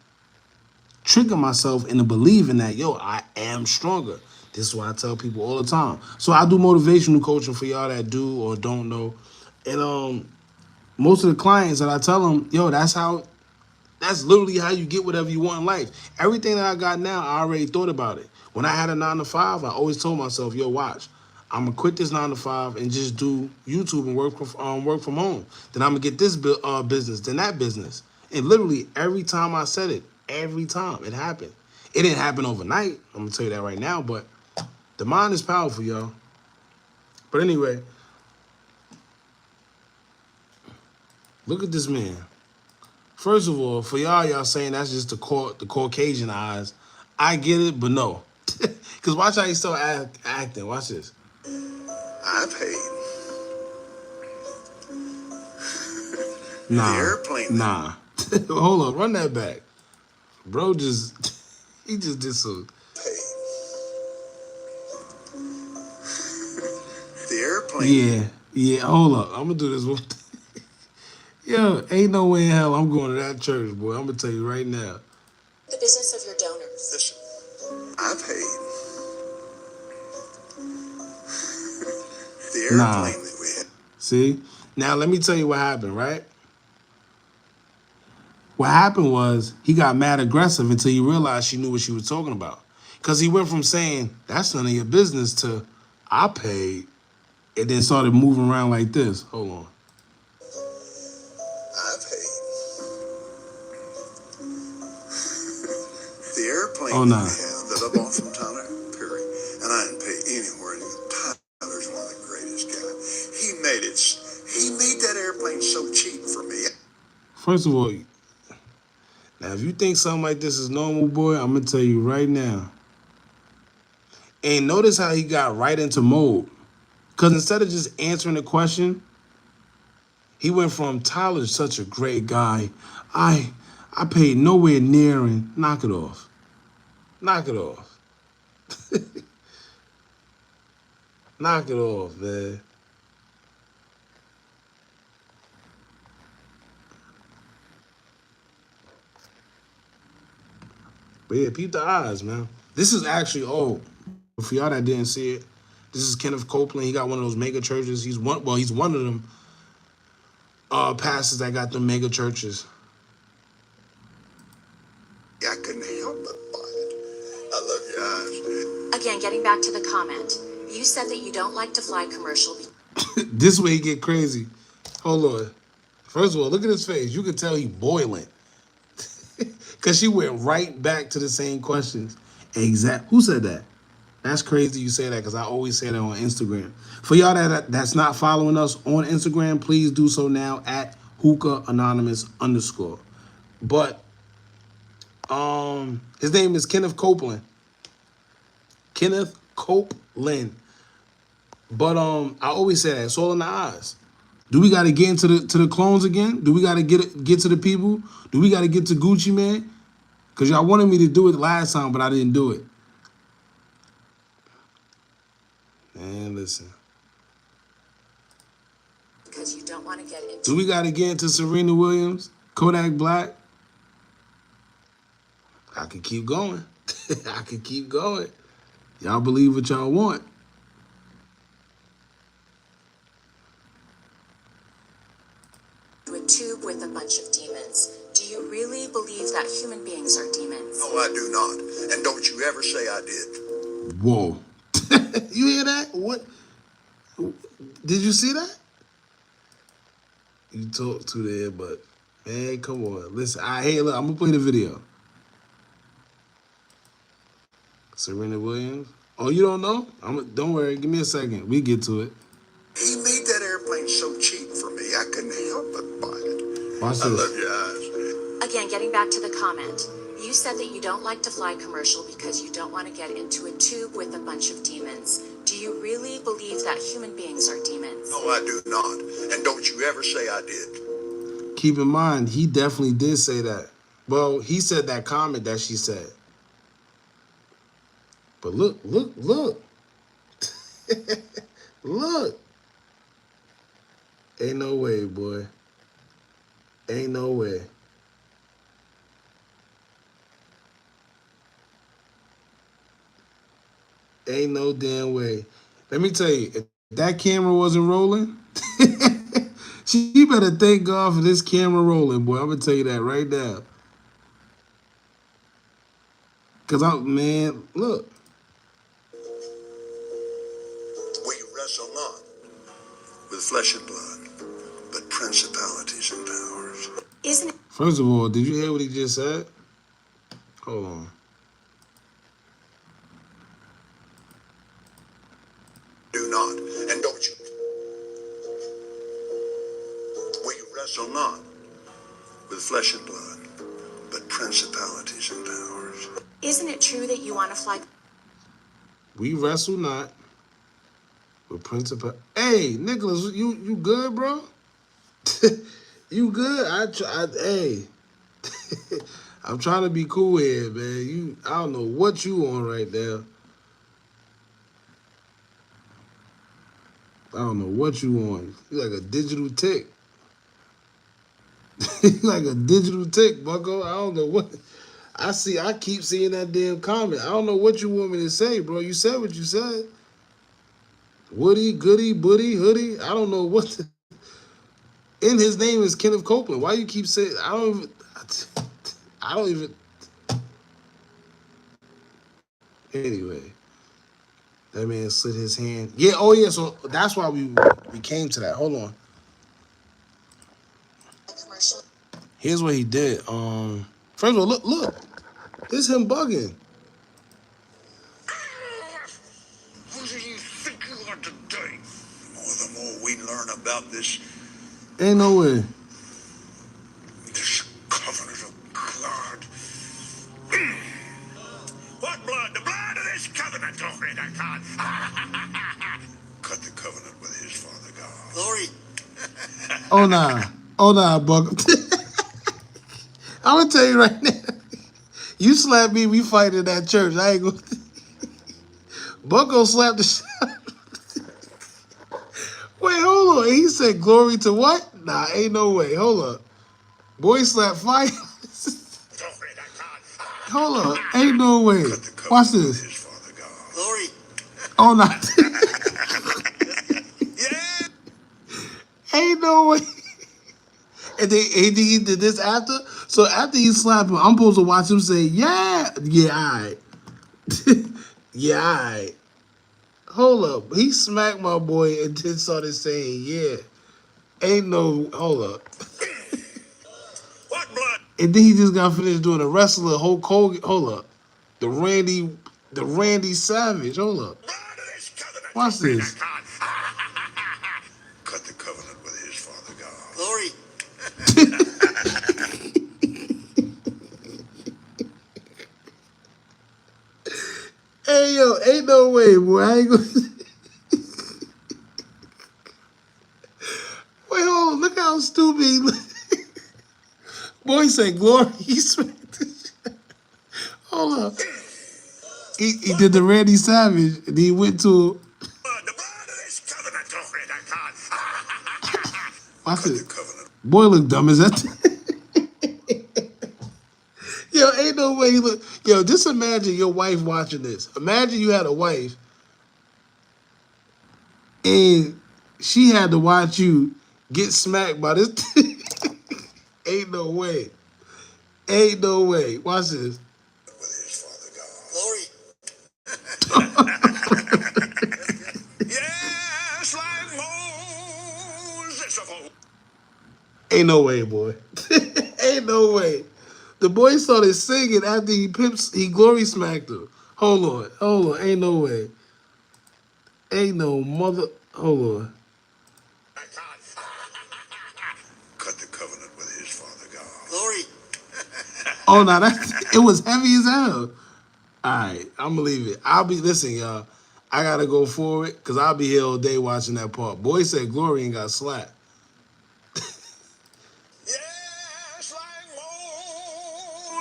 tricking myself into believing that, yo, I am stronger. This is why I tell people all the time. So I do motivational coaching for y'all that do or don't know. And most of the clients that I tell them, yo, that's literally how you get whatever you want in life. Everything that I got now, I already thought about it. When I had a 9-to-5, I always told myself, yo, watch, I'm gonna quit this 9-to-5 and just do YouTube and work from home. Then I'm gonna get this business, then that business. And literally every time I said it, every time it happened. It didn't happen overnight. I'm gonna tell you that right now, but the mind is powerful, y'all. But anyway, look at this man. First of all, for y'all saying that's just the Caucasian eyes. I get it, but no. Because watch how he start acting. Watch this. I paid. Nah. The airplane. Nah. Hold on, run that back. Bro he just did some. The airplane. Yeah, hold up. I'm gonna do this one. Yo, ain't no way in hell I'm going to that church, boy. I'm gonna tell you right now. The business of your donors. Listen, I paid. The airplane that we had. See? Now let me tell you what happened, right? What happened was he got mad aggressive until he realized she knew what she was talking about. Because he went from saying, that's none of your business, to, I paid, and then started moving around like this. Hold on. I paid. The airplane that we have that I bought from Tyler Perry, and I didn't pay anywhere near. Tyler's one of the greatest guys. He made that airplane so cheap for me. First of all, now if you think something like this is normal, boy, I'm gonna tell you right now. And notice how he got right into mode. Because instead of just answering the question, he went from, Tyler's such a great guy. I paid nowhere near, and knock it off. Knock it off. Knock it off, man. But yeah, peep the eyes, man. This is actually, for y'all that didn't see it, this is Kenneth Copeland. He got one of those mega churches. He's one of them pastors that got the mega churches. I couldn't help but buy it. I love your eyes. Again, getting back to the comment, you said that you don't like to fly commercial. This way he get crazy. Hold on. First of all, look at his face. You can tell he boiling. Because she went right back to the same questions. Who said that? That's crazy you say that, because I always say that on Instagram. For y'all that's not following us on Instagram, please do so now at Hookah Anonymous _. But His name is Kenneth Copeland. Kenneth Copeland. But I always say that it's all in the eyes. Do we got to get into the clones again? Do we got to get to the people? Do we got to get to Gucci Man? Because y'all wanted me to do it last time, but I didn't do it. Man, listen. Because you don't want to get into. Do we got to get into Serena Williams, Kodak Black? I can keep going. I can keep going. Y'all believe what y'all want. A tube with a bunch of demons. Do you really believe that human beings are demons? No, I do not. And don't you ever say I did. Whoa. You hear that? What? Did you see that? You talk to there, but man, come on. Listen, hey, look, I'm gonna play the video. Serena Williams. Oh, you don't know? Don't worry. Give me a second. We get to it. He made that airplane so cheap for me, I couldn't help but buy it. Watch this. I love your eyes. Again, getting back to the comment. You said that you don't like to fly commercial because you don't want to get into a tube with a bunch of demons. Do you really believe that human beings are demons? No, I do not. And don't you ever say I did. Keep in mind, he definitely did say that. Well, he said that comment that she said. But look. Look. Ain't no way, boy. Ain't no way. Ain't no damn way. Let me tell you, if that camera wasn't rolling, she better thank God for this camera rolling, boy. I'm going to tell you that right now. Because man, look. We wrestle not with flesh and blood, but principalities and powers. Isn't it? First of all, did you hear what he just said? Hold on. Do not, and don't you. We wrestle not with flesh and blood, but principalities and powers. Isn't it true that you want to fly? We wrestle not with principal. Hey, Nicholas, you good, bro? You good? Hey. I'm trying to be cool here, man. I don't know what you on right now. I don't know what you on. You like a digital tick. You like a digital tick, bucko. I don't know what. I keep seeing that damn comment. I don't know what you want me to say, bro. You said what you said. Woody, goody, buddy, hoodie. I don't know what to. And his name is Kenneth Copeland. Why you keep saying? I don't even. Anyway, that man slid his hand. Yeah. Oh yeah. So that's why we came to that. Hold on. Here's what he did. First of all, look. This him bugging. Who do you think you are today? The more we learn about this. Ain't no way. This covenant of blood. What blood? The blood of this covenant. Glory to God. Cut the covenant with his Father God. Glory. Oh nah, Buck. I'm gonna tell you right now. You slap me, we fight in that church. I ain't gonna. Bucko slapped the shit. Wait, hold on. He said glory to what? Nah, ain't no way. Hold up. Boy slapped fire. Hold up. Ain't no way. Watch this. Glory. Oh no. Yeah. Ain't no way. And he did this after. So after he slapped him, I'm supposed to watch him say, yeah, all right. Yeah, all right. Hold up. He smacked my boy and then started saying, yeah. Ain't no, hold up. What blood? And then he just got finished doing a wrestler, Hulk Hogan. Hold up. The Randy Savage. Hold up. Watch this. Cut the covenant with his Father God. Glory. no way, boy. I ain't gonna... Wait, hold on. Look how stupid he look. Boy said glory. He smacked the shit. Hold up. He did the Randy Savage, and he went to... The blood of this covenant, glory to God. Watch it. Boy look dumb as that. Yo, ain't no way he look... Yo, just imagine your wife watching this. Imagine you had a wife, and she had to watch you get smacked by this... Ain't no way. Ain't no way. Watch this. Glory. Yes, like Moses of old. Ain't no way, boy. Ain't no way. The boy started singing after he glory smacked her. Hold on. Ain't no way. Ain't no mother. Hold on. Cut the covenant with his father God. Glory. Oh no, it was heavy as hell. Alright, I'm gonna leave it. Listen, y'all. I gotta go for it because I'll be here all day watching that part. Boy said glory and got slapped. Yes, like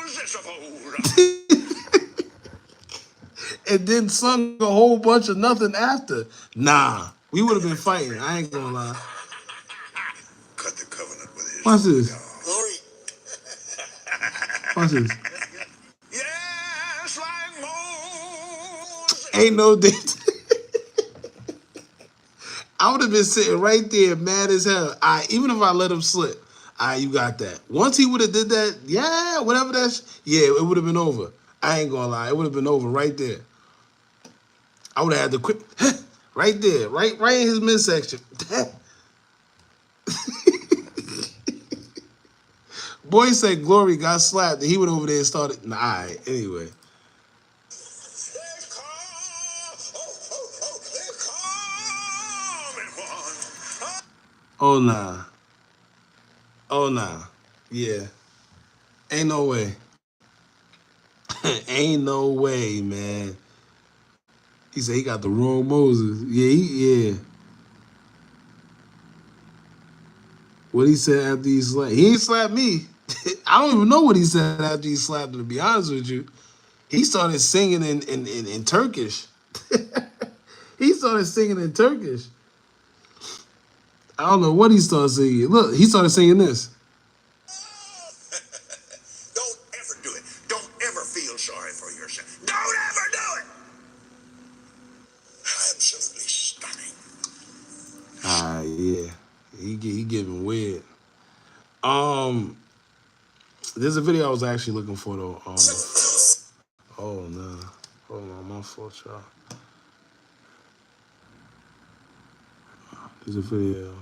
Moses of old. And then sung a whole bunch of nothing after. Nah, we would have been fighting. I ain't gonna lie. Cut the covenant with his Watch this. Glory. Watch this. Yes, like Moses. Ain't no date. I would have been sitting right there mad as hell. Even if I let him slip. You got that. Once he would have did that, yeah, whatever it would have been over. I ain't gonna lie. It would have been over right there. I would have had the quick, right there, right in his midsection. Boy said glory got slapped, and he went over there and started. Anyway. Oh nah. Yeah. Ain't no way. Ain't no way, man. He said he got the wrong Moses. Yeah. What he said after he slapped. He ain't slapped me. I don't even know what he said after he slapped him, to be honest with you. He started singing in Turkish. He started singing in Turkish. I don't know what he started singing. Look, he started singing this. Don't ever do it. Don't ever feel sorry for yourself. Don't ever do it. Absolutely stunning. Yeah. He getting weird. There's a video I was actually looking for though. Oh no. Hold on, my fault, y'all. There's a video.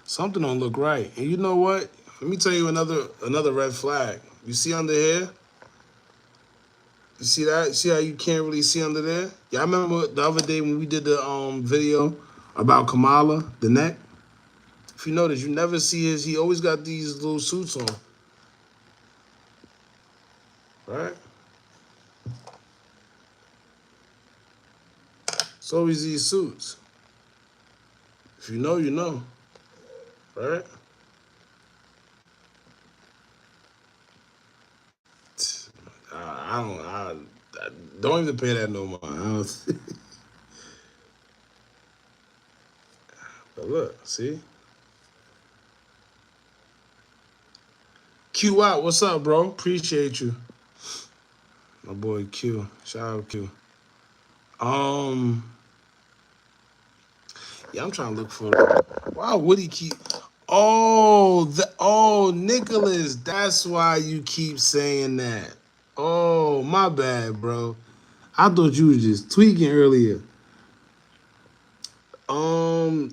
Something don't look right. And you know what? Let me tell you another red flag. You see under here? You see that? See how you can't really see under there? Y'all remember the other day when we did the video about Kamala, the neck? If you notice, you never see he always got these little suits on. Right? It's always these suits. If you know, you know. Right? I don't even pay that no more. But look, see? Q out, what's up, bro? Appreciate you. My boy Q. Shout out Q. Yeah, I'm trying to look for why would he keep Nicholas, that's why you keep saying that. Oh, my bad, bro. I thought you was just tweaking earlier.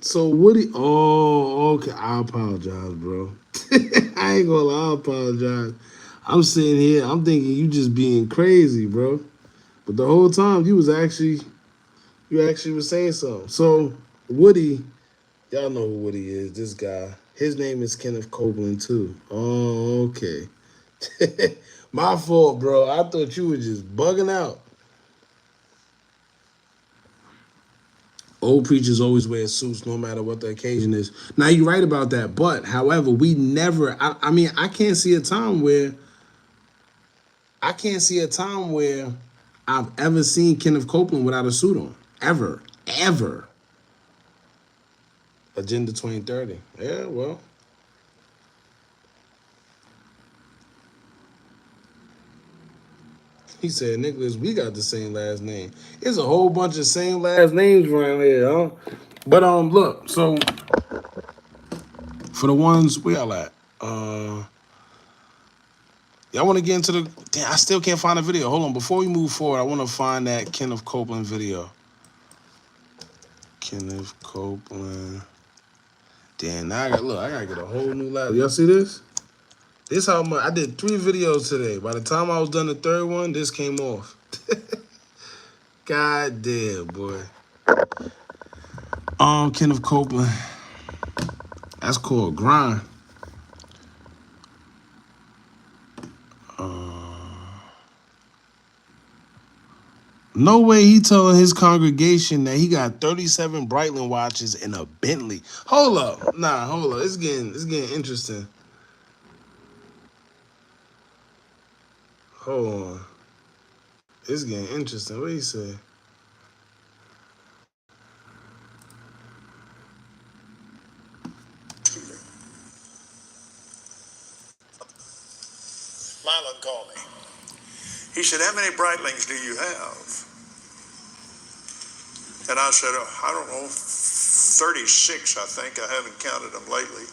So Woody, okay, I apologize, bro. I ain't gonna lie, I apologize. I'm sitting here, I'm thinking you just being crazy, bro. But the whole time you actually was saying something. So Woody, y'all know who Woody is, this guy. His name is Kenneth Copeland too. Oh, okay. My fault, bro. I thought you were just bugging out. Old preachers always wear suits no matter what the occasion is. Now, you're right about that. But, however, we never, I mean, I can't see a time where I've ever seen Kenneth Copeland without a suit on. Ever. Ever. Agenda 2030. Yeah, well. He said, Nicholas, we got the same last name. There's a whole bunch of same last names around here, huh? But look, so for the ones where y'all at, y'all want to get into the? Damn, I still can't find a video. Hold on, before we move forward, I want to find that Kenneth Copeland video. Kenneth Copeland. Damn, now I gotta get a whole new laptop. Y'all see this? This how much I did 3 videos today. By the time I was done the 3rd one, this came off. God damn, boy. Kenneth Copeland. That's called grind. No way he telling his congregation that he got 37 Breitling watches and a Bentley. Hold up. Nah, hold up. It's getting interesting. Hold on. It's getting interesting. What he say? Mylon called me. He said, how many Breitlings do you have? And I said, I don't know, 36, I think. I haven't counted them lately.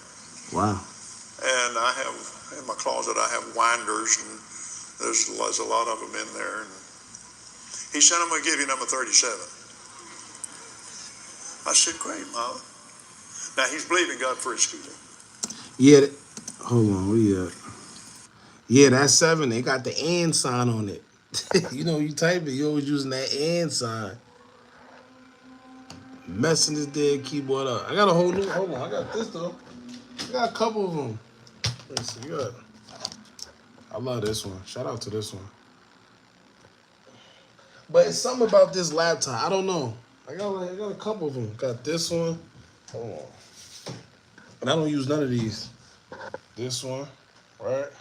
Wow. And I have, in my closet, I have winders, and there's a lot of them in there. And he said, I'm going to give you number 37. I said, great, Mom. Now, he's believing God for his scooter. Yeah. Hold on. Where you at? Yeah, that's 7. They got the and sign on it. You know, you type it, you always using that and sign. Messing this dead keyboard up. I got a whole new, hold on, I got this though. I got a couple of them. Let's see, good. I love this one. Shout out to this one. But it's something about this laptop. I don't know. I got a couple of them. Got this one. Hold on. And I don't use none of these. This one, right?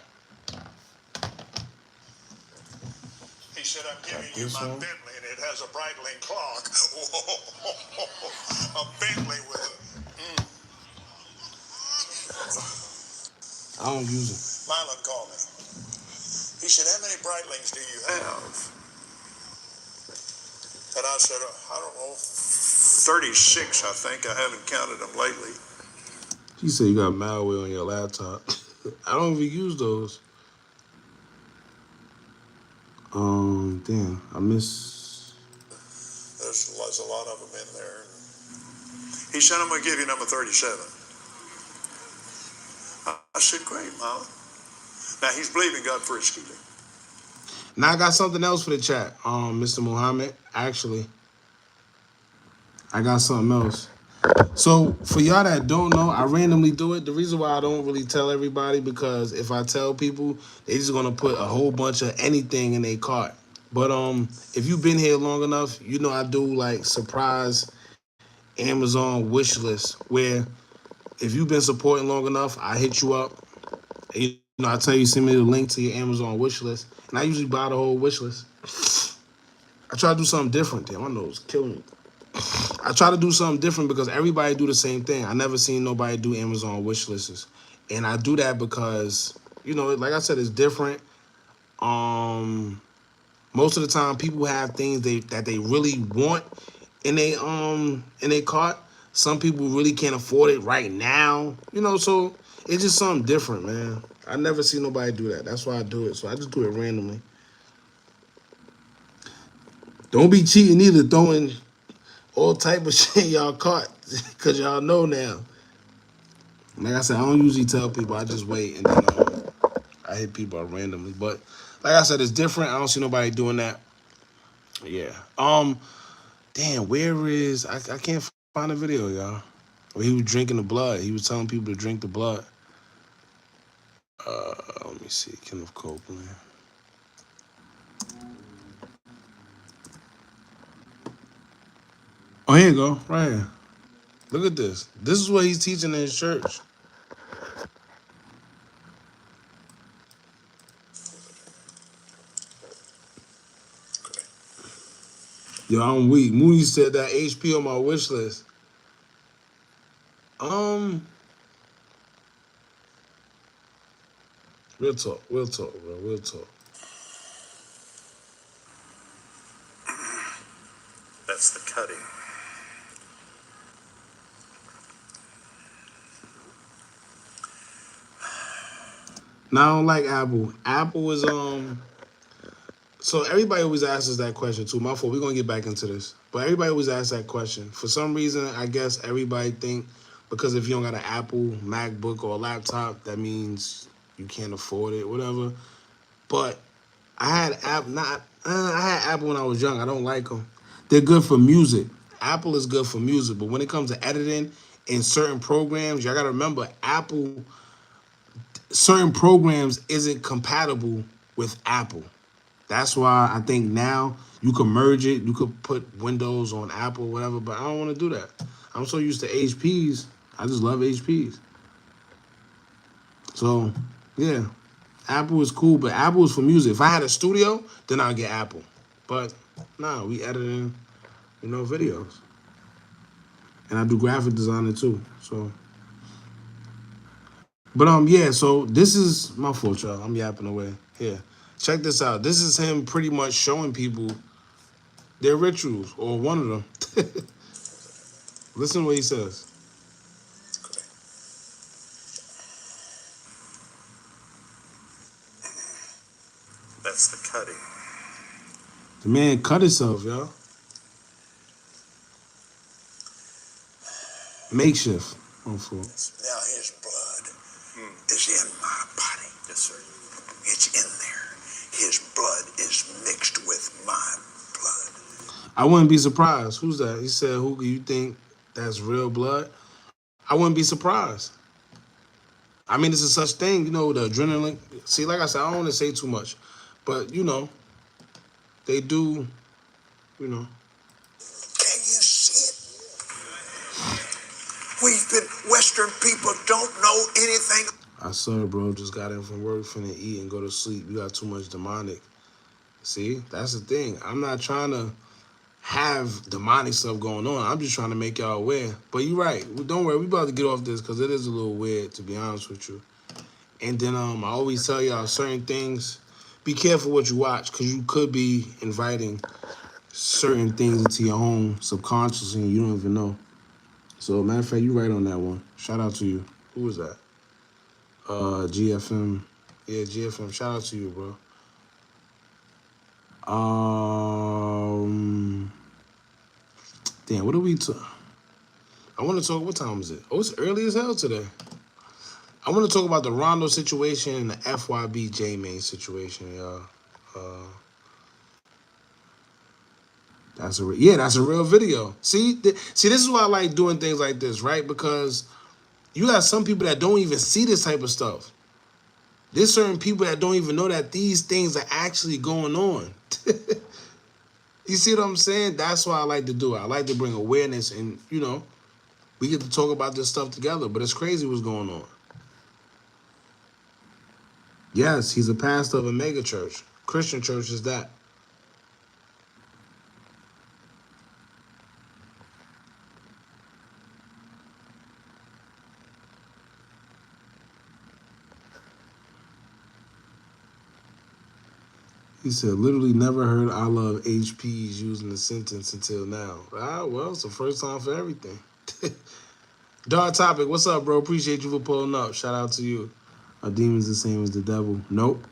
He said, I'm giving you my Bentley, and it has a Breitling clock. A Bentley with I don't use it. Mylon called me. He said, how many Breitlings do you have? And I said, I don't know, 36, I think. I haven't counted them lately. He said you got malware on your laptop. I don't even use those. Damn, I miss. There's a lot of them in there. He said, I'm going to give you number 37. I said, great, Mom. Now, he's believing God for his scooter. Now I got something else for the chat, Mr. Muhammad. Actually, I got something else. So for y'all that don't know, I randomly do it. The reason why I don't really tell everybody, because if I tell people, they just gonna put a whole bunch of anything in their cart. But if you've been here long enough, you know I do like surprise Amazon wish list, where if you've been supporting long enough, I hit you up. And, you know, I tell you, send me the link to your Amazon wish list, and I usually buy the whole wish list. I try to do something different. Damn, my nose killing me. I try to do something different because everybody do the same thing. I never seen nobody do Amazon wish lists. And I do that because, you know, like I said, it's different. Most of the time people have things that they really want in their cart. Some people really can't afford it right now. You know, so it's just something different, man. I never see nobody do that. That's why I do it. So I just do it randomly. Don't be cheating either, throwing all type of shit in y'all cart, because y'all know now. Like I said, I don't usually tell people. I just wait, and then I hit people up randomly. But like I said, it's different. I don't see nobody doing that. Yeah. Damn, where is... I can't find a video, y'all. Where he was drinking the blood. He was telling people to drink the blood. Let me see, Kenneth Copeland. Oh, here you go, right here. Look at this. This is what he's teaching in his church. Yo, I'm weak. Mooney said that HP on my wish list. Real talk, bro, real talk. That's the cutting. Now, I don't like Apple. Apple is, so everybody always asks us that question too. My fault, we're gonna get back into this. But everybody always asks that question. For some reason, I guess everybody think because if you don't got an Apple MacBook or a laptop, that means you can't afford it, whatever. But I had Apple when I was young. I don't like them. They're good for music. Apple is good for music, but when it comes to editing in certain programs, y'all gotta remember Apple. Certain programs isn't compatible with Apple. That's why I think now you can merge it. You could put Windows on Apple, whatever. But I don't want to do that. I'm so used to HPs. I just love HPs. So yeah, Apple is cool, but Apple is for music. If I had a studio, then I'll get Apple. But nah, we editing, videos. And I do graphic designing too. So yeah, so this is my fault, y'all. I'm yapping away. Here. Check this out. This is him pretty much showing people their rituals, or one of them. Listen to what he says. That's the cutting. The man cut himself, y'all. Makeshift. Now his blood is in my body. Yes, sir. It's in there. His blood is mixed with my blood. I wouldn't be surprised. Who's that? He said, who do you think that's real blood? I wouldn't be surprised. I mean, it's a such thing, the adrenaline. See, like I said, I don't want to say too much. But, they do, Can you see it? Western people don't know anything. I saw, bro, just got in from work, finna eat and go to sleep. You got too much demonic. See, that's the thing. I'm not trying to have demonic stuff going on. I'm just trying to make y'all aware. But you're right. Don't worry. We about to get off this because it is a little weird, to be honest with you. And then I always tell y'all certain things. Be careful what you watch because you could be inviting certain things into your home subconsciously and you don't even know. So, matter of fact, you're right on that one. Shout out to you. Who was that? GFM. Yeah, GFM. Shout out to you, bro. Damn, what are we I want to talk, what time is it? Oh, it's early as hell today. I want to talk about the Rondo situation and the FYB J-Main situation, y'all. That's a real video. See, this is why I like doing things like this, right? Because you got some people that don't even see this type of stuff. There's certain people that don't even know that these things are actually going on. You see what I'm saying? That's why I like to do it. I like to bring awareness and, we get to talk about this stuff together, but it's crazy what's going on. Yes, he's a pastor of a mega church. Christian church is that. He said, literally never heard I love HPs using the sentence until now. Well, it's the first time for everything. Dark Topic, what's up, bro? Appreciate you for pulling up. Shout out to you. Are demons the same as the devil? Nope.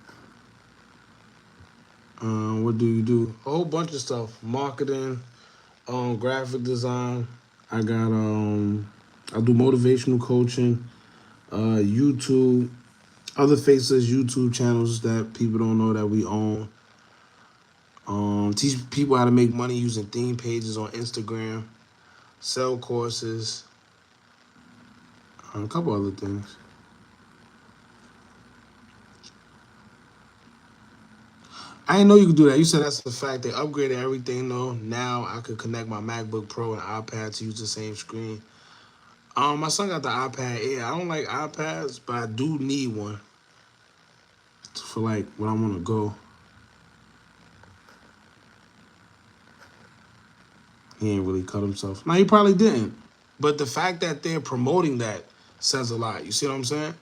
What do you do? A whole bunch of stuff. Marketing, graphic design. I do motivational coaching, YouTube, other faceless YouTube channels that people don't know that we own. Teach people how to make money using theme pages on Instagram, sell courses, a couple other things. I didn't know you could do that. You said that's the fact. They upgraded everything though. Now I could connect my MacBook Pro and iPad to use the same screen. My son got the iPad Air. I don't like iPads, but I do need one for like when I want to go. He ain't really cut himself. No, he probably didn't. But the fact that they're promoting that says a lot. You see what I'm saying?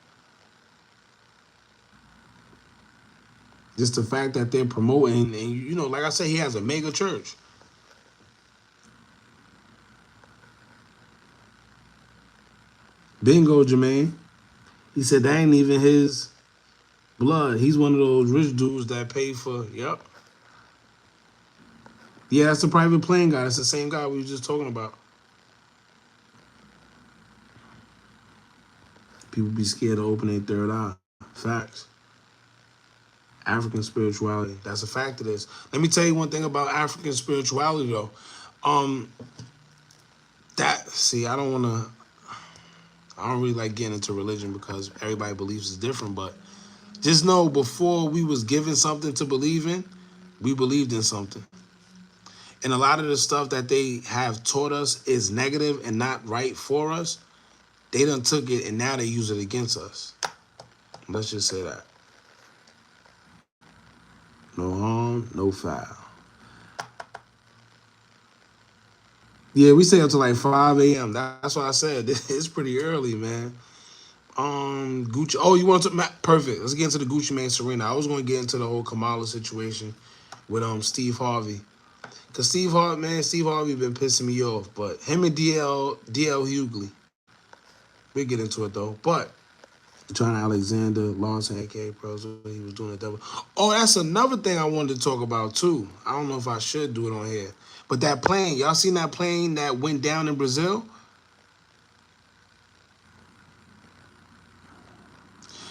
Just the fact that they're promoting, and you know, like I said, he has a mega church. Bingo, Jermaine. He said that ain't even his blood. He's one of those rich dudes that pay for, yep. Yeah, that's the private plane guy. That's the same guy we were just talking about. People be scared to open their third eye. Facts. African spirituality. That's a fact of this. Let me tell you one thing about African spirituality though. I don't really like getting into religion because everybody believes it's different, but just know before we was given something to believe in, we believed in something. And a lot of the stuff that they have taught us is negative and not right for us. They done took it and now they use it against us. Let's just say that. No harm, no foul. Yeah, we stay up to like 5 a.m. That's what I said. It's pretty early, man. Gucci. Oh, you want to? Perfect. Let's get into the Gucci Mane Serena. I was going to get into the whole Kamala situation with Steve Harvey. Cause Steve Harvey been pissing me off. But him and DL Hughley. We'll get into it though. But John Alexander, Lawson, aka Pros, he was doing the devil. Oh, that's another thing I wanted to talk about too. I don't know if I should do it on here. But that plane, y'all seen that plane that went down in Brazil?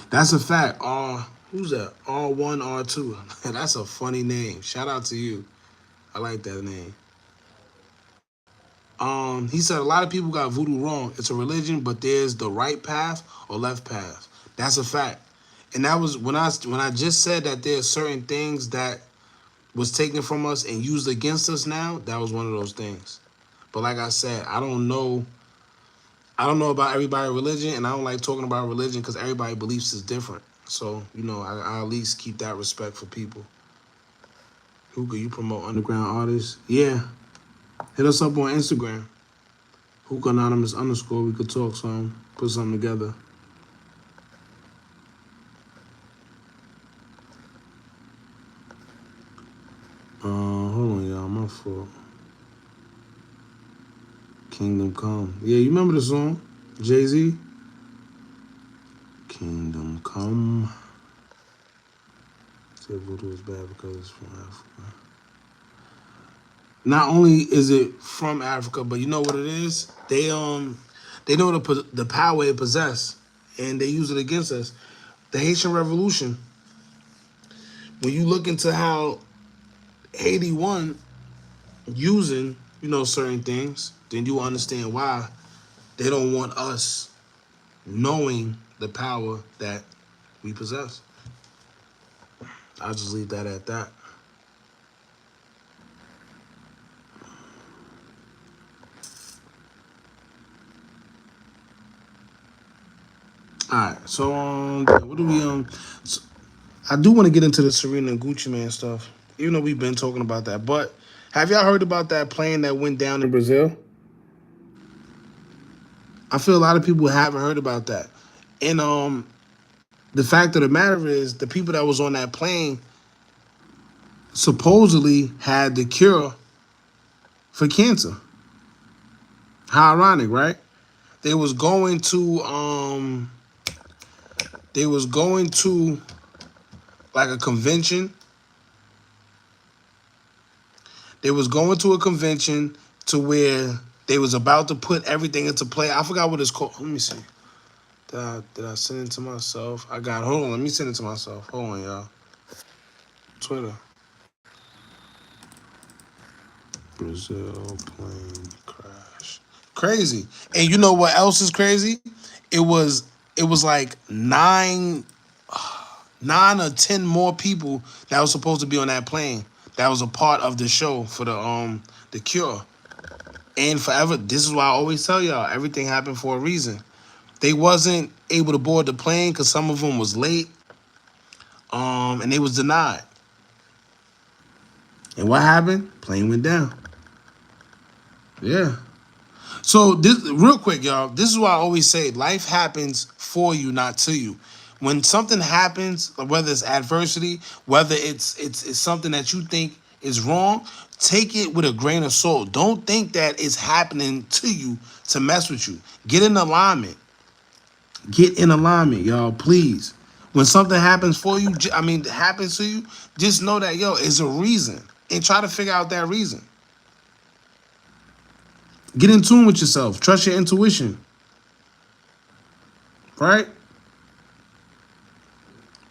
That's a fact. Who's that? R1, R2. That's a funny name. Shout out to you. I like that name. He said a lot of people got voodoo wrong. It's a religion, but there's the right path or left path. That's a fact. And that was when I just said that there's certain things that was taken from us and used against us now, that was one of those things. But like I said, I don't know about everybody's religion, and I don't like talking about religion because everybody's beliefs is different. So, you know, I at least keep that respect for people. Hookah, you promote underground artists? Yeah. Hit us up on Instagram. Hookah Anonymous _ we could talk some, put something together. Hold on, y'all, my fault. Kingdom Come. Yeah, you remember the song? Jay-Z? Kingdom Come. Said voodoo is bad because it's from Africa. Not only is it from Africa, but you know what it is? They know the power it possess, and they use it against us. The Haitian Revolution. When you look into how Haiti won using, you know, certain things, then you understand why they don't want us knowing the power that we possess. I'll just leave that at that. All right, so what do we so I do want to get into the Serena and Gucci Mane stuff, even though we've been talking about that. But have y'all heard about that plane that went down in Brazil? I feel a lot of people haven't heard about that. And the fact of the matter is, the people that was on that plane supposedly had the cure for cancer. How ironic, right? They was going to like a convention. They was going to a convention to where they was about to put everything into play. I forgot what it's called. Let me see. Did I send it to myself? Hold on, let me send it to myself. Hold on, y'all. Twitter. Brazil plane crash. Crazy. And you know what else is crazy? It was like 9 9 or 10 more people that was supposed to be on that plane that was a part of the show for the cure. And forever, this is why I always tell y'all, everything happened for a reason. They wasn't able to board the plane because some of them was late, and they was denied. And what happened? Plane went down. Yeah. So this, real quick, y'all, this is why I always say life happens for you, not to you. When something happens, whether it's adversity, whether it's something that you think is wrong, take it with a grain of salt. Don't think that it's happening to you to mess with you. Get in alignment. Get in alignment, y'all, please. When something happens for you, happens to you, just know that, yo, it's a reason. And try to figure out that reason. Get in tune with yourself. Trust your intuition. Right?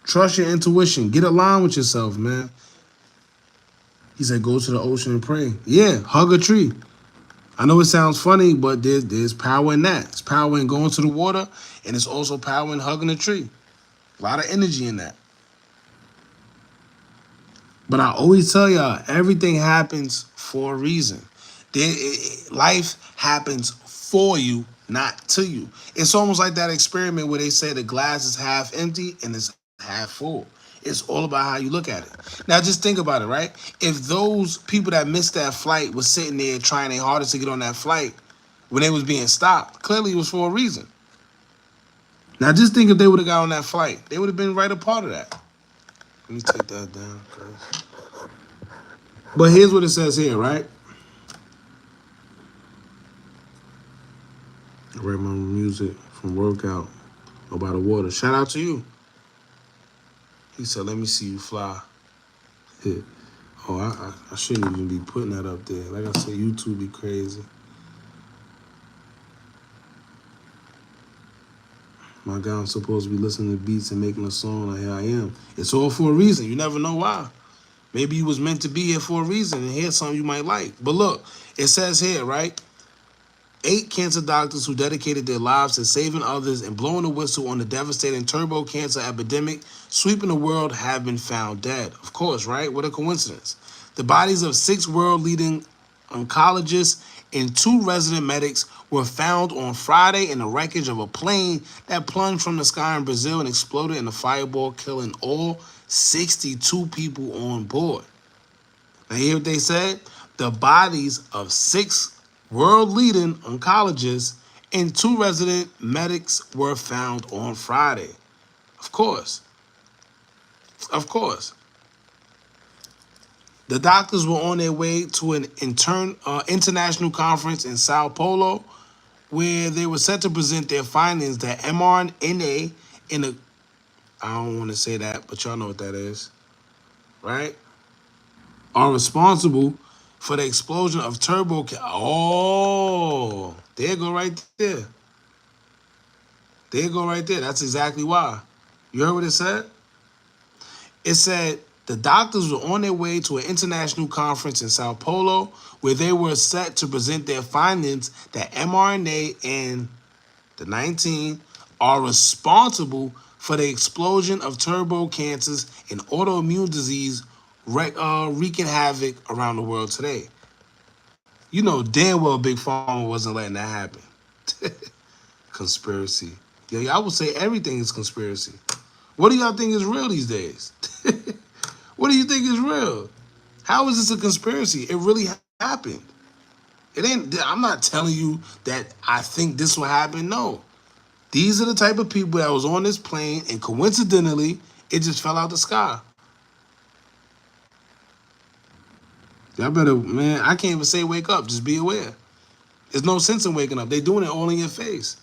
Trust your intuition. Get aligned with yourself, man. He said, go to the ocean and pray. Yeah, hug a tree. I know it sounds funny, but there's power in that. It's power in going to the water, and it's also power in hugging a tree. A lot of energy in that. But I always tell y'all, everything happens for a reason. Life happens for you, not to you. It's almost like that experiment where they say the glass is half empty and it's half full. It's all about how you look at it. Now, just think about it, right? If those people that missed that flight was sitting there trying their hardest to get on that flight when they was being stopped, clearly it was for a reason. Now, just think if they would have got on that flight. They would have been right a part of that. Let me take that down first. But here's what it says here, right? I read my music from workout about the water. Shout out to you. He said, let me see you fly. Oh, I shouldn't even be putting that up there. Like I said, YouTube be crazy. My God, I'm supposed to be listening to beats and making a song. Like, here I am. It's all for a reason. You never know why. Maybe you was meant to be here for a reason, and here's something you might like. But look, it says here, right? 8 cancer doctors who dedicated their lives to saving others and blowing the whistle on the devastating turbo cancer epidemic sweeping the world have been found dead. Of course, right? What a coincidence. The bodies of 6 world-leading oncologists and 2 resident medics were found on Friday in the wreckage of a plane that plunged from the sky in Brazil and exploded in a fireball, killing all 62 people on board. Now, hear what they said? The bodies of 6 world-leading oncologists and 2 resident medics were found on Friday. Of course. Of course. The doctors were on their way to an international conference in Sao Paulo where they were set to present their findings that mRNA in a... I don't want to say that, but y'all know what that is. Right? Are responsible for the explosion of turbo... Oh, there you go right there. There you go right there. That's exactly why. You heard what it said? It said the doctors were on their way to an international conference in Sao Paulo where they were set to present their findings that mRNA and the 19 are responsible for the explosion of turbo cancers and autoimmune disease wreaking havoc around the world today. You know damn well Big Pharma wasn't letting that happen. Conspiracy. Yeah, I would say everything is conspiracy. What do y'all think is real these days? What do you think is real? How is this a conspiracy? It really happened. It ain't. I'm not telling you that I think this will happen. No. These are the type of people that was on this plane, and coincidentally, it just fell out the sky. Y'all better, man, I can't even say wake up. Just be aware. There's no sense in waking up. They're doing it all in your face.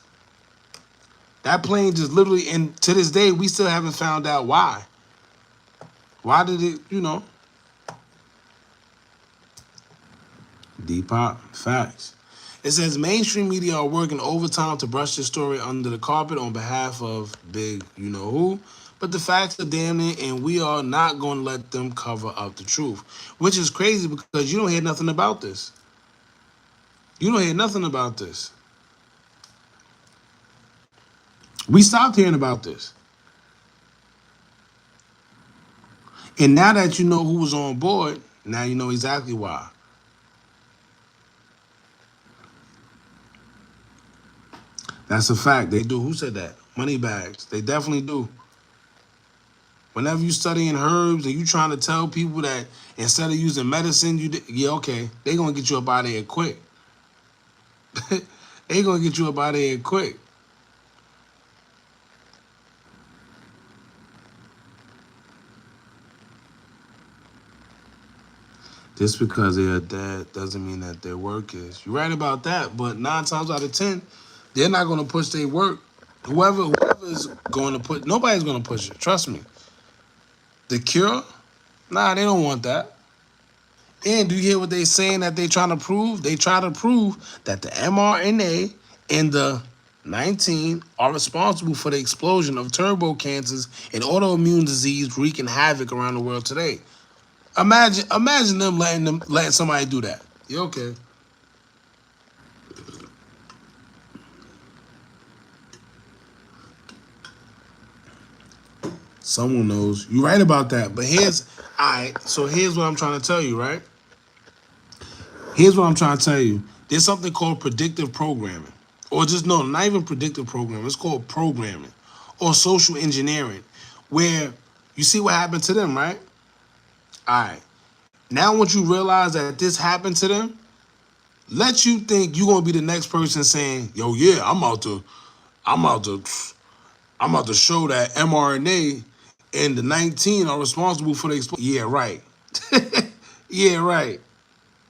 That plane just literally, and to this day, we still haven't found out why. Why did it, Depop, facts. It says mainstream media are working overtime to brush this story under the carpet on behalf of big you-know-who, but the facts are damning, and we are not going to let them cover up the truth, which is crazy because you don't hear nothing about this. You don't hear nothing about this. We stopped hearing about this. And now that you know who was on board, now you know exactly why. That's a fact. They do. Who said that? Money bags. They definitely do. Whenever you studying herbs and you trying to tell people that instead of using medicine, yeah, okay, they gonna get you up out of here quick. They gonna get you up out of here quick. Just because they're dead doesn't mean that their work is. You're right about that, but 9 times out of 10, they're not gonna push their work. Whoever is going to put, nobody's gonna push it. Trust me. The cure? Nah, they don't want that. And do you hear what they saying that they trying to prove? They try to prove that the mRNA and the 19 are responsible for the explosion of turbo cancers and autoimmune disease wreaking havoc around the world today. Imagine them letting somebody do that. You okay? Someone knows. You're right about that. But so here's what I'm trying to tell you, right? Here's what I'm trying to tell you. There's something called predictive programming. Or just, no, not even predictive programming. It's called programming. Or social engineering. Where you see what happened to them, right? All right. Now once you realize that this happened to them, let you think you're going to be the next person saying, yo, yeah, I'm about to show that mRNA and the 19 are responsible for the explosion. Yeah, right. Yeah, right.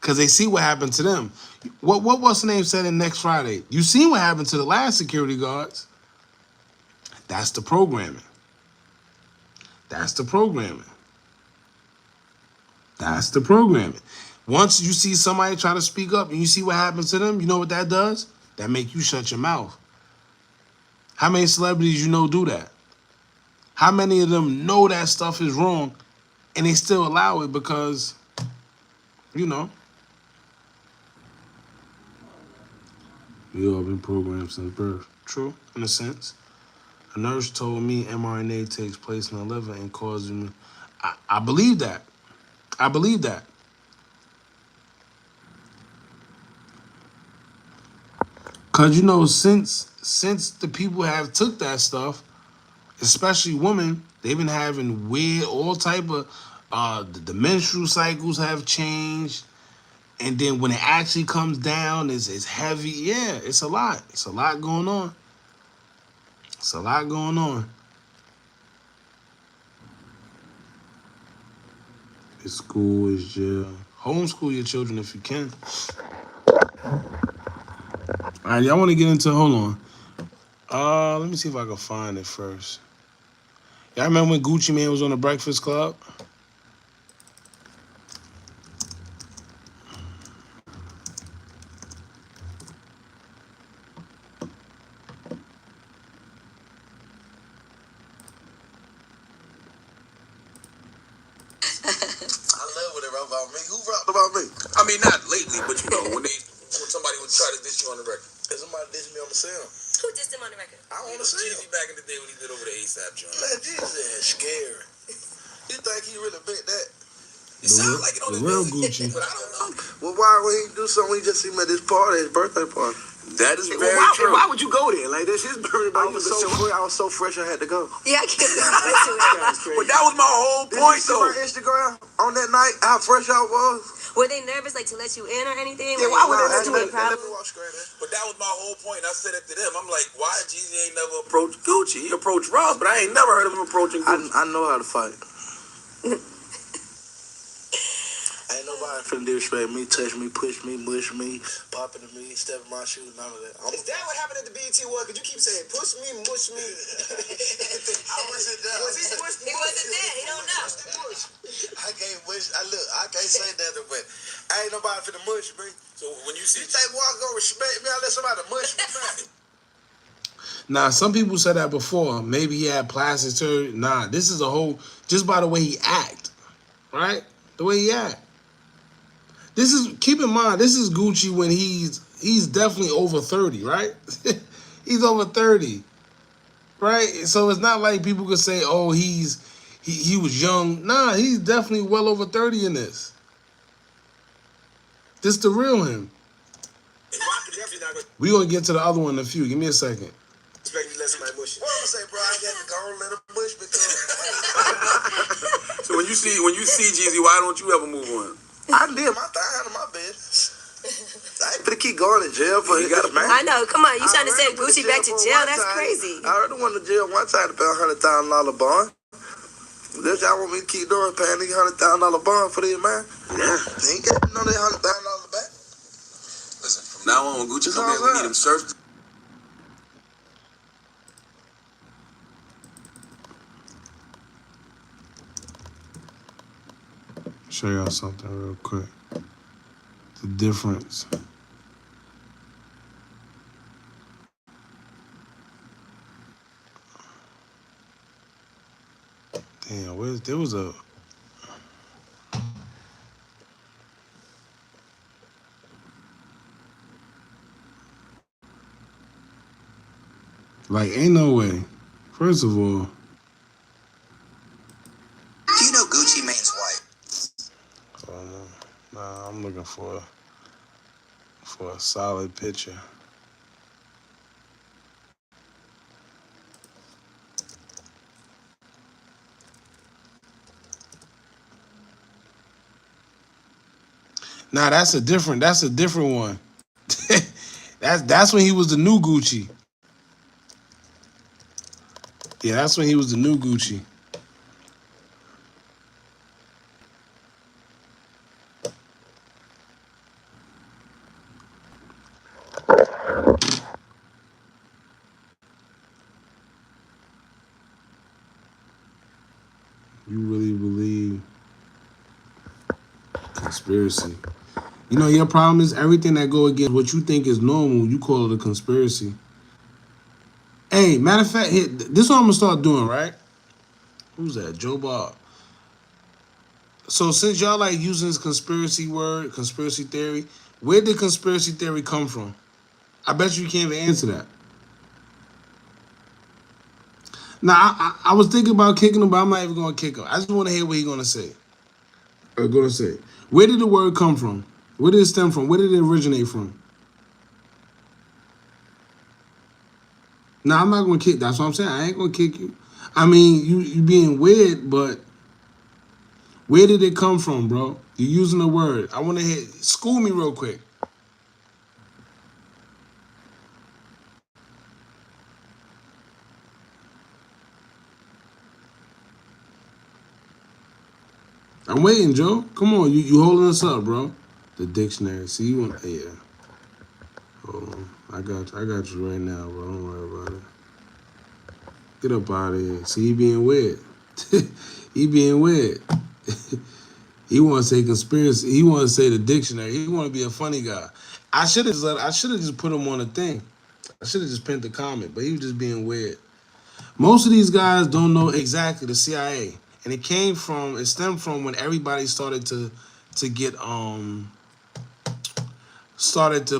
Because they see what happened to them. What's the name said in Next Friday? You seen what happened to the last security guards. That's the programming. That's the programming. That's the programming. Once you see somebody try to speak up and you see what happens to them, you know what that does? That make you shut your mouth. How many celebrities you know do that? How many of them know that stuff is wrong and they still allow it because, you know, we all been programmed since birth. True, in a sense. A nurse told me mRNA takes place in the liver and causes me. I believe that. I believe that. Cause you know, since the people have took that stuff, especially women, they've been having weird, all type of the menstrual cycles have changed. And then when it actually comes down, it's heavy. Yeah, it's a lot. It's a lot going on. It's a lot going on. It's school, it's jail. Homeschool your children if you can. All right, y'all want to get into, hold on. Let me see if I can find it first. Y'all remember when Gucci Mane was on the Breakfast Club? About me? Who rapped about me? I mean, not lately, but you know, when somebody would try to diss you on the record. If somebody dissed me on the sound. Who dissed him on the record? I want to see Jeezy back in the day when he did over the ASAP joint. Man, Jeezy is scary. You think he really bit that? It sounds like it on the real Gucci. But I don't know. Well, why would he do something? We just see him at his party, his birthday party. That is very true. Why would you go there? Like, that's his birthday. I was so fresh, I had to go. Yeah, I can't do it. But that was my whole point, though. Did you see my Instagram on that night, how fresh I was? Were they nervous, like, to let you in or anything? Yeah, why would they let you in? But that was my whole point. I said it to them. I'm like, why Jeezy ain't never approached Gucci? He approached Ross, but I ain't never heard of him approaching Gucci. I know how to fight. Ain't nobody finna disrespect me, touch me, push me, mush me, pop into me, step in my shoes, none of that. Is that what happened at the BET Awards? Because you keep saying, push me, mush me. I wasn't there. Was he pushed? He wasn't there. He don't know. I can't mush. I can't say nothing, but ain't nobody finna mush me. So when you see, you think, well, I'm gonna respect me, I let somebody mush me, man. Now, some people said that before. Maybe he had plastic surgery. Nah, this is a whole, just by the way he act, right? The way he act. This is, keep in mind, this is Gucci when he's definitely over 30, right? He's over 30, right? So it's not like people could say, oh, he's he was young. Nah, he's definitely well over 30 in this. This the real him. We gonna get to the other one in a few. Give me a second. Expect me to let somebody bush it. What I'm gonna say, bro? I got to go and let him bush because. So when you see Jeezy, why don't you ever move on? I live my thing out of my business. I ain't finna keep going to jail for You got a man. I know. Come on, you trying to send Gucci back to jail? That's crazy. I already went to jail one time to pay $100,000 bond. This y'all want me to keep doing, paying these $100,000 bond for this man? Yeah. They ain't getting none of that $100,000 back. Listen, from now on, when Gucci come here, we need him searched. Show y'all something real quick. The difference. Damn, there was a. Like, ain't no way. First of all. Do you know Gucci Mane's wife? Nah, I'm looking for a solid picture. Nah, that's a different one. that's when he was the new Gucci. Yeah, that's when he was the new Gucci. You really believe conspiracy? You know, your problem is everything that go against what you think is normal, you call it a conspiracy. Hey, matter of fact, here, this is what I'm gonna start doing, right? Who's that? Joe Bob. So since y'all like using this conspiracy word, conspiracy theory, where did conspiracy theory come from? I bet you can't even answer that. Now, I was thinking about kicking him, but I'm not even gonna kick him. I just want to hear what he's gonna say. Where did the word come from? Where did it stem from? Where did it originate from? Now, I'm not gonna kick. That's what I'm saying. I ain't gonna kick you. I mean, you being weird, but where did it come from, bro? You're using the word. I want to hear. School me real quick. I'm waiting, Joe. Come on, you holding us up, bro. The dictionary. See, you want? Yeah. Hold on. I got you right now, bro. Don't worry about it. Get up out of here. See, he being weird. He being weird. He want to say conspiracy. He want to say the dictionary. He want to be a funny guy. I should have just put him on a thing. I should have just pinned the comment, but he was just being weird. Most of these guys don't know exactly the CIA, and it stemmed from when everybody started to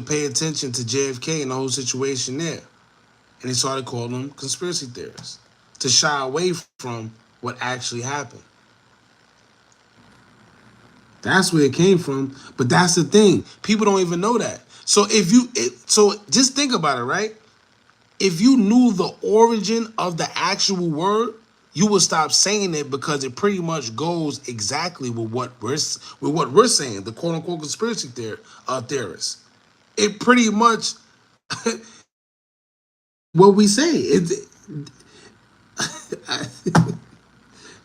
pay attention to JFK and the whole situation there, and they started calling them conspiracy theorists to shy away from what actually happened. That's where it came from, but that's the thing. People don't even know that. So so just think about it, right? If you knew the origin of the actual word, you would stop saying it because it pretty much goes exactly with what we're saying, the quote unquote conspiracy theorists. It pretty much what we say.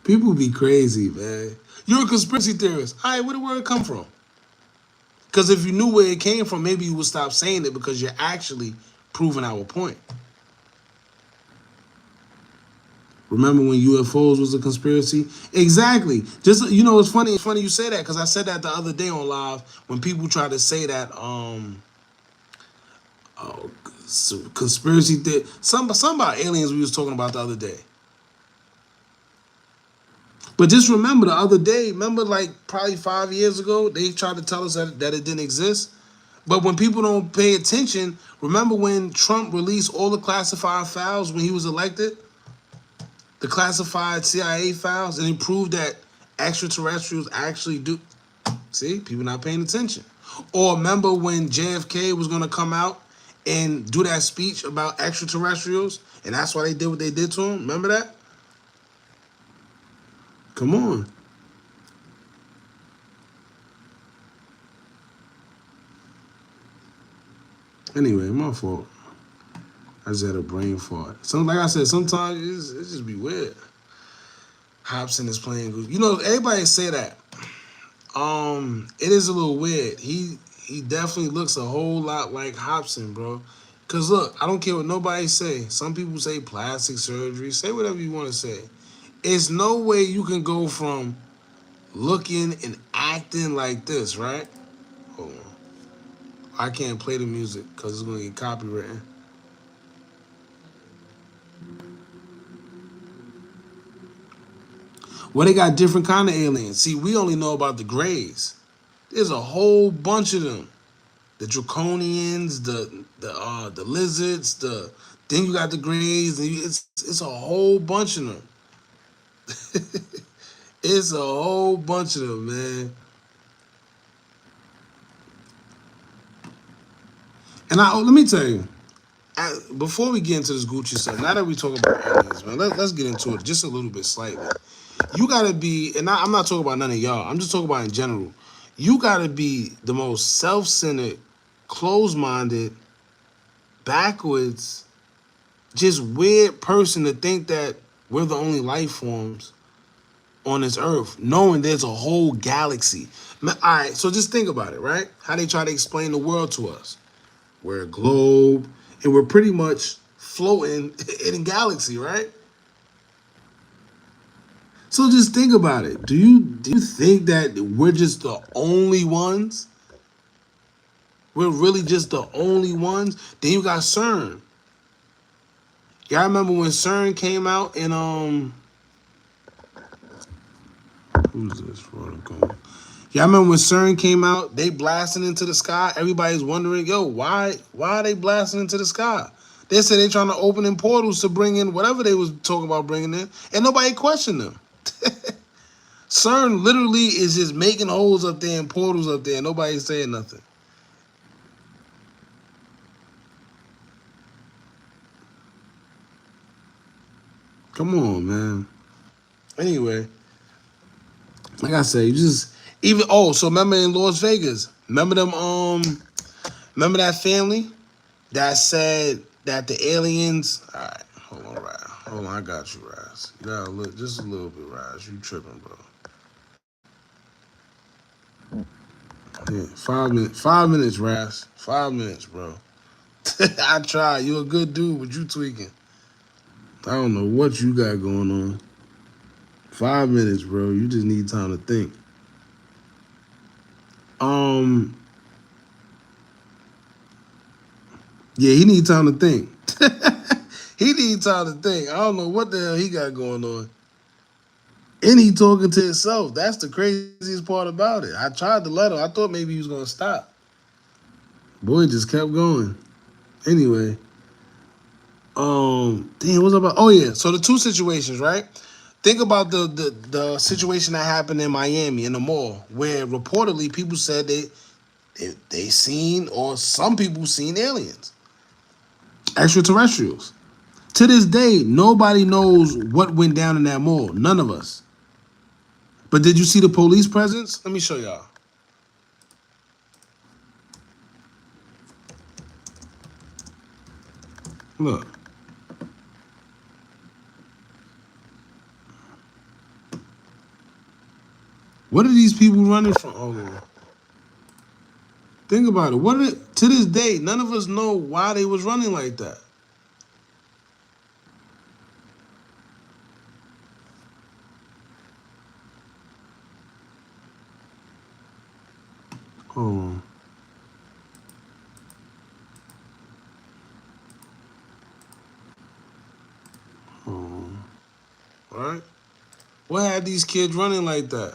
People be crazy, man. You're a conspiracy theorist. All right, where did the word come from? Because if you knew where it came from, maybe you would stop saying it because you're actually proving our point. Remember when UFOs was a conspiracy? Exactly. Just, it's funny. It's funny you say that because I said that the other day on live when people try to say that conspiracy theory. Something about aliens we was talking about the other day. But just remember the other day, like probably 5 years ago, they tried to tell us that it didn't exist. But when people don't pay attention, remember when Trump released all the classified files when he was elected? the classified CIA files, and it proved that extraterrestrials actually do. See, people not paying attention. Or remember when JFK was gonna come out and do that speech about extraterrestrials, and that's why they did what they did to him? Remember that? Come on. Anyway, my fault. I just had a brain fart. Like I said, sometimes it just be weird. Hobson is playing good. You know, everybody say that. It is a little weird. He definitely looks a whole lot like Hobson, bro. Cause look, I don't care what nobody say. Some people say plastic surgery. Say whatever you want to say. It's no way you can go from looking and acting like this, right? Hold on. I can't play the music because it's gonna get copywritten. Well, they got different kind of aliens. See, we only know about the Greys. There's a whole bunch of them. The Draconians, the lizards, then you got the Greys. And it's a whole bunch of them. It's a whole bunch of them, man. And let me tell you, before we get into this Gucci stuff, now that we talk about aliens, man, let's get into it just a little bit slightly. You gotta be, and I'm not talking about none of y'all. I'm just talking about in general. You gotta be the most self-centered, closed-minded, backwards, just weird person to think that we're the only life forms on this earth, knowing there's a whole galaxy. All right, so just think about it, right? How they try to explain the world to us. We're a globe, and we're pretty much floating in a galaxy, right? So just think about it. Do you think that we're just the only ones? We're really just the only ones? Then you got CERN. Y'all remember when CERN came out and who's this? Y'all remember when CERN came out? They blasting into the sky. Everybody's wondering, yo, why are they blasting into the sky? They said they're trying to open in portals to bring in whatever they was talking about bringing in, and nobody questioned them. CERN literally is just making holes up there and portals up there. Nobody's saying nothing. Come on, man. Anyway, like I said, you just even so remember in Las Vegas, remember them remember that family that said that the aliens. All right, hold on, Raz. Hold on, I got you, Raz. You gotta look just a little bit, Raz. You tripping, bro. Yeah, 5 minutes. 5 minutes, Raz. 5 minutes, bro. I tried. You a good dude, but you tweaking. I don't know what you got going on. 5 minutes, bro. You just need time to think. Yeah, he need time to think. He need time to think. I don't know what the hell he got going on. And he talking to himself. That's the craziest part about it. I tried to let him. I thought maybe he was gonna stop. Boy, just kept going. Anyway, damn, what's up about? Oh yeah, so the two situations, right? Think about the situation that happened in Miami in the mall, where reportedly people said they seen, or some people seen aliens, extraterrestrials. To this day, nobody knows what went down in that mall. None of us. But did you see the police presence? Let me show y'all. Look. What are these people running from? Hold on. Think about it. To this day, none of us know why they was running like that. Hold on. All right. What had these kids running like that?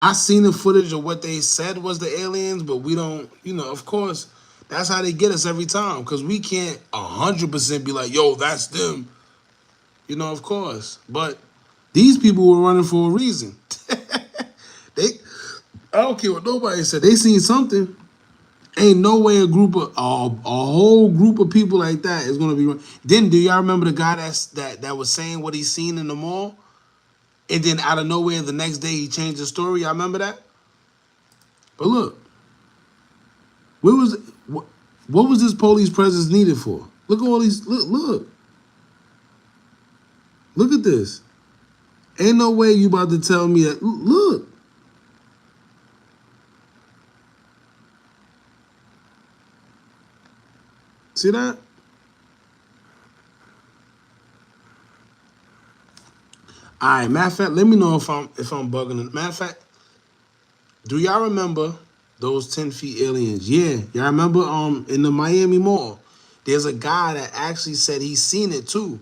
I seen the footage of what they said was the aliens, but we don't, of course, that's how they get us every time, because we can't 100% be like, yo, that's them. Of course. But these people were running for a reason. They, I don't care what nobody said. They seen something. Ain't no way a whole group of people like that is gonna be. Then do y'all remember the guy that was saying what he seen in the mall, and then out of nowhere the next day he changed the story? Y'all remember that? But look, what was this police presence needed for? Look at all these. Look at this. Ain't no way you about to tell me that. Look. See that? All right, matter of fact, let me know if I'm bugging. Matter of fact, do y'all remember those 10 feet aliens? Yeah, y'all remember in the Miami Mall, there's a guy that actually said he's seen it too.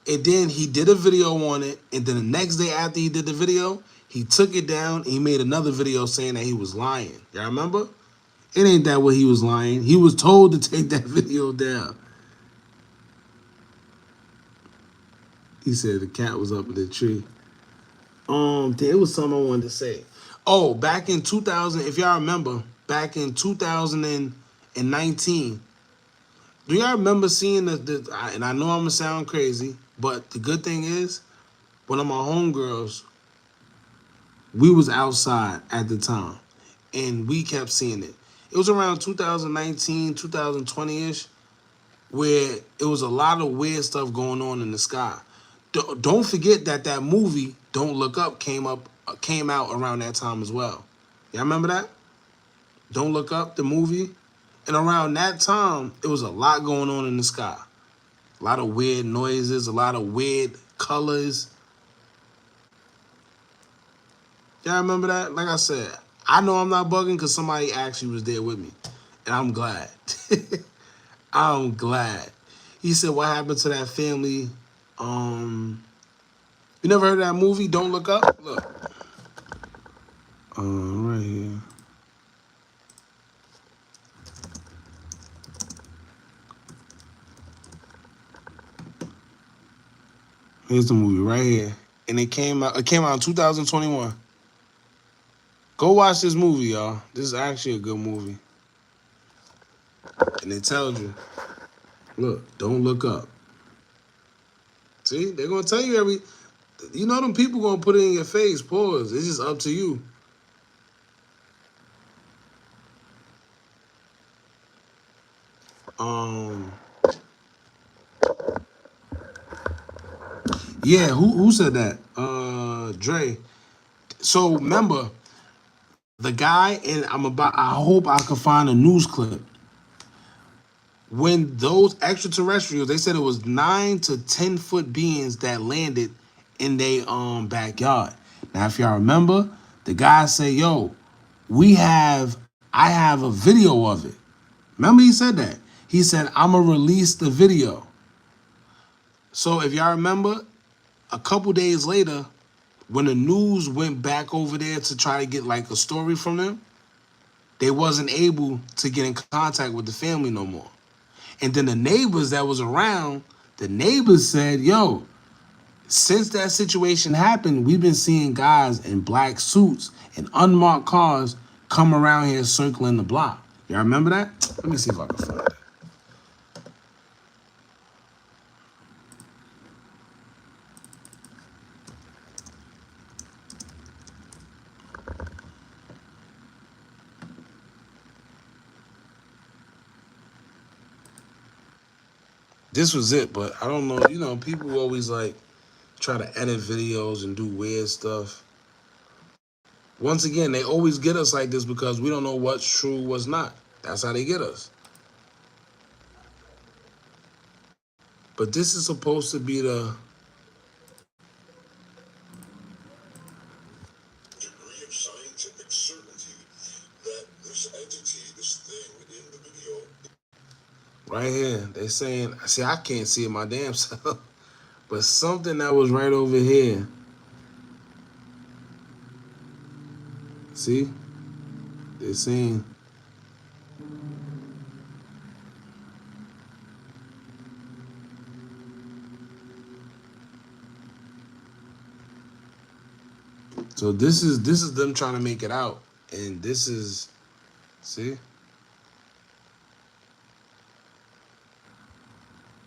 And then he did a video on it, and then the next day after he did the video, he took it down and he made another video saying that he was lying. Y'all remember? It ain't that way he was lying. He was told to take that video down. He said the cat was up in the tree. There was something I wanted to say. Oh, back in 2000, if y'all remember, back in 2019, do y'all remember seeing and I know I'm gonna sound crazy, but the good thing is, one of my homegirls, we was outside at the time, and we kept seeing it. It was around 2019, 2020-ish, where it was a lot of weird stuff going on in the sky. Don't forget that movie Don't Look Up came out around that time as well. Y'all remember that? Don't Look Up, the movie? And around that time, it was a lot going on in the sky. A lot of weird noises, a lot of weird colors. Y'all remember that? Like I said, I know I'm not bugging because somebody actually was there with me. And I'm glad. I'm glad. He said, what happened to that family? You never heard of that movie, Don't Look Up? Look. Right here. Here's the movie right here. And it came out in 2021. Go watch this movie, y'all. This is actually a good movie. And it tells you, look, don't look up. See, they're gonna tell you them people gonna put it in your face, pause. It's just up to you. Yeah, who said that? Dre. So remember, the guy, and I hope I can find a news clip. When those extraterrestrials, they said it was 9 to 10 foot beings that landed in their backyard. Now, if y'all remember, the guy said, yo, I have a video of it. Remember he said that? He said, I'm gonna release the video. So if y'all remember, a couple days later, when the news went back over there to try to get like a story from them, they wasn't able to get in contact with the family no more. And then the neighbors that was around, the neighbors said, yo, since that situation happened, we've been seeing guys in black suits and unmarked cars come around here circling the block. Y'all remember that? Let me see if I can find it. This was it, but I don't know. People always like try to edit videos and do weird stuff. Once again, they always get us like this because we don't know what's true, what's not. That's how they get us. But this is supposed to be the degree of scientific certainty that this entity, this thing in the video. right here. They saying, see, I can't see it my damn self. But something that was right over here. See? They're saying. So this is them trying to make it out. And this is, see?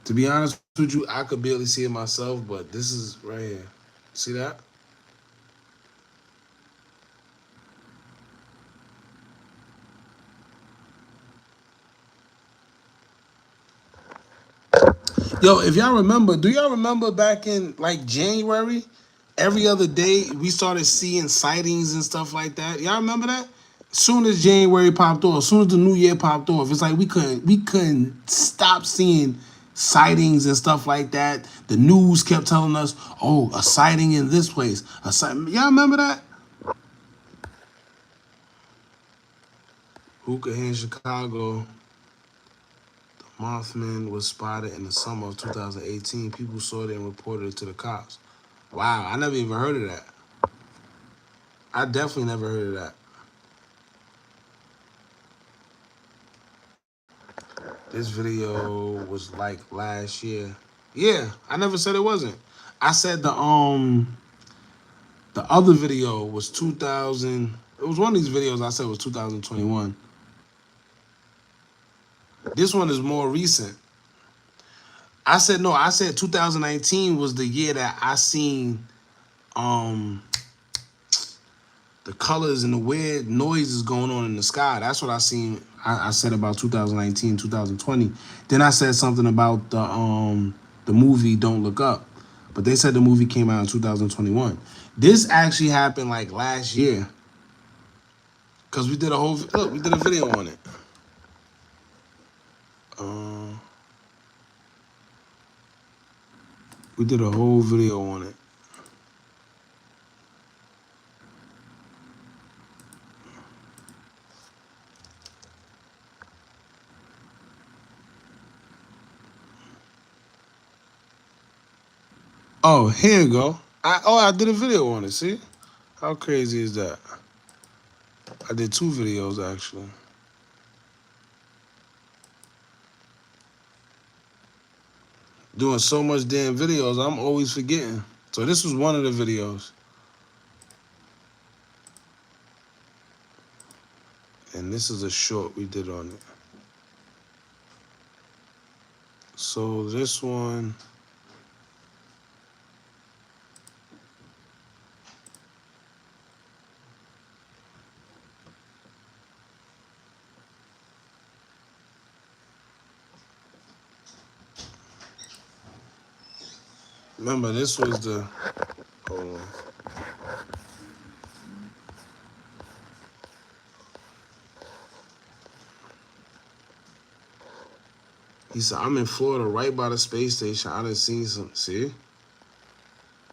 To be honest with you, I could barely see it myself, but this is right here. See that? Yo, if y'all remember, do y'all remember back in like January, every other day we started seeing sightings and stuff like that? Y'all remember that? As soon as January popped off, as soon as the new year popped off, it's like we couldn't stop seeing sightings and stuff like that. The news kept telling us, oh, a sighting in this place. Y'all remember that? Hookah here in Chicago. The Mothman was spotted in the summer of 2018. People saw it and reported it to the cops. Wow, I never even heard of that. I definitely never heard of that. This video was like last year. Yeah, I never said it wasn't. I said the other video was 2000. It was one of these videos I said was 2021. This one is more recent. I said 2019 was the year that I seen the colors and the weird noises going on in the sky. That's what I seen. I said about 2019, 2020. Then I said something about the movie Don't Look Up. But they said the movie came out in 2021. This actually happened like last year. Cause we did we did a video on it. We did a whole video on it. Oh, here you go. I did a video on it, see? How crazy is that? I did 2 videos actually. Doing so much damn videos, I'm always forgetting. So this was one of the videos. And this is a short we did on it. So this one, remember this was the, hold on. He said, I'm in Florida right by the space station. I done seen some, see?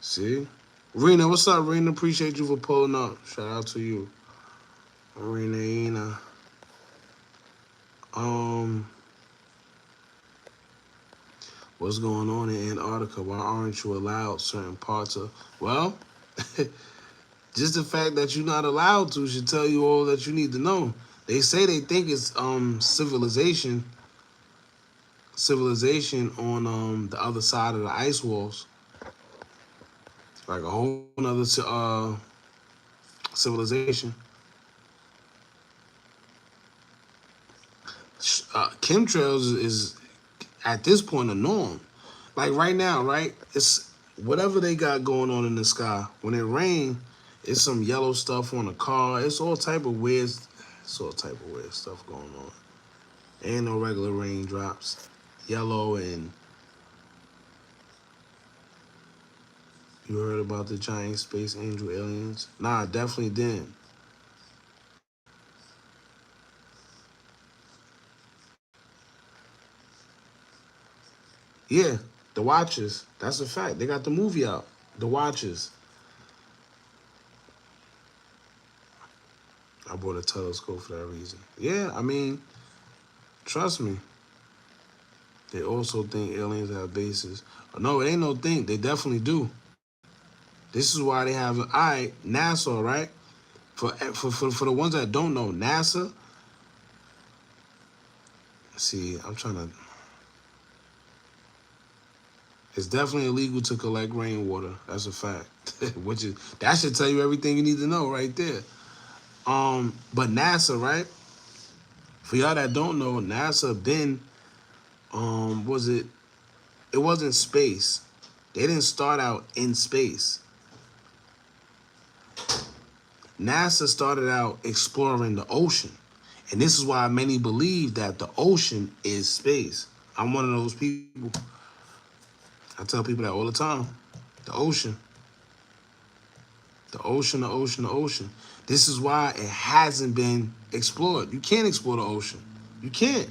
See? Rena, what's up, Rena? Appreciate you for pulling up. Shout out to you. Rena. What's going on in Antarctica? Why aren't you allowed certain parts of, well, just the fact that you're not allowed to should tell you all that you need to know. They say they think it's civilization on the other side of the ice walls. Like a whole nother civilization. Chemtrails is at this point a norm. Like right now, right? It's whatever they got going on in the sky. When it rains, it's some yellow stuff on the car. It's all type of weird stuff going on. Ain't no regular raindrops. Yellow and you heard about the giant space angel aliens? Nah, definitely didn't. Yeah, The Watchers. That's a fact. They got the movie out. The Watchers. I bought a telescope for that reason. Yeah, I mean, trust me. They also think aliens have bases. No, it ain't no thing. They definitely do. This is why they have, NASA, right? For the ones that don't know, NASA. See, I'm trying to. It's definitely illegal to collect rainwater. That's a fact. That should tell you everything you need to know right there. But NASA, right? For y'all that don't know, NASA been it wasn't space. They didn't start out in space. NASA started out exploring the ocean. And this is why many believe that the ocean is space. I'm one of those people. I tell people that all the time. The ocean. The ocean, the ocean, the ocean. This is why it hasn't been explored. You can't explore the ocean. You can't.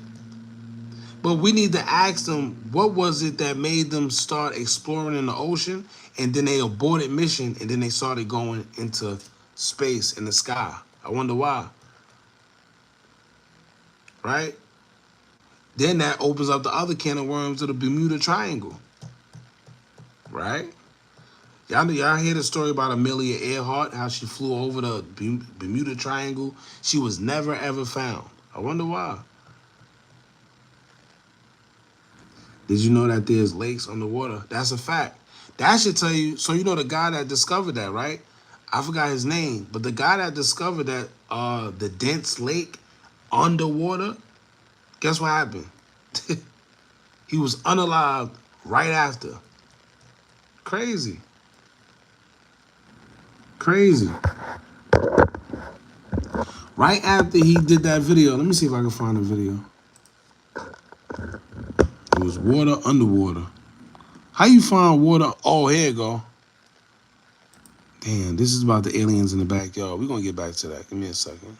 But we need to ask them, what was it that made them start exploring in the ocean? And then they aborted mission, and then they started going into space in the sky. I wonder why. Right? Then that opens up the other can of worms of the Bermuda Triangle. Right? Y'all hear the story about Amelia Earhart, how she flew over the Bermuda Triangle? She was never, ever found. I wonder why. Did you know that there's lakes underwater? That's a fact. That should tell you, so you know the guy that discovered that, right? I forgot his name, but the guy that discovered that the dense lake underwater, guess what happened? He was unalived right after. Crazy. Crazy. Right after he did that video, let me see if I can find the video. It was water underwater. How you find water? Oh, here you go. Damn, this is about the aliens in the backyard. We're going to get back to that. Give me a second.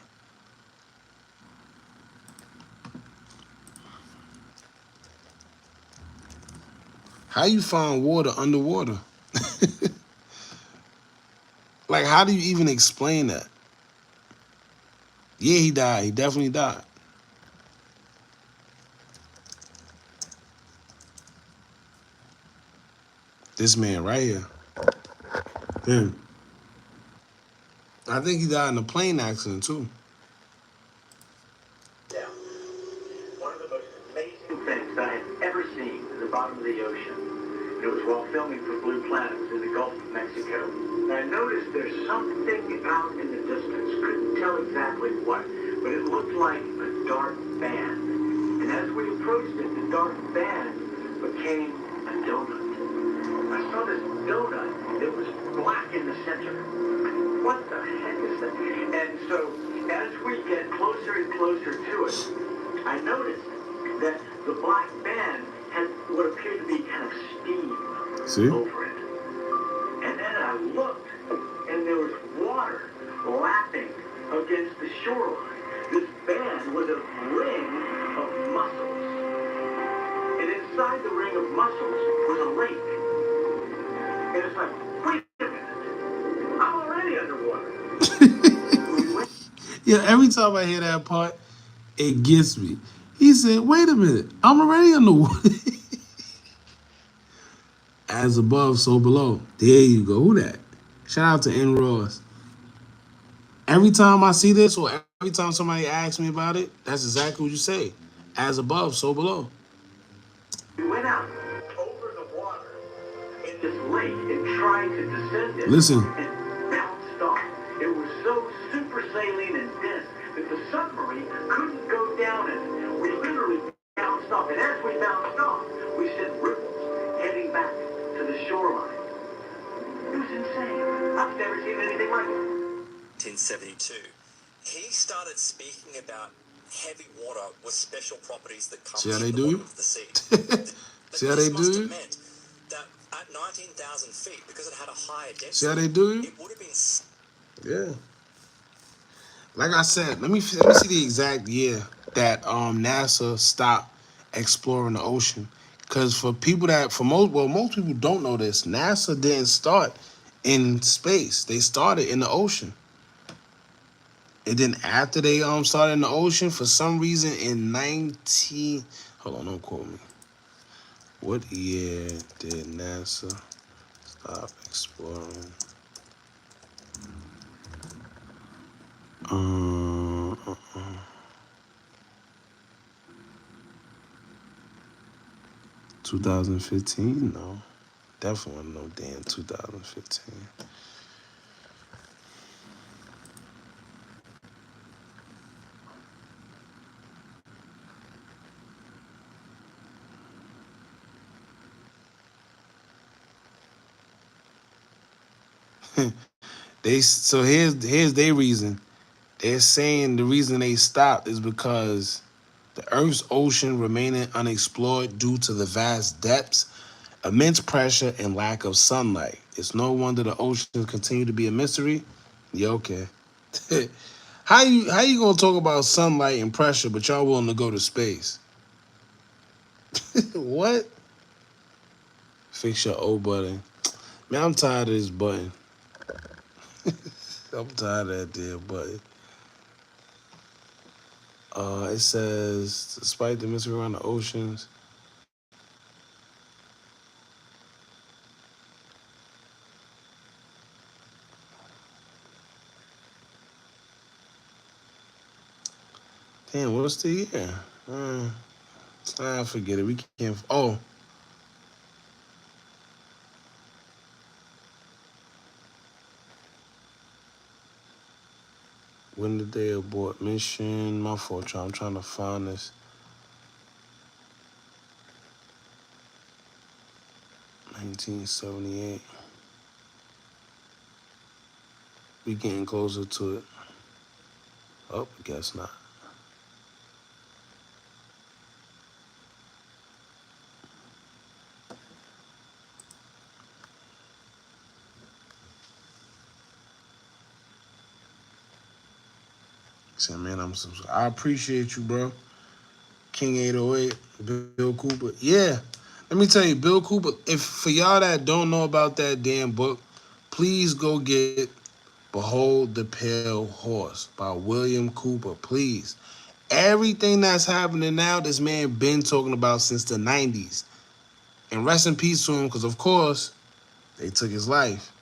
How you find water underwater? Like, how do you even explain that? Yeah, he died. He definitely died. This man right here. Damn. I think he died in a plane accident, too. Yeah. One of the most amazing things I have ever seen at the bottom of the ocean. And it was while filming for Blue Planet in the Gulf of Mexico. And I noticed there's something out in the distance. Couldn't tell exactly what, but it looked like a dark band. And as we approached it, the dark band became a donut. I saw this donut. It was black in the center. What the heck is that? And so, as we get closer and closer to it, I noticed that the black band had what appeared to be kind of steam over it. And then I looked, and there was water lapping against the shoreline. This band was a ring of mussels. And inside the ring of mussels was a lake. And it's like, wait a minute, I'm already underwater. Yeah, every time I hear that part, it gets me. He said, wait a minute, I'm already underwater. As above, so below. There you go. Who that? Shout out to N. Ross. Every time I see this, or every time somebody asks me about it, that's exactly what you say. As above, so below. We went out over the water in this lake and tried to descend it. Listen. And bounced off. It was so super saline and dense that the submarine couldn't go down it. We literally bounced off. And as we bounced off, we sent ripples heading back to the shoreline. It was insane. I've never seen anything like it. 1972, he started speaking about heavy water with special properties that come from the bottom of the sea. See how they do you? Meant that at 19,000 feet, because it had a higher density, see how they do you? It would have been... Yeah. Like I said, let me see the exact year that NASA stopped exploring the ocean. Because for people that, most people don't know this, NASA didn't start in space. They started in the ocean. And then after they started in the ocean, for some reason in hold on, don't quote me. What year did NASA stop exploring Uh, 2015? No. Definitely no damn 2015. Here's their reason. They're saying the reason they stopped is because the Earth's ocean remaining unexplored due to the vast depths, immense pressure, and lack of sunlight. It's no wonder the oceans continue to be a mystery. Yeah, okay. How you gonna talk about sunlight and pressure, but y'all willing to go to space? What? Fix your O button. Man, I'm tired of this button. I'm tired of that damn button. It says, despite the mystery around the oceans, damn, what's the year? Forget it. We can't. Oh. When did they abort mission? My fault, y'all. I'm trying to find this. 1978. We getting closer to it. Oh, guess not. Say, man, I appreciate you, bro. King 808, Bill Cooper. Yeah, let me tell you, Bill Cooper. If for y'all that don't know about that damn book, please go get Behold the Pale Horse by William Cooper. Please. Everything that's happening now, this man been talking about since the 90s. And rest in peace to him, because of course, they took his life.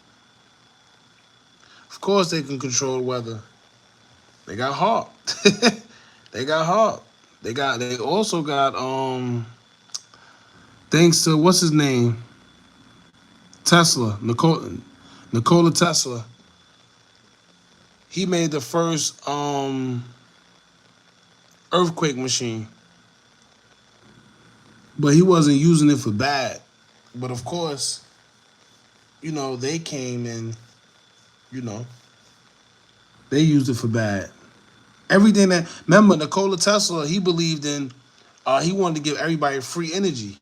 Of course they can control the weather. They got Hawk. They got Hawk. They also got thanks to what's his name? Tesla. Nikola Tesla. He made the first earthquake machine. But he wasn't using it for bad. But of course, you know, they came and, you know, they used it for bad. Everything that, remember, Nikola Tesla, he believed in, he wanted to give everybody free energy.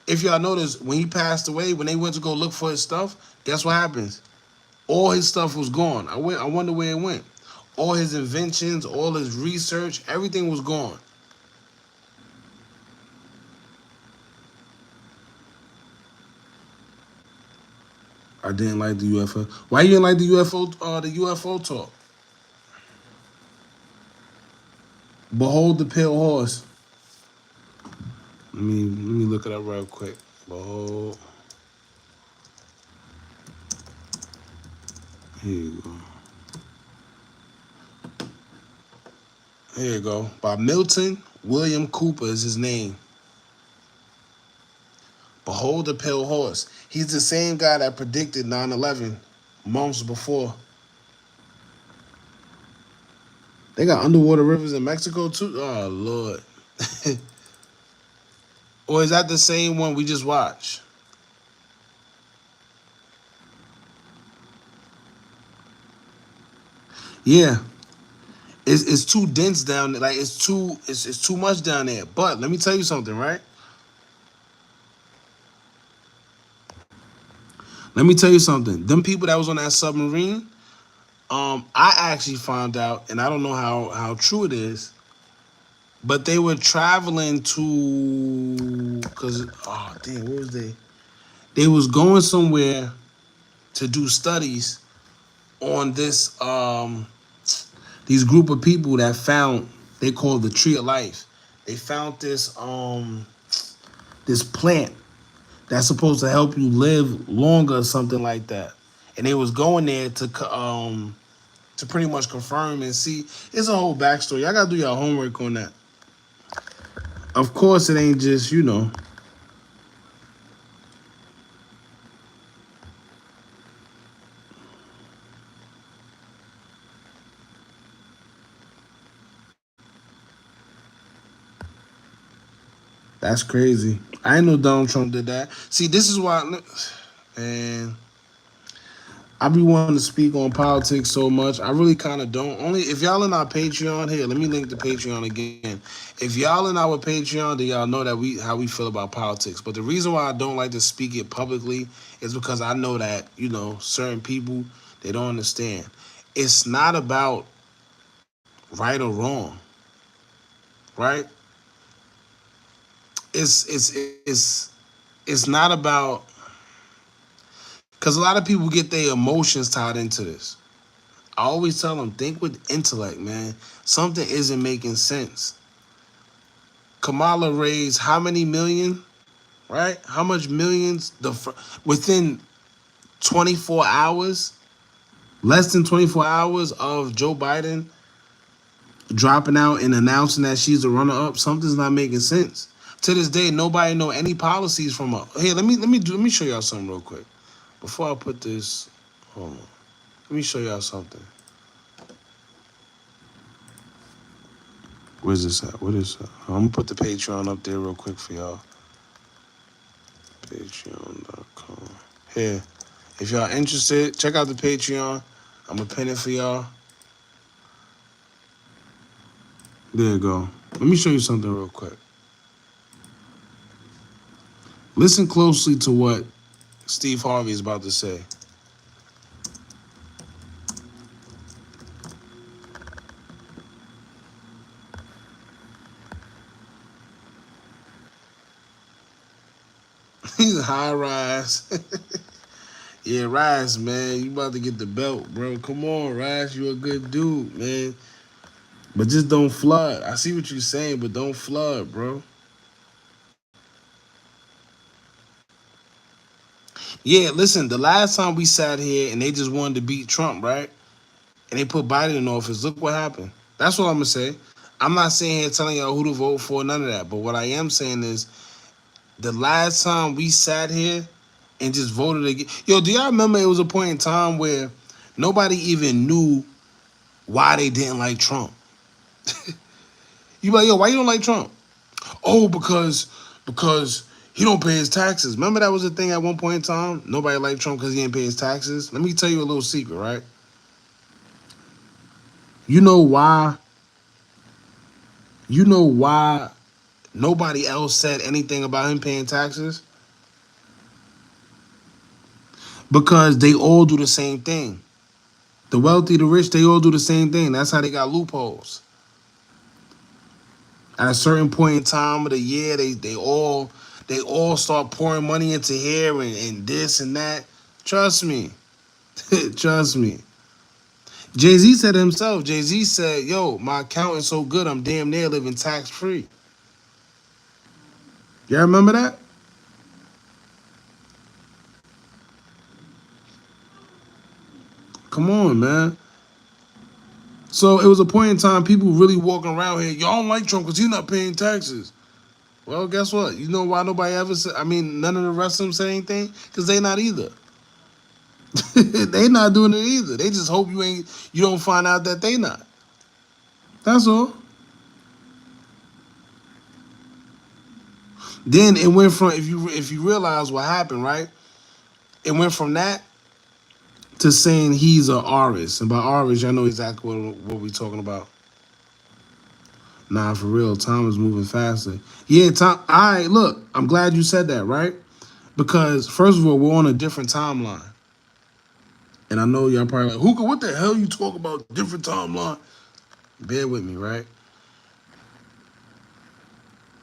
If y'all notice, when he passed away, when they went to go look for his stuff, guess what happens? All his stuff was gone. I wonder where it went. All his inventions, all his research, everything was gone. I didn't like the UFO. Why you didn't like the UFO? The UFO talk. Behold the Pale Horse. Let me look it up real quick. Behold. Here you go. Here you go. By Milton William Cooper is his name. Behold the Pale Horse. He's the same guy that predicted 9/11 months before. They got underwater rivers in Mexico too? Oh, Lord. Or is that the same one we just watched? Yeah. It's too dense down there. Like, it's too much down there. But let me tell you something, right? Let me tell you something. Them people that was on that submarine, I actually found out, and I don't know how true it is, but they were traveling to, what was they? They was going somewhere to do studies on this, these group of people that found, they call the Tree of Life. They found this plant that's supposed to help you live longer or something like that. And they was going there to pretty much confirm and see. It's a whole backstory. Y'all gotta do your homework on that. Of course, it ain't just, you know. That's crazy. I ain't know Donald Trump did that. See, this is why, and I be wanting to speak on politics so much. I really kind of don't. Only if y'all in our Patreon, here, let me link the Patreon again. If y'all in our Patreon, then y'all know that how we feel about politics. But the reason why I don't like to speak it publicly is because I know that, you know, certain people, they don't understand. It's not about right or wrong, right? It's not about, because a lot of people get their emotions tied into this. I always tell them, think with intellect, man. Something isn't making sense. Kamala raised how many million, right? How much millions within 24 hours, less than 24 hours of Joe Biden dropping out and announcing that she's a runner-up? Something's not making sense. To this day, nobody know any policies from her. Here, let me show y'all something real quick. Before I put this, hold on. Let me show y'all something. Where's this at? What is that? I'm gonna put the Patreon up there real quick for y'all. Patreon.com. Here, if y'all interested, check out the Patreon. I'm gonna pin it for y'all. There you go. Let me show you something real quick. Listen closely to what Steve Harvey is about to say. He's a high rise. Yeah, Rise, man. You about to get the belt, bro. Come on, Rise. You a good dude, man. But just don't flood. I see what you're saying, but don't flood, bro. Yeah, listen, the last time we sat here and they just wanted to beat Trump, right? And they put Biden in office, look what happened. That's what I'm going to say. I'm not sitting here telling y'all who to vote for, none of that. But what I am saying is, the last time we sat here and just voted again. Yo, do y'all remember it was a point in time where nobody even knew why they didn't like Trump? You like, yo, why you don't like Trump? Oh, because he don't pay his taxes. Remember that was a thing at one point in time? Nobody liked Trump because he didn't pay his taxes. Let me tell you a little secret, right? You know why? You know why nobody else said anything about him paying taxes? Because they all do the same thing. The wealthy, the rich, they all do the same thing. That's how they got loopholes. At a certain point in time of the year, they all start pouring money into here and this and that. Trust me. Trust me. Jay-Z said himself, Jay-Z said, yo, my account is so good, I'm damn near living tax-free. Y'all remember that? Come on, man. So it was a point in time people really walking around here, y'all don't like Trump because he's not paying taxes. Well, guess what? You know why nobody ever said, none of the rest of them said anything? Because they not either. They not doing it either. They just hope you don't find out that they not. That's all. Then it went from, if you realize what happened, right? It went from that to saying he's an artist. And by artist, I know exactly what we're talking about. Nah, for real, time is moving faster. Yeah, time. All right, look, I'm glad you said that, right? Because, first of all, we're on a different timeline. And I know y'all probably like, Hookah, what the hell you talk about different timeline? Bear with me, right?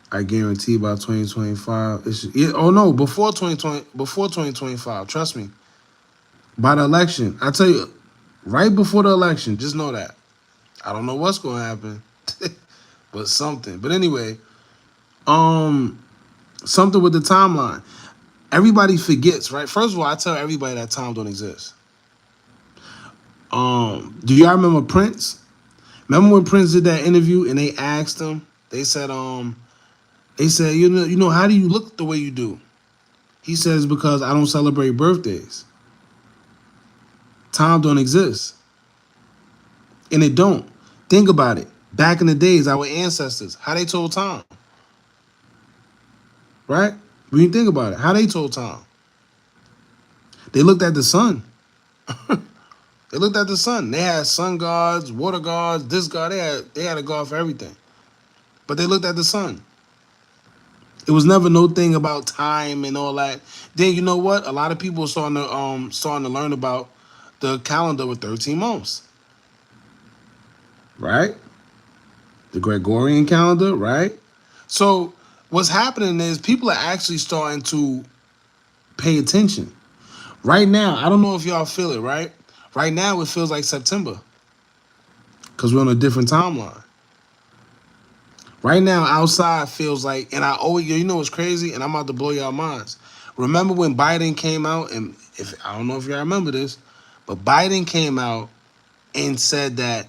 I guarantee by 2025, before 2025, trust me. By the election, I tell you, right before the election, just know that. I don't know what's going to happen, but something. But anyway, something with the timeline. Everybody forgets, right? First of all, I tell everybody that time don't exist. Do y'all remember Prince? Remember when Prince did that interview and they asked him? They said, you know, how do you look the way you do? He says, because I don't celebrate birthdays. Time don't exist. And it don't. Think about it. Back in the days, our ancestors, how they told time. Right? When you think about it, how they told time. They looked at the sun. They looked at the sun. They had sun gods, water gods, this god. They had a god for everything. But they looked at the sun. It was never no thing about time and all that. Then you know what? A lot of people are starting to learn about the calendar with 13 months. Right? The Gregorian calendar, right? So what's happening is people are actually starting to pay attention. Right now, I don't know if y'all feel it, right? Right now, it feels like September because we're on a different timeline. Right now, outside feels like, and I always, you know what's crazy? And I'm about to blow y'all minds. Remember when Biden came out, and if I don't know if y'all remember this, but Biden came out and said that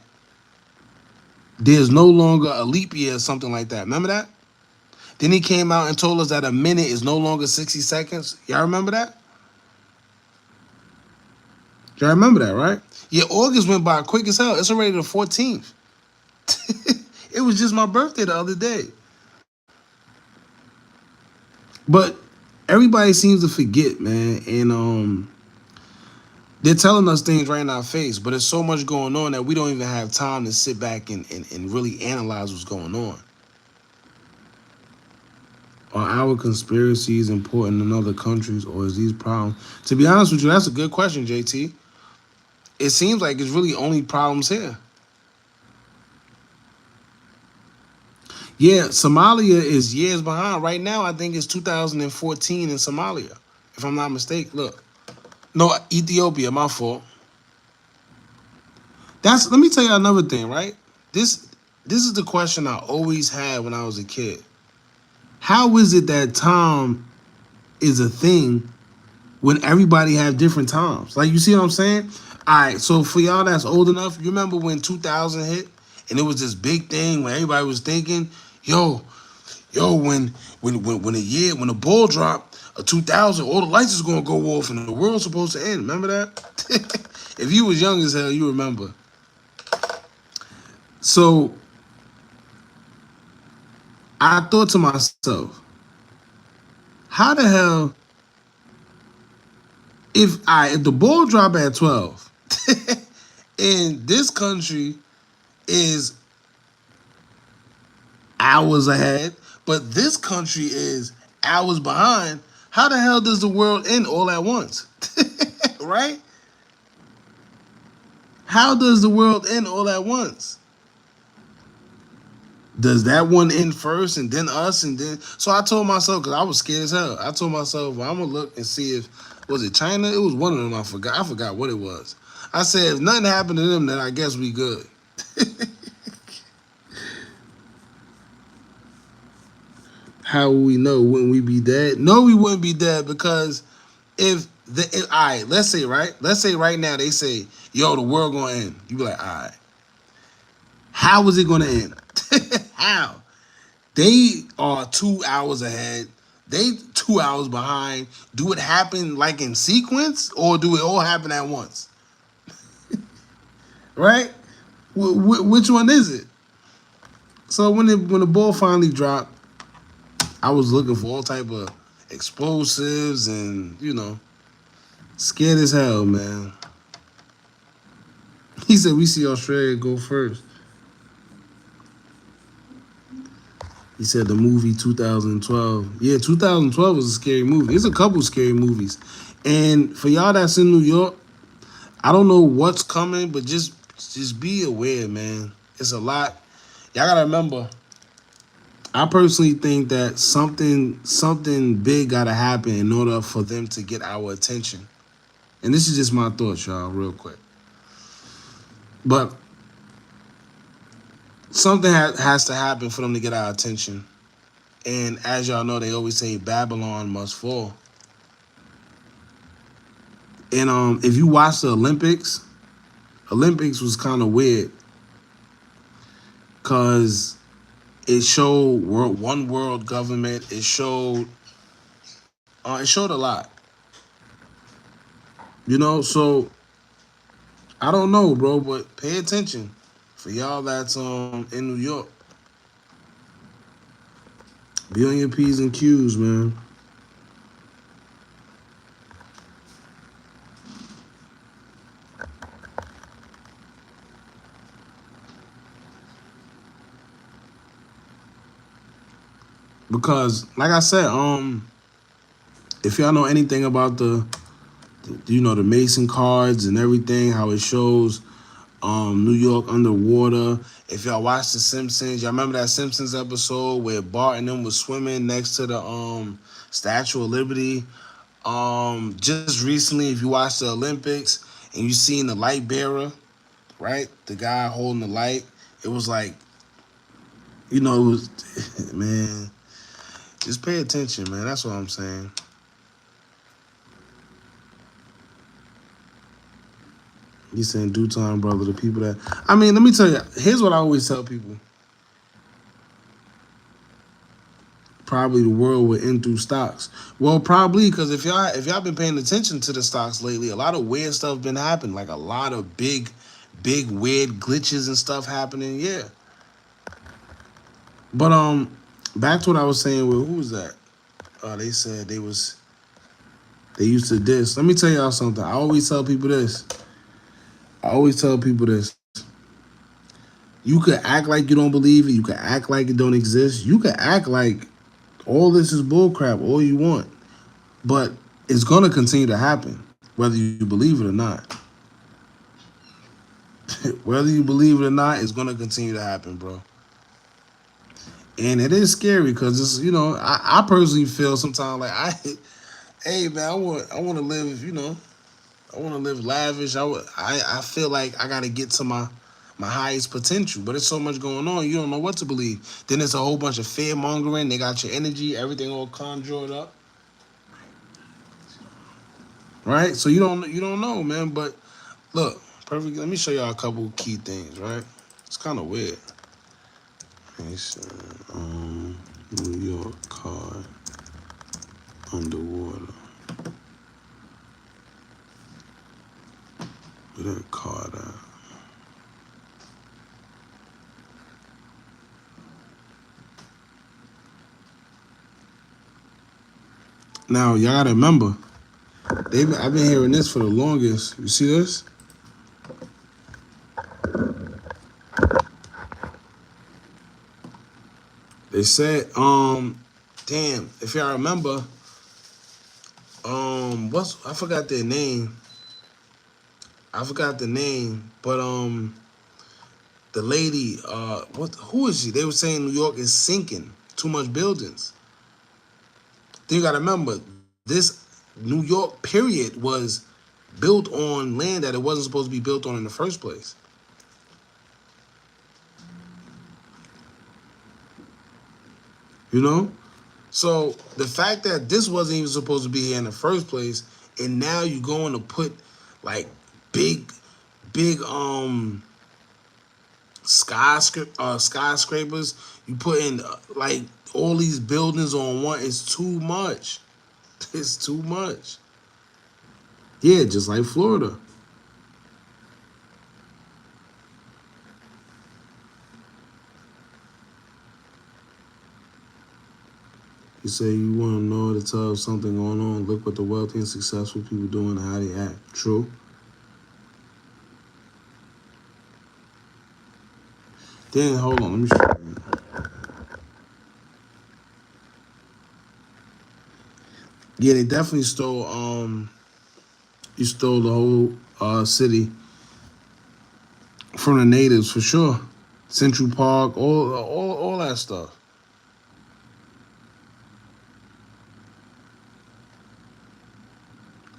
there's no longer a leap year or something like that. Remember that? Then he came out and told us that a minute is no longer 60 seconds. Y'all remember that? Y'all remember that, right? Yeah, August went by quick as hell. It's already the 14th. It was just my birthday the other day. But everybody seems to forget, man. And they're telling us things right in our face, but there's so much going on that we don't even have time to sit back and really analyze what's going on. Are our conspiracies important in other countries, or is these problems? To be honest with you, that's a good question, JT. It seems like it's really only problems here. Yeah, Somalia is years behind. Right now, I think it's 2014 in Somalia, if I'm not mistaken. Look. No, Ethiopia, my fault. Let me tell you another thing, right? This is the question I always had when I was a kid. How is it that time is a thing when everybody have different times? Like, you see what I'm saying? All right, so for y'all that's old enough, you remember when 2000 hit and it was this big thing when everybody was thinking, yo, when the ball dropped, 2000, all the lights is gonna go off and the world's supposed to end. Remember that? If you was young as hell, you remember. So I thought to myself, how the hell, if the ball drop at 12 and this country is hours ahead, but this country is hours behind, how the hell does the world end all at once? Right? How does the world end all at once? Does that one end first and then us and then... So I told myself, because I was scared as hell, I told myself, well, I'm going to look and see if... Was it China? It was one of them. I forgot what it was. I said, if nothing happened to them, then I guess we good. How will we know? Wouldn't we be dead? No, we wouldn't be dead, because all right, let's say right now they say, yo, the world gonna end. You be like, all right, how is it gonna end? How? They are 2 hours ahead. They 2 hours behind. Do it happen like in sequence, or do it all happen at once? Right? Which one is it? So when the ball finally dropped, I was looking for all type of explosives and, scared as hell, man. He said we see Australia go first. He said the movie 2012. Yeah, 2012 was a scary movie. There's a couple scary movies. And for y'all that's in New York, I don't know what's coming, but just be aware, man. It's a lot. Y'all gotta remember, I personally think that something big gotta happen in order for them to get our attention. And this is just my thoughts, y'all, real quick. But something has to happen for them to get our attention. And as y'all know, they always say Babylon must fall. And if you watch the Olympics Olympics was kind of weird because it showed one world government. It showed a lot. You know, so I don't know, bro, but pay attention for y'all that's in New York. Be on your P's and Q's, man. Because, like I said, if y'all know anything about the Mason cards and everything, how it shows New York underwater. If y'all watch The Simpsons, y'all remember that Simpsons episode where Bart and them was swimming next to the Statue of Liberty? Just recently, if you watch the Olympics and you seen the light bearer, right? The guy holding the light, it was like, it was, man, just pay attention, man. That's what I'm saying. He's saying due time, brother, the people that, let me tell you, here's what I always tell people. Probably the world will end through stocks. Well, probably, because if y'all been paying attention to the stocks lately, a lot of weird stuff been happening. Like a lot of big weird glitches and stuff happening. Yeah. But back to what I was saying with who was that? They said they used to diss. Let me tell y'all something. I always tell people this. You could act like you don't believe it. You could act like it don't exist. You could act like all this is bullcrap, all you want. But it's going to continue to happen, whether you believe it or not. Whether you believe it or not, it's going to continue to happen, bro. And it is scary because it's, I personally feel sometimes like hey man, I want to live, I want to live lavish. I feel like I got to get to my highest potential, but it's so much going on. You don't know what to believe. Then it's a whole bunch of fear mongering. They got your energy, everything all conjured up. Right? So you don't know, man. But look, perfect. Let me show y'all a couple key things, right? It's kind of weird. New York card underwater. Where that card at? Now y'all gotta remember, I've been hearing this for the longest. You see this? They said, damn, if y'all remember, I forgot their name. But the lady, who is she? They were saying New York is sinking, too much buildings. Then you gotta remember, this New York period was built on land that it wasn't supposed to be built on in the first place. So the fact that this wasn't even supposed to be here in the first place, and now you're going to put like big skyscrapers, you put in like all these buildings on one, it's too much. It's too much. Yeah, just like Florida. You say you want to know to tell something going on, look what the wealthy and successful people doing and how they act. True. Then, hold on, let me show you. Yeah, they definitely stole the whole city from the natives for sure. Central Park, all that stuff.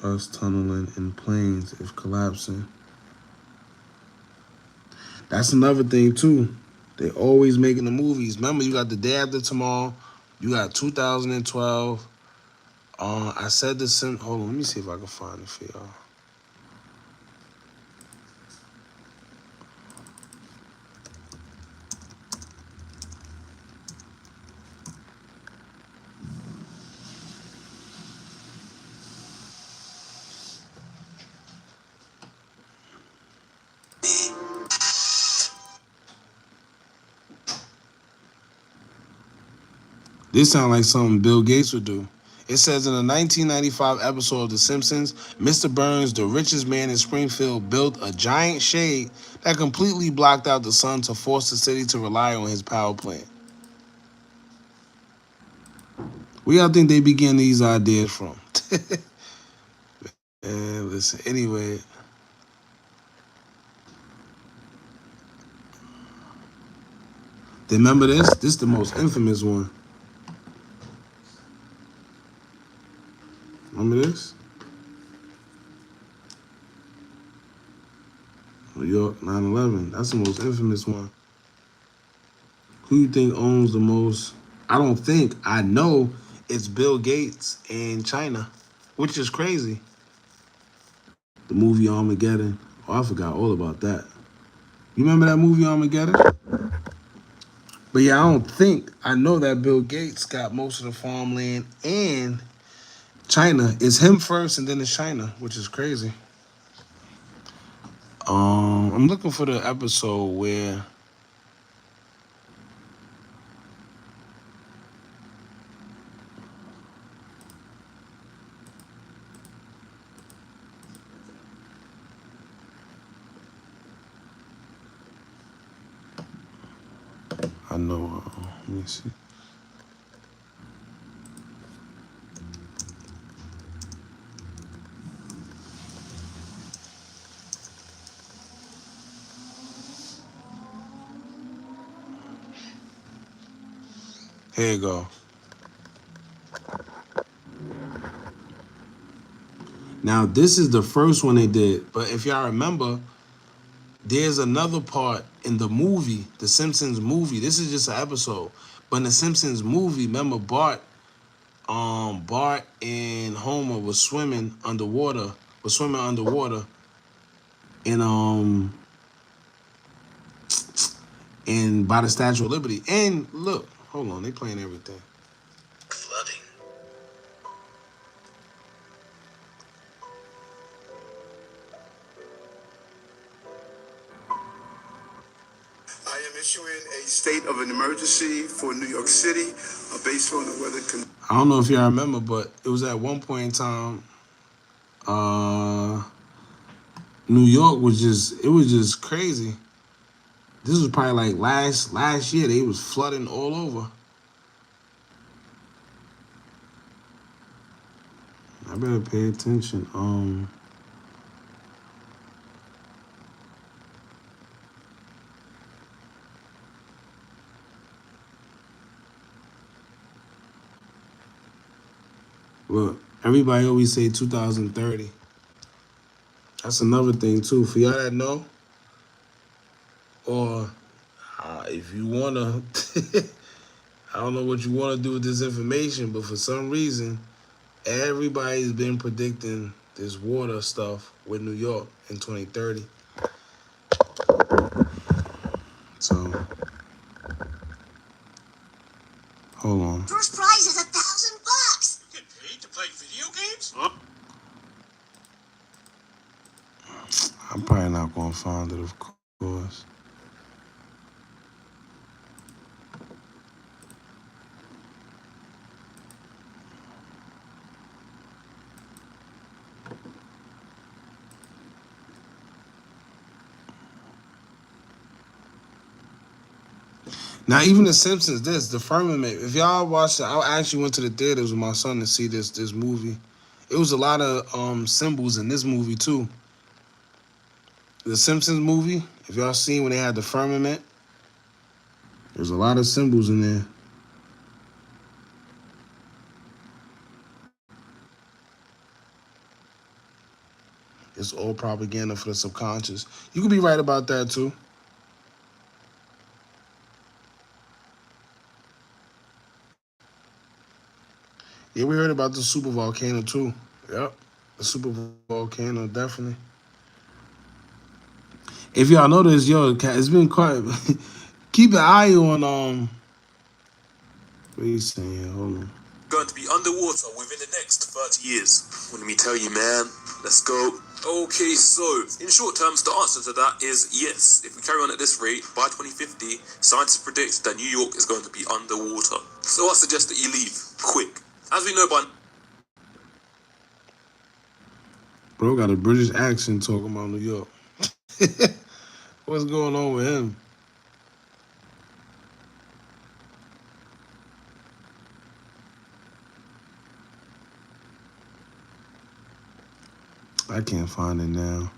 Us tunneling in planes if collapsing. That's another thing too. They always making the movies. Remember, you got The Day After Tomorrow. You got 2012. I said this. Hold on, let me see if I can find it for y'all. This sounds like something Bill Gates would do. It says in a 1995 episode of The Simpsons, Mr. Burns, the richest man in Springfield, built a giant shade that completely blocked out the sun to force the city to rely on his power plant. Where y'all think they be getting these ideas from? And listen, anyway. Remember this? This is the most infamous one. Remember this? New York 9/11. That's the most infamous one. Who you think owns the most? I don't think. I know it's Bill Gates and China, which is crazy. The movie Armageddon. Oh, I forgot all about that. You remember that movie Armageddon? But yeah, I don't think. I know that Bill Gates got most of the farmland and China. It's him first and then it's China, which is crazy. I'm looking for the episode where I know. Let me see. Here you go. Now, this is the first one they did. But if y'all remember, there's another part in the movie, the Simpsons movie. This is just an episode. But in the Simpsons movie, remember Bart and Homer was swimming underwater. And by the Statue of Liberty. And look, hold on, they playing everything. Flooding. I am issuing a state of an emergency for New York City based on the weather conditions. I don't know if y'all remember, but it was at one point in time, New York was just crazy. This was probably like last year. They was flooding all over. I better pay attention. Look, everybody always say 2030. That's another thing too. For y'all that know, or if you wanna, I don't know what you wanna do with this information, but for some reason, everybody's been predicting this water stuff with New York in 2030. So, hold on. First prize is $1,000. You get paid to play video games? Huh? I'm probably not gonna find it, of course. Now, even The Simpsons, the firmament. If y'all watched it, I actually went to the theaters with my son to see this movie. It was a lot of symbols in this movie too. The Simpsons movie, if y'all seen when they had the firmament, there's a lot of symbols in there. It's all propaganda for the subconscious. You could be right about that too. Yeah, we heard about the super volcano too. Yep, the super volcano, definitely. If y'all notice, it's been quite. Keep an eye on what are you saying? Hold on. Going to be underwater within the next 30 years. Let me tell you, man. Let's go. Okay, so in short terms, the answer to that is yes. If we carry on at this rate, by 2050, scientists predict that New York is going to be underwater. So I suggest that you leave quick. As we know by Bro got a British accent talking about New York. What's going on with him? I can't find it now.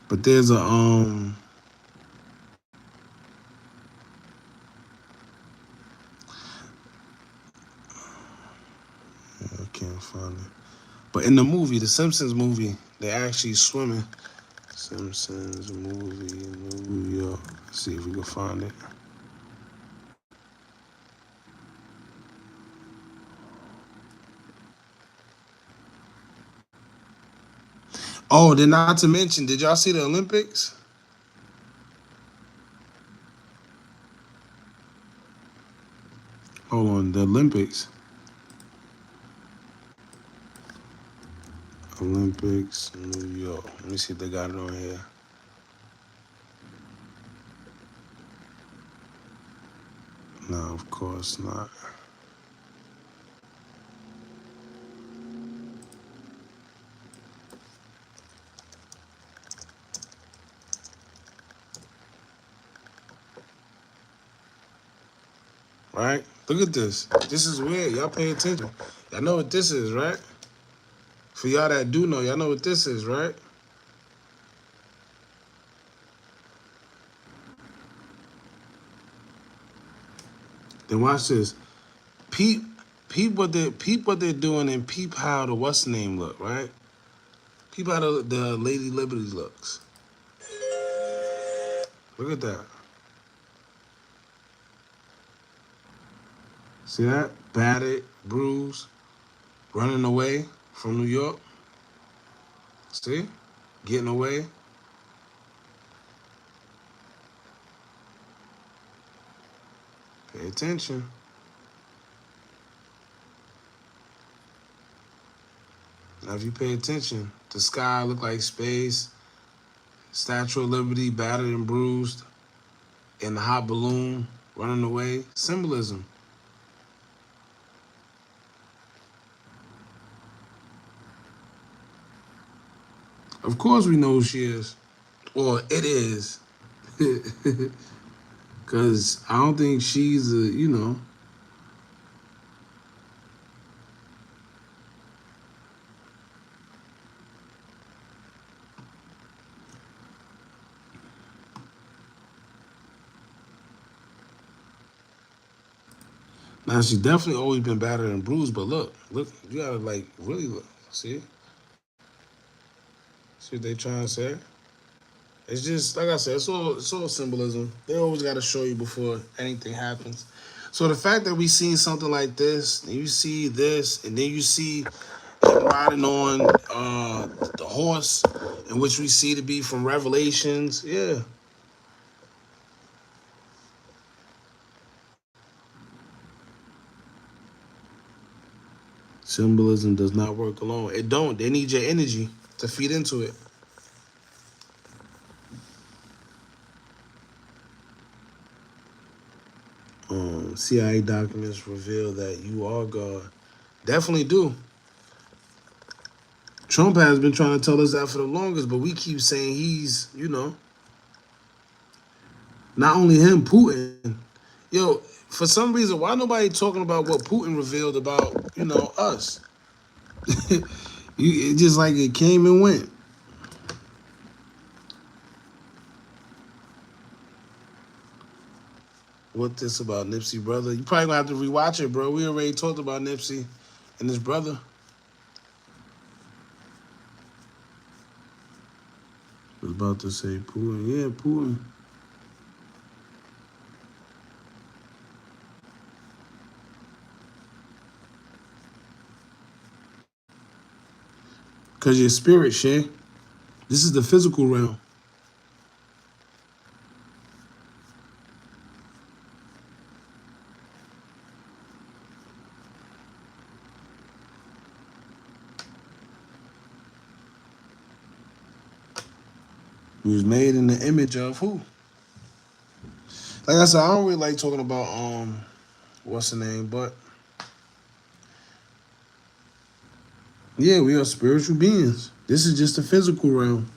But there's a I can't find it. But in the movie, the Simpsons movie, they're actually swimming. Simpsons movie in New York. Let's see if we can find it. Oh, then not to mention, did y'all see the Olympics? Hold on, the Olympics. Olympics, New York. Let me see if they got it on here. No, of course not. Right? Look at this. This is weird. Y'all pay attention. Y'all know what this is, right? For y'all that do know, y'all know what this is, right? Then watch this. Peep what they're doing and peep how the what's name look, right? Peep how the Lady Liberty looks. Look at that. See that? Battered, bruised, running away from New York. See? Getting away. Pay attention. Now if you pay attention, the sky look like space, Statue of Liberty, battered and bruised, in the hot balloon, running away. Symbolism. Of course we know who she is. Or it is. Because I don't think she's a. Now, she's definitely always been battered and bruised, but look, you gotta really look. See? See what they trying to say? It's just, like I said, it's all symbolism. They always gotta show you before anything happens. So the fact that we seen something like this, and you see this, and then you see him riding on the horse, in which we see to be from Revelations, yeah. Symbolism does not work alone. It don't. They need your energy to feed into it. CIA documents reveal that you are God. Definitely do. Trump has been trying to tell us that for the longest, but we keep saying he's, not only him, Putin. Yo, for some reason, why nobody talking about what Putin revealed about, us? It just like it came and went. What this about Nipsey, brother? You probably gonna have to rewatch it, bro. We already talked about Nipsey and his brother. I was about to say Putin. Yeah, Putin. Because your spirit, Shay. This is the physical realm. We was made in the image of who? Like I said, I don't really like talking about what's the name, but yeah, we are spiritual beings. This is just the physical realm.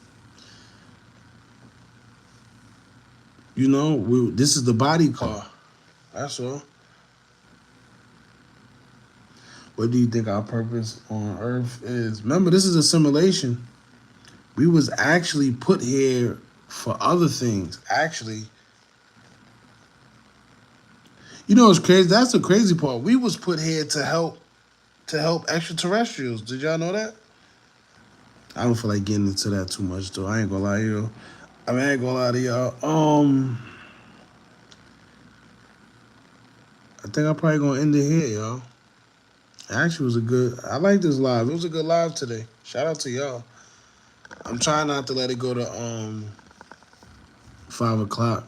You know, this is the body car. That's all. What do you think our purpose on Earth is? Remember, this is a simulation. We was actually put here for other things. Actually, you know, it's crazy. That's the crazy part. We was put here to help extraterrestrials. Did y'all know that? I don't feel like getting into that too much, though. I ain't gonna lie to you. I mean, I ain't gonna lie to y'all. I think I'm probably gonna end it here, y'all. Actually, was a good. I like this live. It was a good live today. Shout out to y'all. I'm trying not to let it go to 5 o'clock.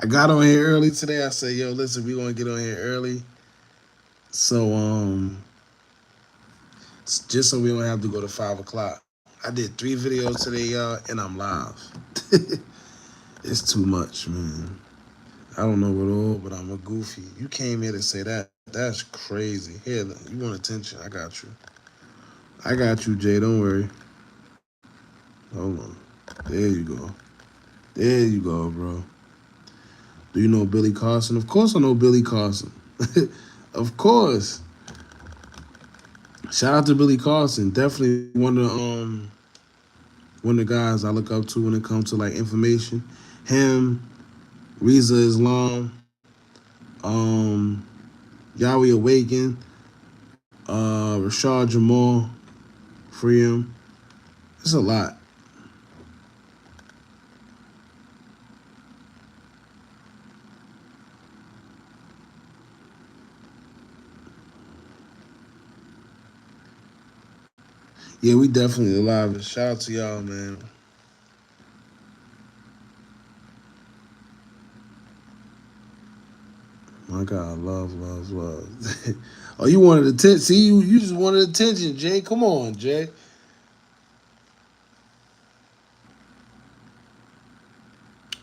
I got on here early today. I said, yo, listen, we gonna get on here early. So just so we don't have to go to 5 o'clock. I did 3 videos today, y'all, and I'm live. It's too much, man. I don't know what all, but I'm a goofy. You came here to say that. That's crazy. Here, you want attention? I got you. I got you, Jay. Don't worry. Hold on. There you go. There you go, bro. Do you know Billy Carson? Of course I know Billy Carson. Of course. Shout out to Billy Carson. Definitely one of the guys I look up to when it comes to like information. Him, Reza Islam, Yahweh Awaken, Rashad Jamal, free him. It's a lot. Yeah, we definitely alive. Shout out to y'all, man. My God, love. Oh, you wanted attention. See, you just wanted attention, Jay. Come on, Jay.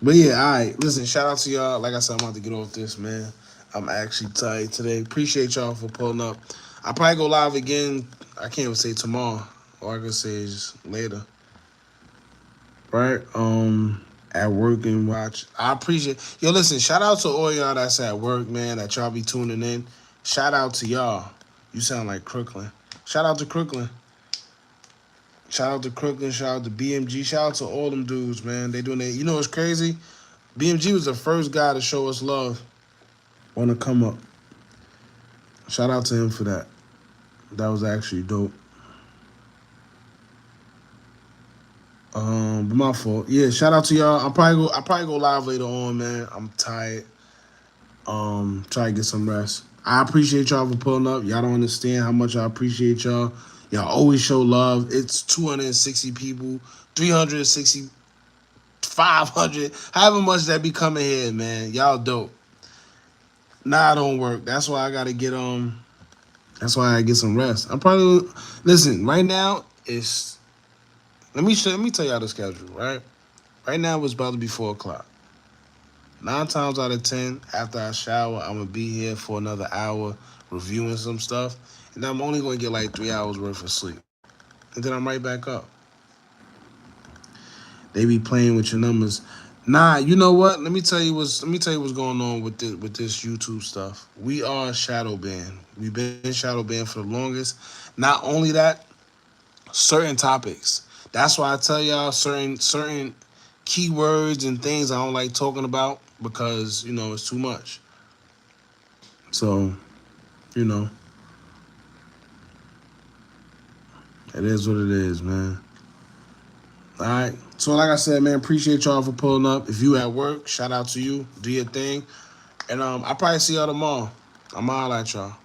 But yeah, all right. Listen, shout out to y'all. Like I said, I'm about to get off this, man. I'm actually tired today. Appreciate y'all for pulling up. I'll probably go live again. I can't even say tomorrow. Or I can say just later. Right? At work and watch. I appreciate. Yo, listen, shout out to all y'all that's at work, man, that y'all be tuning in. Shout out to y'all. You sound like Crooklyn. Shout out to Crooklyn. Shout out to Crooklyn. Shout out to BMG. Shout out to all them dudes, man. They doing it. You know what's crazy? BMG was the first guy to show us love on the come up. Shout out to him for that. That was actually dope. But my fault. Yeah, shout out to y'all. I'll probably go live later on, man. I'm tired. Try to get some rest. I appreciate y'all for pulling up. Y'all don't understand how much I appreciate y'all. Y'all always show love. It's 260 people, 360, 500, however much that be coming here, man. Y'all dope. Nah, it don't work. That's why I gotta get That's why I get some rest. I'm probably listen right now. It's let me tell y'all the schedule. Right now it's about to be 4 o'clock. 9 times out of 10, after I shower, I'm gonna be here for another hour reviewing some stuff, and I'm only gonna get like 3 hours worth of sleep, and then I'm right back up. They be playing with your numbers. Nah, you know what? Let me tell you what's going on with this YouTube stuff. We are shadow banned. We've been shadow banned for the longest. Not only that, certain topics. That's why I tell y'all certain keywords and things I don't like talking about because, it's too much. So, it is what it is, man. All right. So, like I said, man, appreciate y'all for pulling up. If you at work, shout out to you. Do your thing. And I'll probably see y'all tomorrow. I'm all at y'all.